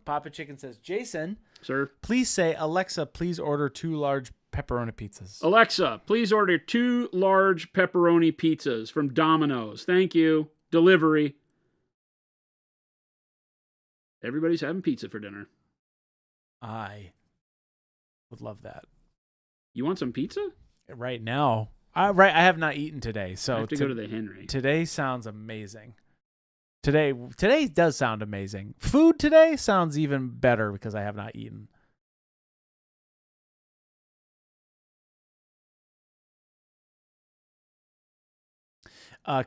Papa Chicken says, Jason. Sir? Please say, Alexa, please order 2 large pepperoni pizzas. Alexa, please order 2 large pepperoni pizzas from Domino's. Thank you. Delivery. Everybody's having pizza for dinner. I would love that. You want some pizza? Right now. I have not eaten today, so I have to go to the Henry. Today sounds amazing. Today does sound amazing. Food today sounds even better because I have not eaten.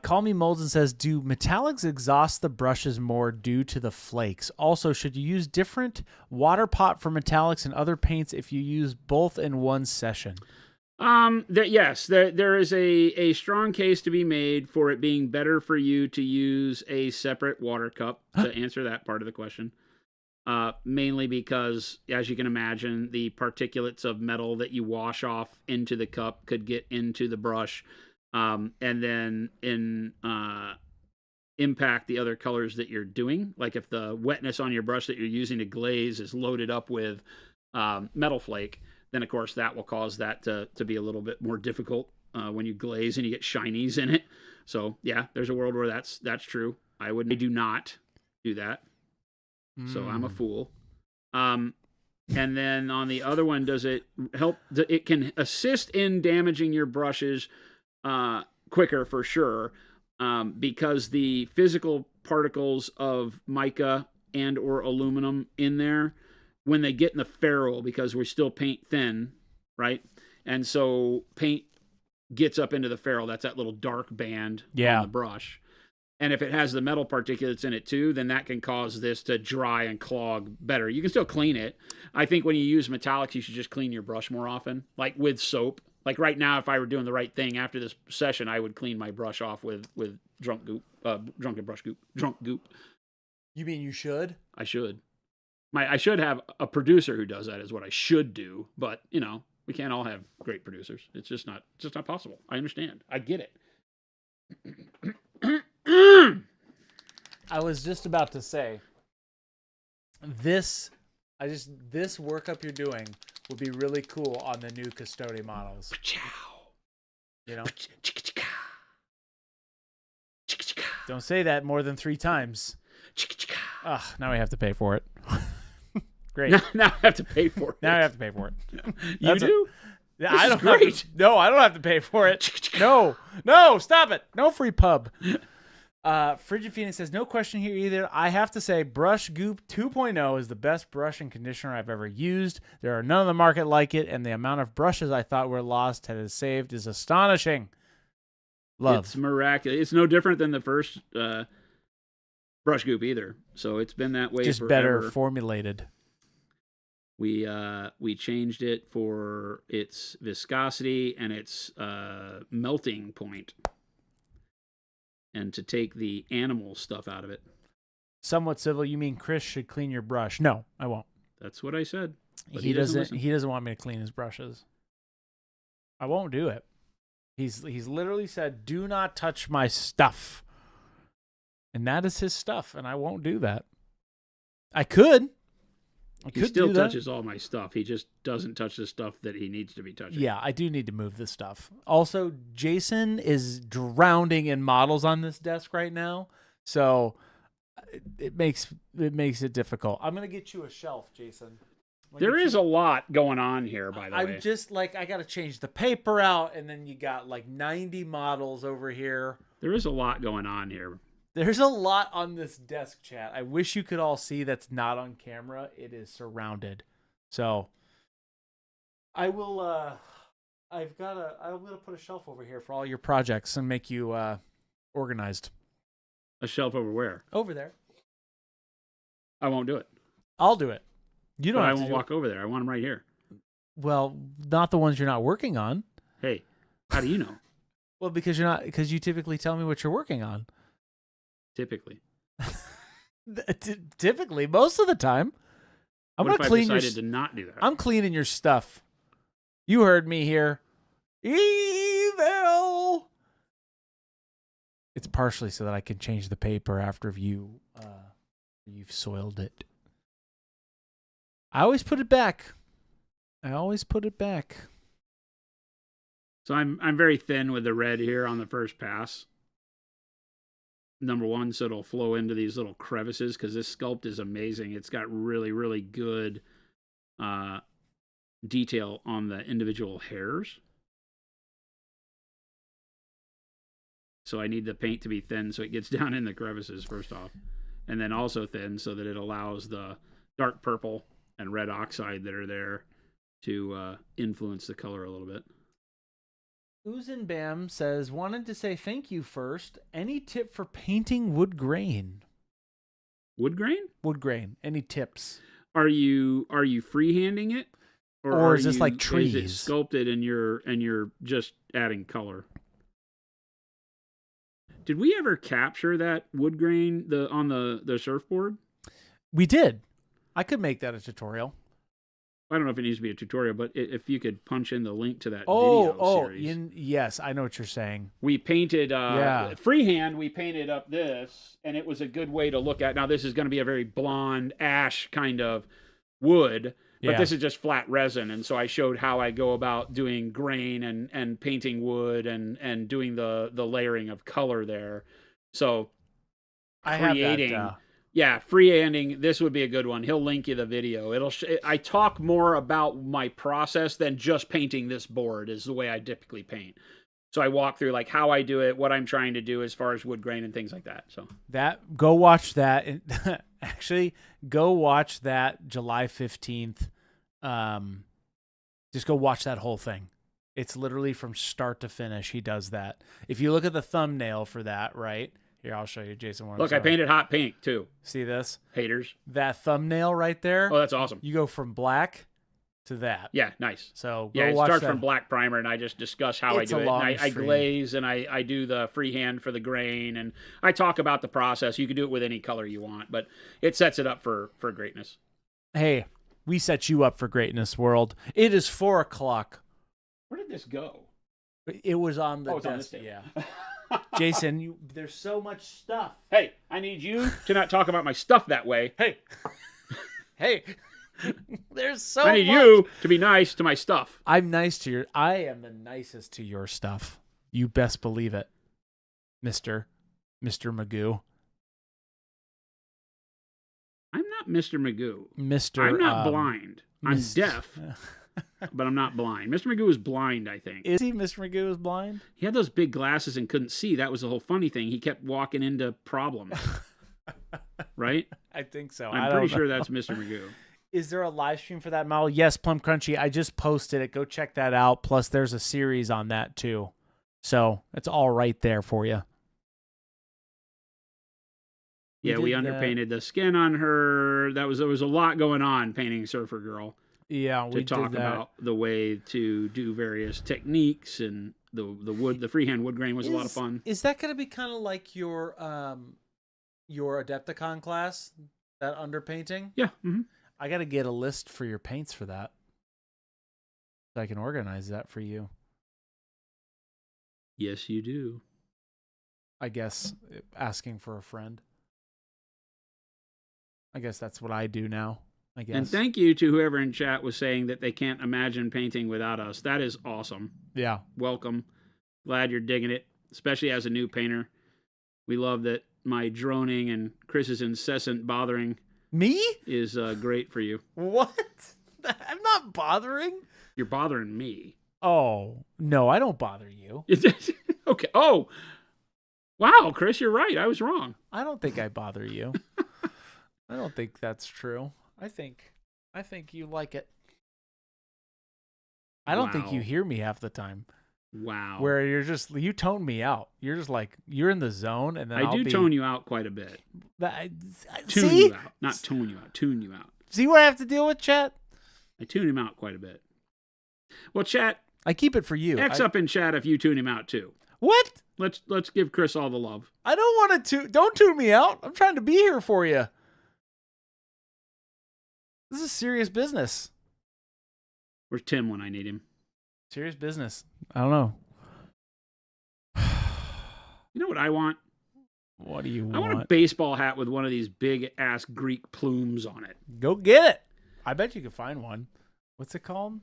Call Me Molds and says, do metallics exhaust the brushes more due to the flakes? Also, should you use different water pot for metallics and other paints if you use both in one session? Yes, there is a strong case to be made for it being better for you to use a separate water cup to answer that part of the question. Mainly because, as you can imagine, the particulates of metal that you wash off into the cup could get into the brush. And then impact the other colors that you're doing. Like if the wetness on your brush that you're using to glaze is loaded up with metal flake, then of course that will cause that to be a little bit more difficult when you glaze and you get shinies in it. So yeah, there's a world where that's true. I do not do that. So I'm a fool. And then on the other one, does it help? It can assist in damaging your brushes quicker for sure, because the physical particles of mica and or aluminum in there, when they get in the ferrule, because we still paint thin, right? And so paint gets up into the ferrule. That's that little dark band on the brush. And if it has the metal particulates in it too, then that can cause this to dry and clog better. You can still clean it. I think when you use metallics, you should just clean your brush more often, like with soap. Like right now, if I were doing the right thing after this session, I would clean my brush off with drunken brush goop. Drunk goop. You mean you should? I should. I should have a producer who does that is what I should do. But, you know, we can't all have great producers. It's just not possible. I understand. I get it. I was just about to say, this workup you're doing would be really cool on the new Custody models. You know? Don't say that more than 3 times. Ugh, now we have to pay for it. Great. Now I have to pay for it. Now I have to pay for it. You do? I don't. Great. I don't have to pay for it. No, stop it. No free pub. Frigid Phoenix says, no question here either. I have to say, Brush Goop 2.0 is the best brush and conditioner I've ever used. There are none on the market like it, and the amount of brushes I thought were lost had saved is astonishing. Love. It's miraculous. It's no different than the first Brush Goop either. So it's been that way just forever. Better formulated. We changed it for its viscosity and its melting point, and to take the animal stuff out of it. Somewhat civil. You mean Chris should clean your brush? No, I won't. That's what I said. He doesn't want me to clean his brushes. I won't do it. He's literally said, "Do not touch my stuff," and that is his stuff, and I won't do that. I could. He still touches all my stuff. He just doesn't touch the stuff that he needs to be touching. Yeah, I do need to move this stuff. Also, Jason is drowning in models on this desk right now, so it makes it difficult. I'm gonna get you a shelf, Jason. There is a lot going on here, by the way. I'm just like, I gotta change the paper out, and then you got like 90 models over here. There is a lot going on here. There's a lot on this desk, chat. I wish you could all see that's not on camera. It is surrounded. So I will I'm gonna put a shelf over here for all your projects and make you organized. A shelf over where? Over there. I won't do it. I'll do it. You don't but have I won't to walk over there. I want them right here. Well, not the ones you're not working on. Hey, how do you know? Well, because you typically tell me what you're working on. Typically. Typically, most of the time. I'm what gonna if clean I decided to not do that? I'm cleaning your stuff. You heard me here. Evil. It's partially so that I can change the paper after you've soiled it. I always put it back. So I'm very thin with the red here on the first pass. Number one, so it'll flow into these little crevices because this sculpt is amazing. It's got really, really good detail on the individual hairs. So I need the paint to be thin so it gets down in the crevices first off. And then also thin so that it allows the dark purple and red oxide that are there to influence the color a little bit. Bam says, wanted to say thank you first. Any tip for painting wood grain? Wood grain? Wood grain. Any tips? Are you freehanding it? Or is this like trees? Is it sculpted and you're just adding color? Did we ever capture that wood grain on the surfboard? We did. I could make that a tutorial. I don't know if it needs to be a tutorial, but if you could punch in the link to that video series. Yes, I know what you're saying. We painted freehand. We painted up this, and it was a good way to look at. Now this is going to be a very blonde ash kind of wood, but this is just flat resin, and so I showed how I go about doing grain and painting wood and doing the layering of color there. So creating. Yeah, freehanding, this would be a good one. He'll link you the video. I talk more about my process than just painting this board is the way I typically paint. So I walk through like how I do it, what I'm trying to do as far as wood grain and things like that. So go watch that. Actually, go watch that July 15th. Just go watch that whole thing. It's literally from start to finish. He does that. If you look at the thumbnail for that, right? Here, I'll show you, Jason. Look, I painted hot pink, too. See this? Haters. That thumbnail right there. Oh, that's awesome. You go from black to that. Yeah, nice. So it starts from black primer, and I just discuss how I do it. And I glaze, and I do the freehand for the grain, and I talk about the process. You can do it with any color you want, but it sets it up for greatness. Hey, we set you up for greatness, world. It is 4 o'clock. Where did this go? It was on the desk. On this table. Yeah. Jason, there's so much stuff. Hey, I need you to not talk about my stuff that way. Hey, there's so much. I need you to be nice to my stuff. I am the nicest to your stuff. You best believe it, Mr. Magoo. I'm not Mr. Magoo. I'm not blind. I'm deaf. But I'm not blind. Mr. Magoo is blind, I think. Is he? Mr. Magoo is blind? He had those big glasses and couldn't see. That was the whole funny thing. He kept walking into problems. Right? I think so. I'm pretty sure that's Mr. Magoo. Is there a live stream for that model? Yes, Plum Crunchy. I just posted it. Go check that out. Plus, there's a series on that, too. So, it's all right there for you. Yeah, we underpainted the skin on her. There was a lot going on painting Surfer Girl. Yeah, we to talk about the way to do various techniques, and the freehand wood grain was a lot of fun. Is that going to be kind of like your Adepticon class, that underpainting? Yeah. Mm-hmm. I got to get a list for your paints for that, so I can organize that for you. Yes, you do. I guess asking for a friend. I guess that's what I do now. I guess. And thank you to whoever in chat was saying that they can't imagine painting without us. That is awesome. Yeah. Welcome. Glad you're digging it, especially as a new painter. We love that my droning and Chris's incessant bothering me is great for you. What? I'm not bothering. You're bothering me. Oh, no, I don't bother you. Okay. Oh, Wow, Chris, you're right. I was wrong. I don't think I bother you. I don't think that's true. I think you like it. I don't think you hear me half the time. Wow. Where you tone me out. You're just like, you're in the zone, and then I do tone you out quite a bit. Tune you out. Not tone you out. Tune you out. See what I have to deal with, chat? I tune him out quite a bit. Well, chat. I keep it for you. Up in chat if you tune him out too. What? Let's give Chris all the love. I don't want to. Don't tune me out. I'm trying to be here for you. This is serious business. Where's Tim when I need him? Serious business. I don't know. You know what I want? What do you want? I want a baseball hat with one of these big ass Greek plumes on it. Go get it. I bet you can find one. What's it called?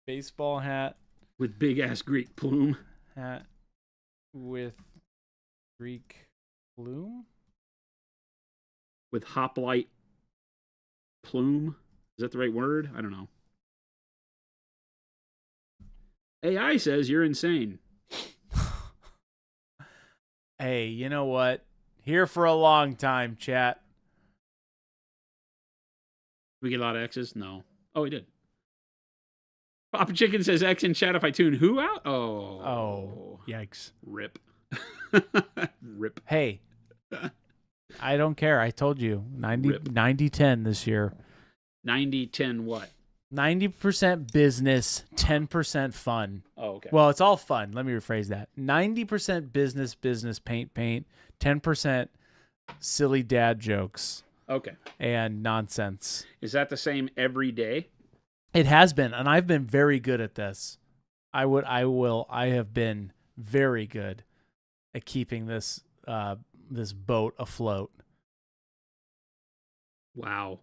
Baseball hat with big ass Greek plume. Hat with Greek plume? With hoplite plume? Is that the right word? I don't know. AI says you're insane. Hey, you know what? Here for a long time, chat. We get a lot of X's? No. Oh, we did. Papa Chicken says X in chat if I tune who out? Oh, yikes. Rip. Rip. Hey, I don't care. I told you. 90-10 this year. 90-10 what? 90% business, 10% fun. Oh, okay. Well, it's all fun. Let me rephrase that. 90% business, paint, 10% silly dad jokes. Okay. And nonsense. Is that the same every day? It has been, and I've been very good at this. I have been very good at keeping this this boat afloat. Wow.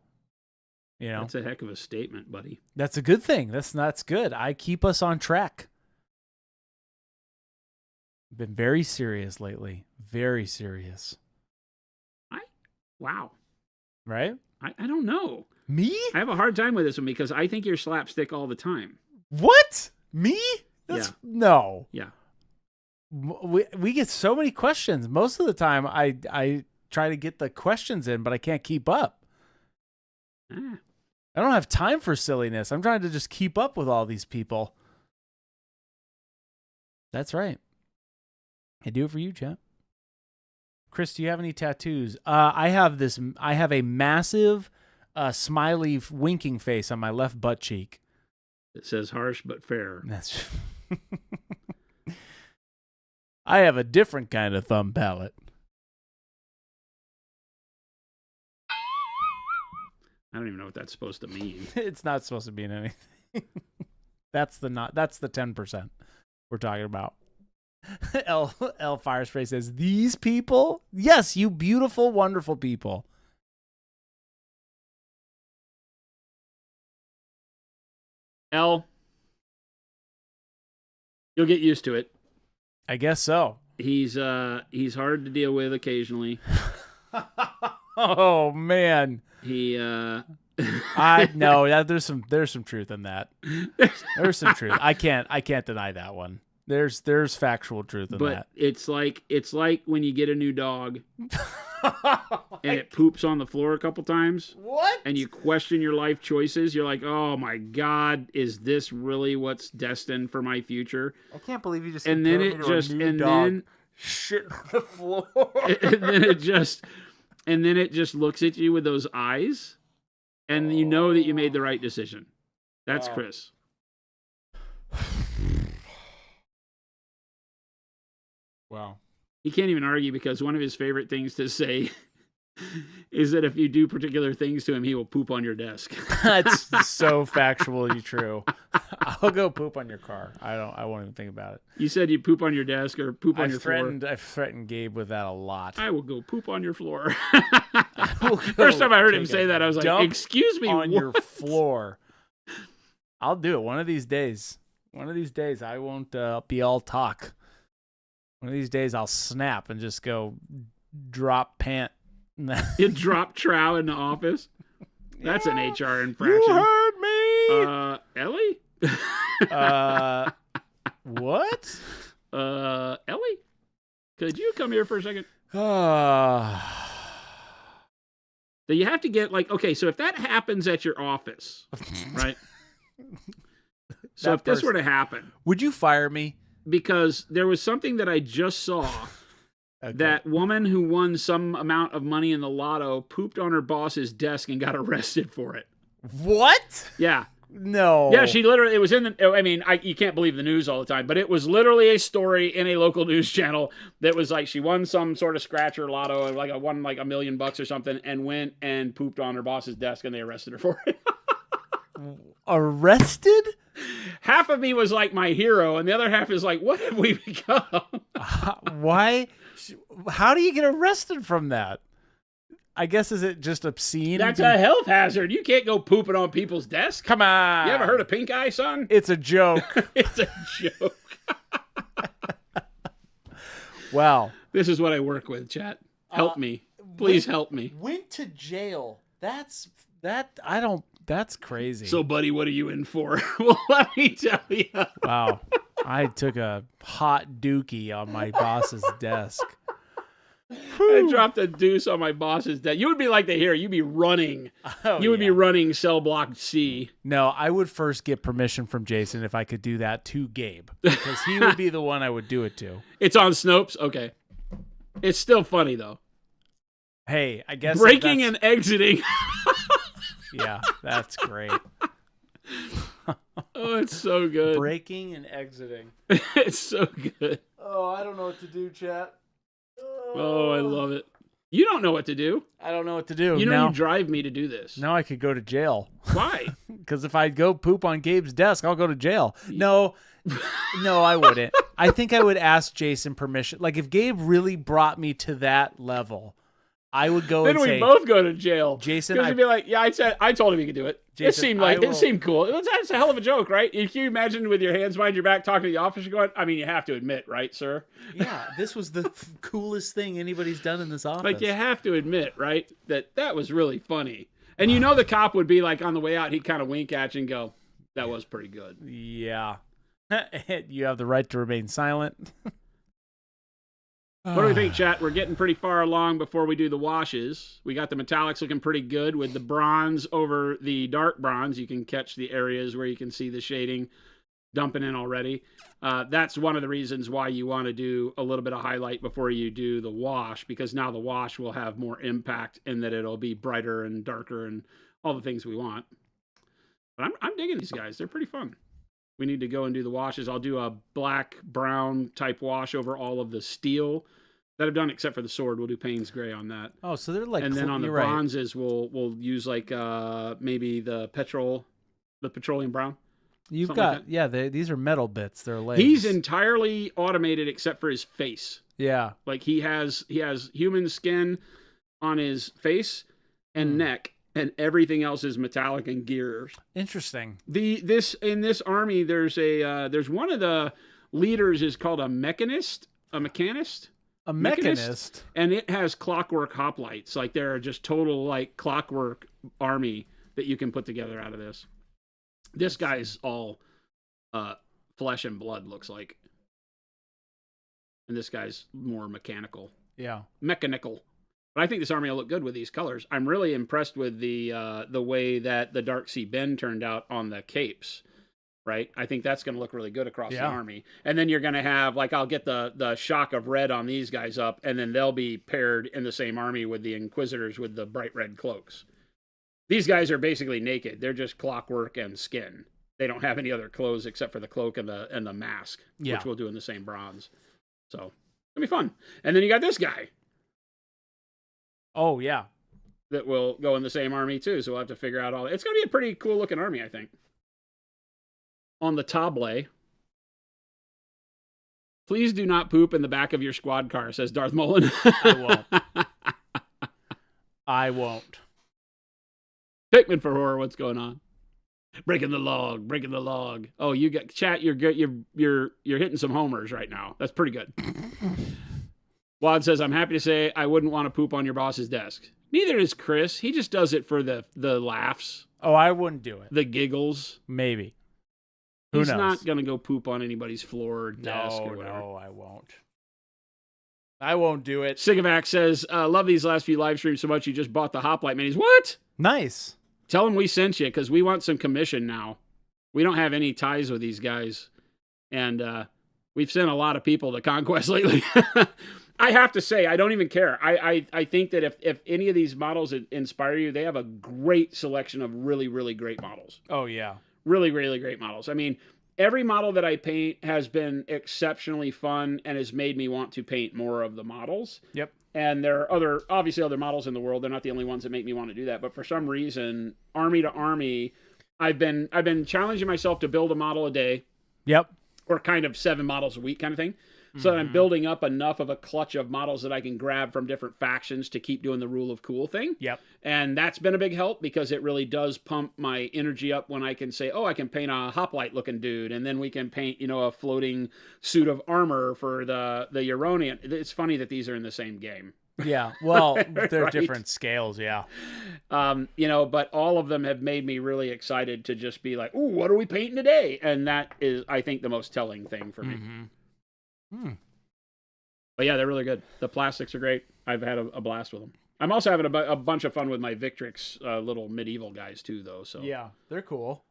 You know? That's a heck of a statement, buddy. That's a good thing. That's good. I keep us on track. Been very serious lately. Very serious. Wow. Right? I don't know. Me? I have a hard time with this one because I think you're slapstick all the time. What? Me? Yeah. No. Yeah. We get so many questions. Most of the time, I try to get the questions in, but I can't keep up. I don't have time for silliness. I'm trying to just keep up with all these people. That's right. I do it for you, chat. Chris, do you have any tattoos? I have a massive smiley winking face on my left butt cheek. It says harsh but fair. That's. I have a different kind of thumb palette. I don't even know what that's supposed to mean. It's not supposed to mean anything. That's the 10% we're talking about. L Firespray says, these people? Yes, you beautiful, wonderful people. L, you'll get used to it. I guess so. He's hard to deal with occasionally. Oh man. I know there's some truth in that. There's some truth. I can't deny that one. There's factual truth in that. But it's like when you get a new dog and it poops on the floor a couple times. What? And you question your life choices. You're like, oh my God, is this really what's destined for my future? I can't believe you just and then it just and then shit on the floor. and then it just looks at you with those eyes, and you know that you made the right decision. That's Chris. Wow. He can't even argue because one of his favorite things to say is that if you do particular things to him, he will poop on your desk. That's so factually true. I'll go poop on your car. I won't even think about it. You said you'd poop on your desk or poop on your floor. I've threatened Gabe with that a lot. I will go poop on your floor. First time I heard him say that, I was like, excuse me, on what? Your floor. I'll do it one of these days. One of these days, I won't be all talk. One of these days, I'll snap and just go drop pant. You drop trow in the office? That's an HR infraction. You heard me! Ellie? What? Ellie? Could you come here for a second? So you have to get like, okay, so if that happens at your office, right? So if this were to happen, would you fire me? Because there was something that I just saw. Okay. That woman who won some amount of money in the lotto pooped on her boss's desk and got arrested for it. What? Yeah. No. Yeah, she literally, it was in the, I mean, you can't believe the news all the time, but it was literally a story in a local news channel that was like, she won some sort of scratcher lotto, like won like $1 million or something, and went and pooped on her boss's desk and they arrested her for it. Arrested? Half of me was like my hero, and the other half is like, what have we become? Why? How do you get arrested from that? I guess, is it just obscene? That's a health hazard. You can't go pooping on people's desks. Come on. You ever heard of pink eye, son? It's a joke. It's a joke. Wow. This is what I work with, chat. Help me. Please help me. Went to jail. That's crazy. So, buddy, what are you in for? Well, let me tell you. Wow. I took a hot dookie on my boss's desk. I dropped a deuce on my boss's desk. You would be like the hero. You'd be running. You would be running cell block C. No, I would first get permission from Jason if I could do that to Gabe, because he would be the one I would do it to. It's on Snopes? Okay. It's still funny, though. Hey, I guess... Breaking and exiting. Yeah, that's great. Oh, it's so good. Breaking and exiting. It's so good. Oh, I don't know what to do, chat. Oh, I love it. You don't know what to do. I don't know what to do. You know, you drive me to do this. Now I could go to jail. Why? Because if I go poop on Gabe's desk, I'll go to jail. No, I wouldn't. I think I would ask Jason permission. Like, if Gabe really brought me to that level, I would go then and say... Then we both go to jail. Jason, Because he'd be like, yeah, I told him he could do it. Jason, it seemed cool. It's a hell of a joke, right? If you imagine with your hands behind your back talking to the officer going, I mean, you have to admit, right, sir? Yeah, this was the coolest thing anybody's done in this office. Like, you have to admit, right, that was really funny. And you know the cop would be like, on the way out, he'd kind of wink at you and go, that was pretty good. Yeah. You have the right to remain silent. What do we think, chat? We're getting pretty far along before we do the washes. We got the metallics looking pretty good with the bronze over the dark bronze. You can catch the areas where you can see the shading dumping in already. That's one of the reasons why you want to do a little bit of highlight before you do the wash, because now the wash will have more impact in that it'll be brighter and darker and all the things we want. But I'm digging these guys. They're pretty fun. We need to go and do the washes. I'll do a black, brown type wash over all of the steel that I've done, except for the sword. We'll do Payne's Gray on that. Oh, so they're like... And then on the bronzes, we'll use like maybe the petroleum brown. You've got... Like these are metal bits. They're legs. He's entirely automated except for his face. Yeah. Like he has human skin on his face and neck. And everything else is metallic and gears. Interesting. In this army, there's one of the leaders is called a mechanist, and it has clockwork hoplites. Like, they're just total like clockwork army that you can put together out of this. This guy's all flesh and blood, looks like, and this guy's more mechanical. Yeah, mechanical. But I think this army will look good with these colors. I'm really impressed with the way that the Dark Sea Bend turned out on the capes, right? I think that's going to look really good across the army. And then you're going to have, like, I'll get the shock of red on these guys up, and then they'll be paired in the same army with the Inquisitors with the bright red cloaks. These guys are basically naked. They're just clockwork and skin. They don't have any other clothes except for the cloak and the mask, which we'll do in the same bronze. So it'll be fun. And then you got this guy. Oh, yeah. That will go in the same army, too. So we'll have to figure out all... It's going to be a pretty cool-looking army, I think. On the table. Please do not poop in the back of your squad car, says Darth Mullen. I won't. I won't. Pikmin for horror, what's going on? Breaking the log. Oh, you got... Chat, you're hitting some homers right now. That's pretty good. Wad says, I'm happy to say I wouldn't want to poop on your boss's desk. Neither is Chris. He just does it for the laughs. Oh, I wouldn't do it. The giggles. Maybe. He's not going to go poop on anybody's floor or desk or whatever. No, I won't. I won't do it. Sigavac says, love these last few live streams so much you just bought the Hoplite minis. What? Nice. Tell them we sent you because we want some commission now. We don't have any ties with these guys. And we've sent a lot of people to Conquest lately. I have to say, I don't even care. I think that if any of these models inspire you, they have a great selection of really, really great models. Oh, yeah. Really, really great models. I mean, every model that I paint has been exceptionally fun and has made me want to paint more of the models. Yep. And there are obviously other models in the world. They're not the only ones that make me want to do that. But for some reason, army to army, I've been challenging myself to build a model a day. Yep. Or kind of 7 models a week kind of thing. So that I'm building up enough of a clutch of models that I can grab from different factions to keep doing the rule of cool thing. Yep. And that's been a big help because it really does pump my energy up when I can say, oh, I can paint a hoplite looking dude. And then we can paint, a floating suit of armor for the Euronian. It's funny that these are in the same game. Yeah. Well, they're right? different scales. Yeah. But all of them have made me really excited to just be like, ooh, what are we painting today? And that is, I think, the most telling thing for me. But yeah, they're really good. The plastics are great. I've had a blast with them. I'm also having a bunch of fun with my Victrix little medieval guys too, though. So yeah, they're cool.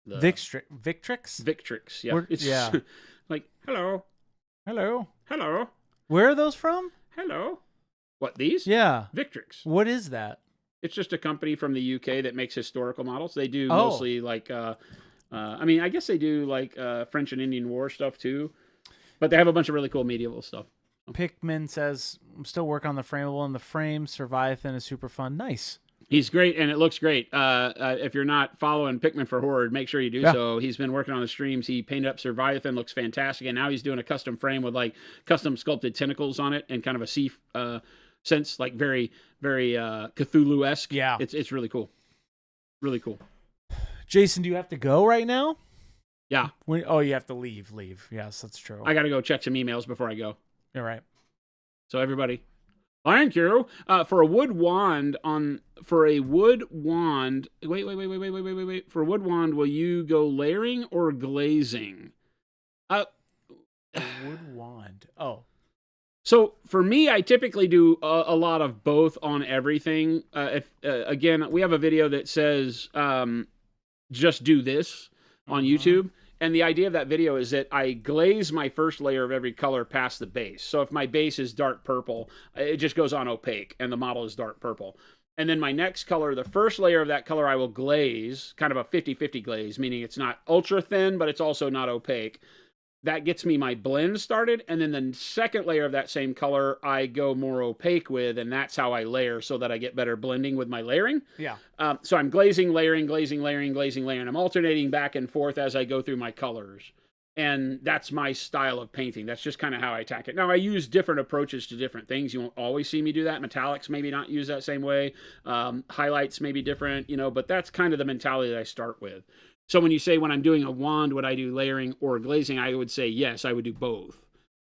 Victrix? Victrix, yeah. Yeah. Like, hello. Where are those from? Hello. What, these? Yeah. Victrix. What is that? It's just a company from the UK that makes historical models. They do mostly like, I guess they do like French and Indian War stuff too. But they have a bunch of really cool medieval stuff. Pikmin says, I'm still working on the frameable and the frame. Survivithan is super fun. Nice. He's great, and it looks great. If you're not following Pikmin for Horde, make sure you do so. He's been working on the streams. He painted up Survivithan, looks fantastic, and now he's doing a custom frame with like custom sculpted tentacles on it and kind of a sea sense, like very, very Cthulhu-esque. Yeah. It's really cool. Really cool. Jason, do you have to go right now? Yeah. You have to leave. Yes, that's true. I got to go check some emails before I go. You're right. So everybody, thank you for a wood wand For a wood wand, wait. For a wood wand, will you go layering or glazing? A wood wand. Oh. So for me, I typically do a lot of both on everything. Again, we have a video that says just do this on YouTube. And the idea of that video is that I glaze my first layer of every color past the base. So if my base is dark purple, it just goes on opaque and the model is dark purple. And then my next color, the first layer of that color, I will glaze, kind of a 50-50 glaze, meaning it's not ultra thin, but it's also not opaque. That gets me my blend started. And then the second layer of that same color, I go more opaque with, and that's how I layer so that I get better blending with my layering. Yeah. So I'm glazing, layering. I'm alternating back and forth as I go through my colors. And that's my style of painting. That's just kind of how I attack it. Now, I use different approaches to different things. You won't always see me do that. Metallics maybe not use that same way. Highlights may be different, but that's kind of the mentality that I start with. So when you say when I'm doing a wand, would I do layering or glazing? I would say yes, I would do both.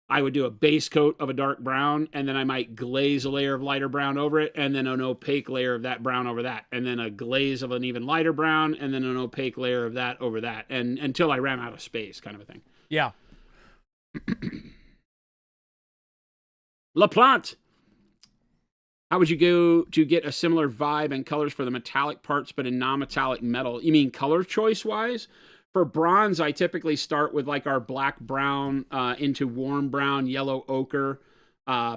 I would do a base coat of a dark brown, and then I might glaze a layer of lighter brown over it, and then an opaque layer of that brown over that, and then a glaze of an even lighter brown, and then an opaque layer of that over that, and until I ran out of space, kind of a thing. Yeah. LaPlante. How would you go to get a similar vibe and colors for the metallic parts, but in non-metallic metal? You mean color choice-wise? For bronze, I typically start with like our black brown into warm brown, yellow ochre,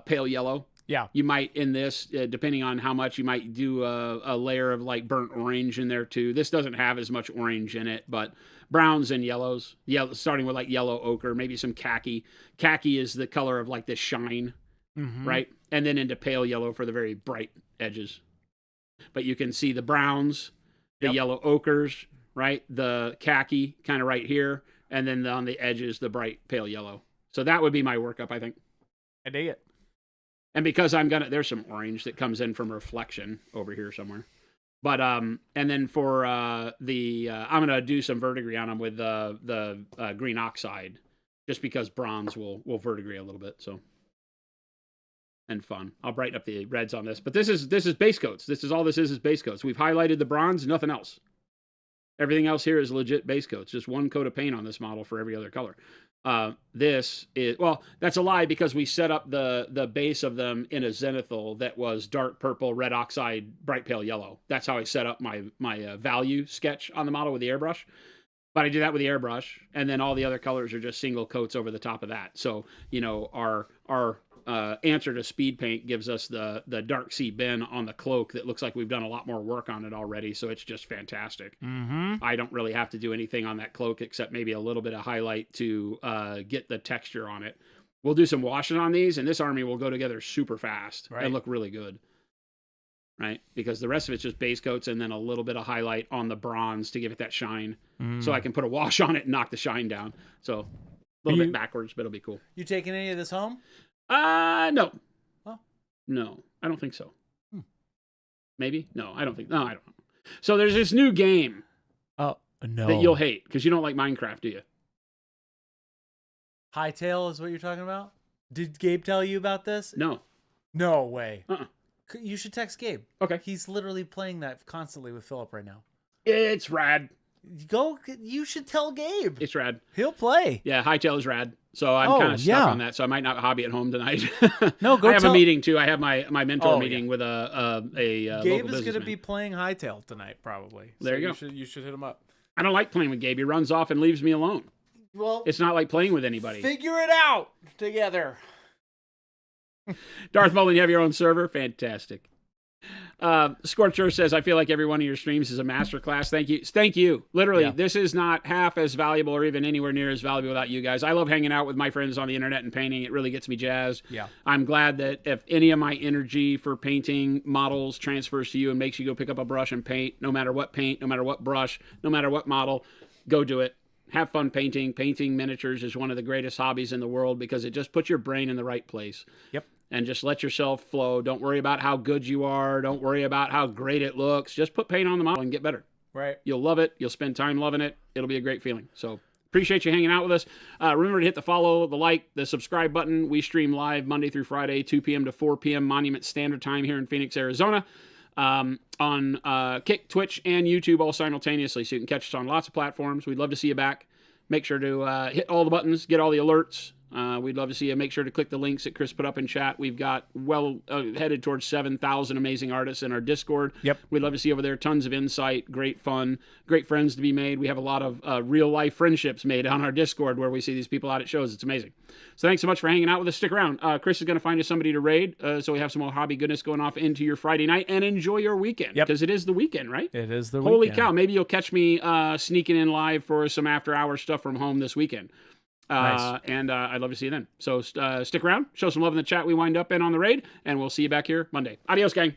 pale yellow. Yeah. You might, in this, depending on how much, you might do a layer of like burnt orange in there too. This doesn't have as much orange in it, but browns and yellows. Starting with like yellow ochre, maybe some khaki. Khaki is the color of like the shine. Mm-hmm. Right? And then into pale yellow for the very bright edges. But you can see the browns, the yellow ochres, right? The khaki kind of right here. And then on the edges, the bright pale yellow. So that would be my workup, I think. I dig it. And because there's some orange that comes in from reflection over here somewhere. But, and then for I'm going to do some verdigris on them with the green oxide. Just because bronze will verdigris a little bit, so. And fun. I'll brighten up the reds on this. But this is base coats. This is all this is base coats. We've highlighted the bronze, nothing else. Everything else here is legit base coats. Just one coat of paint on this model for every other color. This is, well, that's a lie because we set up the base of them in a Zenithal that was dark purple, red oxide, bright pale yellow. That's how I set up my value sketch on the model with the airbrush. But I do that with the airbrush, and then all the other colors are just single coats over the top of that. So, you know, our answer to speed paint gives us the dark sea bin on the cloak that looks like we've done a lot more work on it already, so it's just fantastic. I don't really have to do anything on that cloak except maybe a little bit of highlight to get the texture on it. We'll do some washing on these, and this army will go together super fast and look really good. Right? Because the rest of it's just base coats and then a little bit of highlight on the bronze to give it that shine. So I can put a wash on it and knock the shine down. So a little bit backwards, but it'll be cool. You taking any of this home? No. Oh. No, I don't think so. Maybe? No, I don't think. No, I don't know. So there's this new game. Oh, no. That you'll hate because you don't like Minecraft, do you? Hightail is what you're talking about? Did Gabe tell you about this? No. No way. Uh-uh. You should text Gabe. Okay. He's literally playing that constantly with Philip right now. It's rad. You should tell Gabe. It's rad. He'll play. Yeah, Hightail is rad. So I'm kind of stuck on that. So I might not hobby at home tonight. No, go. I have a meeting too. I have my mentor meeting with a Gabe is going to be playing Hightail tonight, probably. There you go. You should hit him up. I don't like playing with Gabe. He runs off and leaves me alone. Well, it's not like playing with anybody. Figure it out together. Darth Mullen, you have your own server. Fantastic. Scorcher says, I feel like every one of your streams is a masterclass. Thank you. Thank you. Literally, this is not half as valuable or even anywhere near as valuable without you guys. I love hanging out with my friends on the internet and painting. It really gets me jazzed. Yeah. I'm glad that if any of my energy for painting models transfers to you and makes you go pick up a brush and paint, no matter what paint, no matter what brush, no matter what model, go do it. Have fun painting. Painting miniatures is one of the greatest hobbies in the world because it just puts your brain in the right place. Yep. And just let yourself flow. Don't worry about how good you are. Don't worry about how great it looks. Just put paint on the model and get better. Right. You'll love it. You'll spend time loving it. It'll be a great feeling. So appreciate you hanging out with us. Remember to hit the follow, the like, the subscribe button. We stream live Monday through Friday, 2 p.m. to 4 p.m. Monument Standard Time here in Phoenix, Arizona. On Kick, Twitch, and YouTube all simultaneously. So you can catch us on lots of platforms. We'd love to see you back. Make sure to hit all the buttons, get all the alerts. We'd love to see you. Make sure to click the links that Chris put up in chat. We've got headed towards 7,000 amazing artists in our Discord. Yep. We'd love to see you over there. Tons of insight, great fun, great friends to be made. We have a lot of real life friendships made on our Discord where we see these people out at shows. It's amazing. So thanks so much for hanging out with us. Stick around. Chris is going to find us somebody to raid. So we have some more hobby goodness going off into your Friday night, and enjoy your weekend. Yep. Because it is the weekend, right? It is the Holy weekend. cow. Maybe you'll catch me sneaking in live for some after hours stuff from home this weekend. Nice. And I'd love to see you then. So stick around, show some love in the chat we wind up in on the raid, and we'll see you back here Monday. Adios, gang.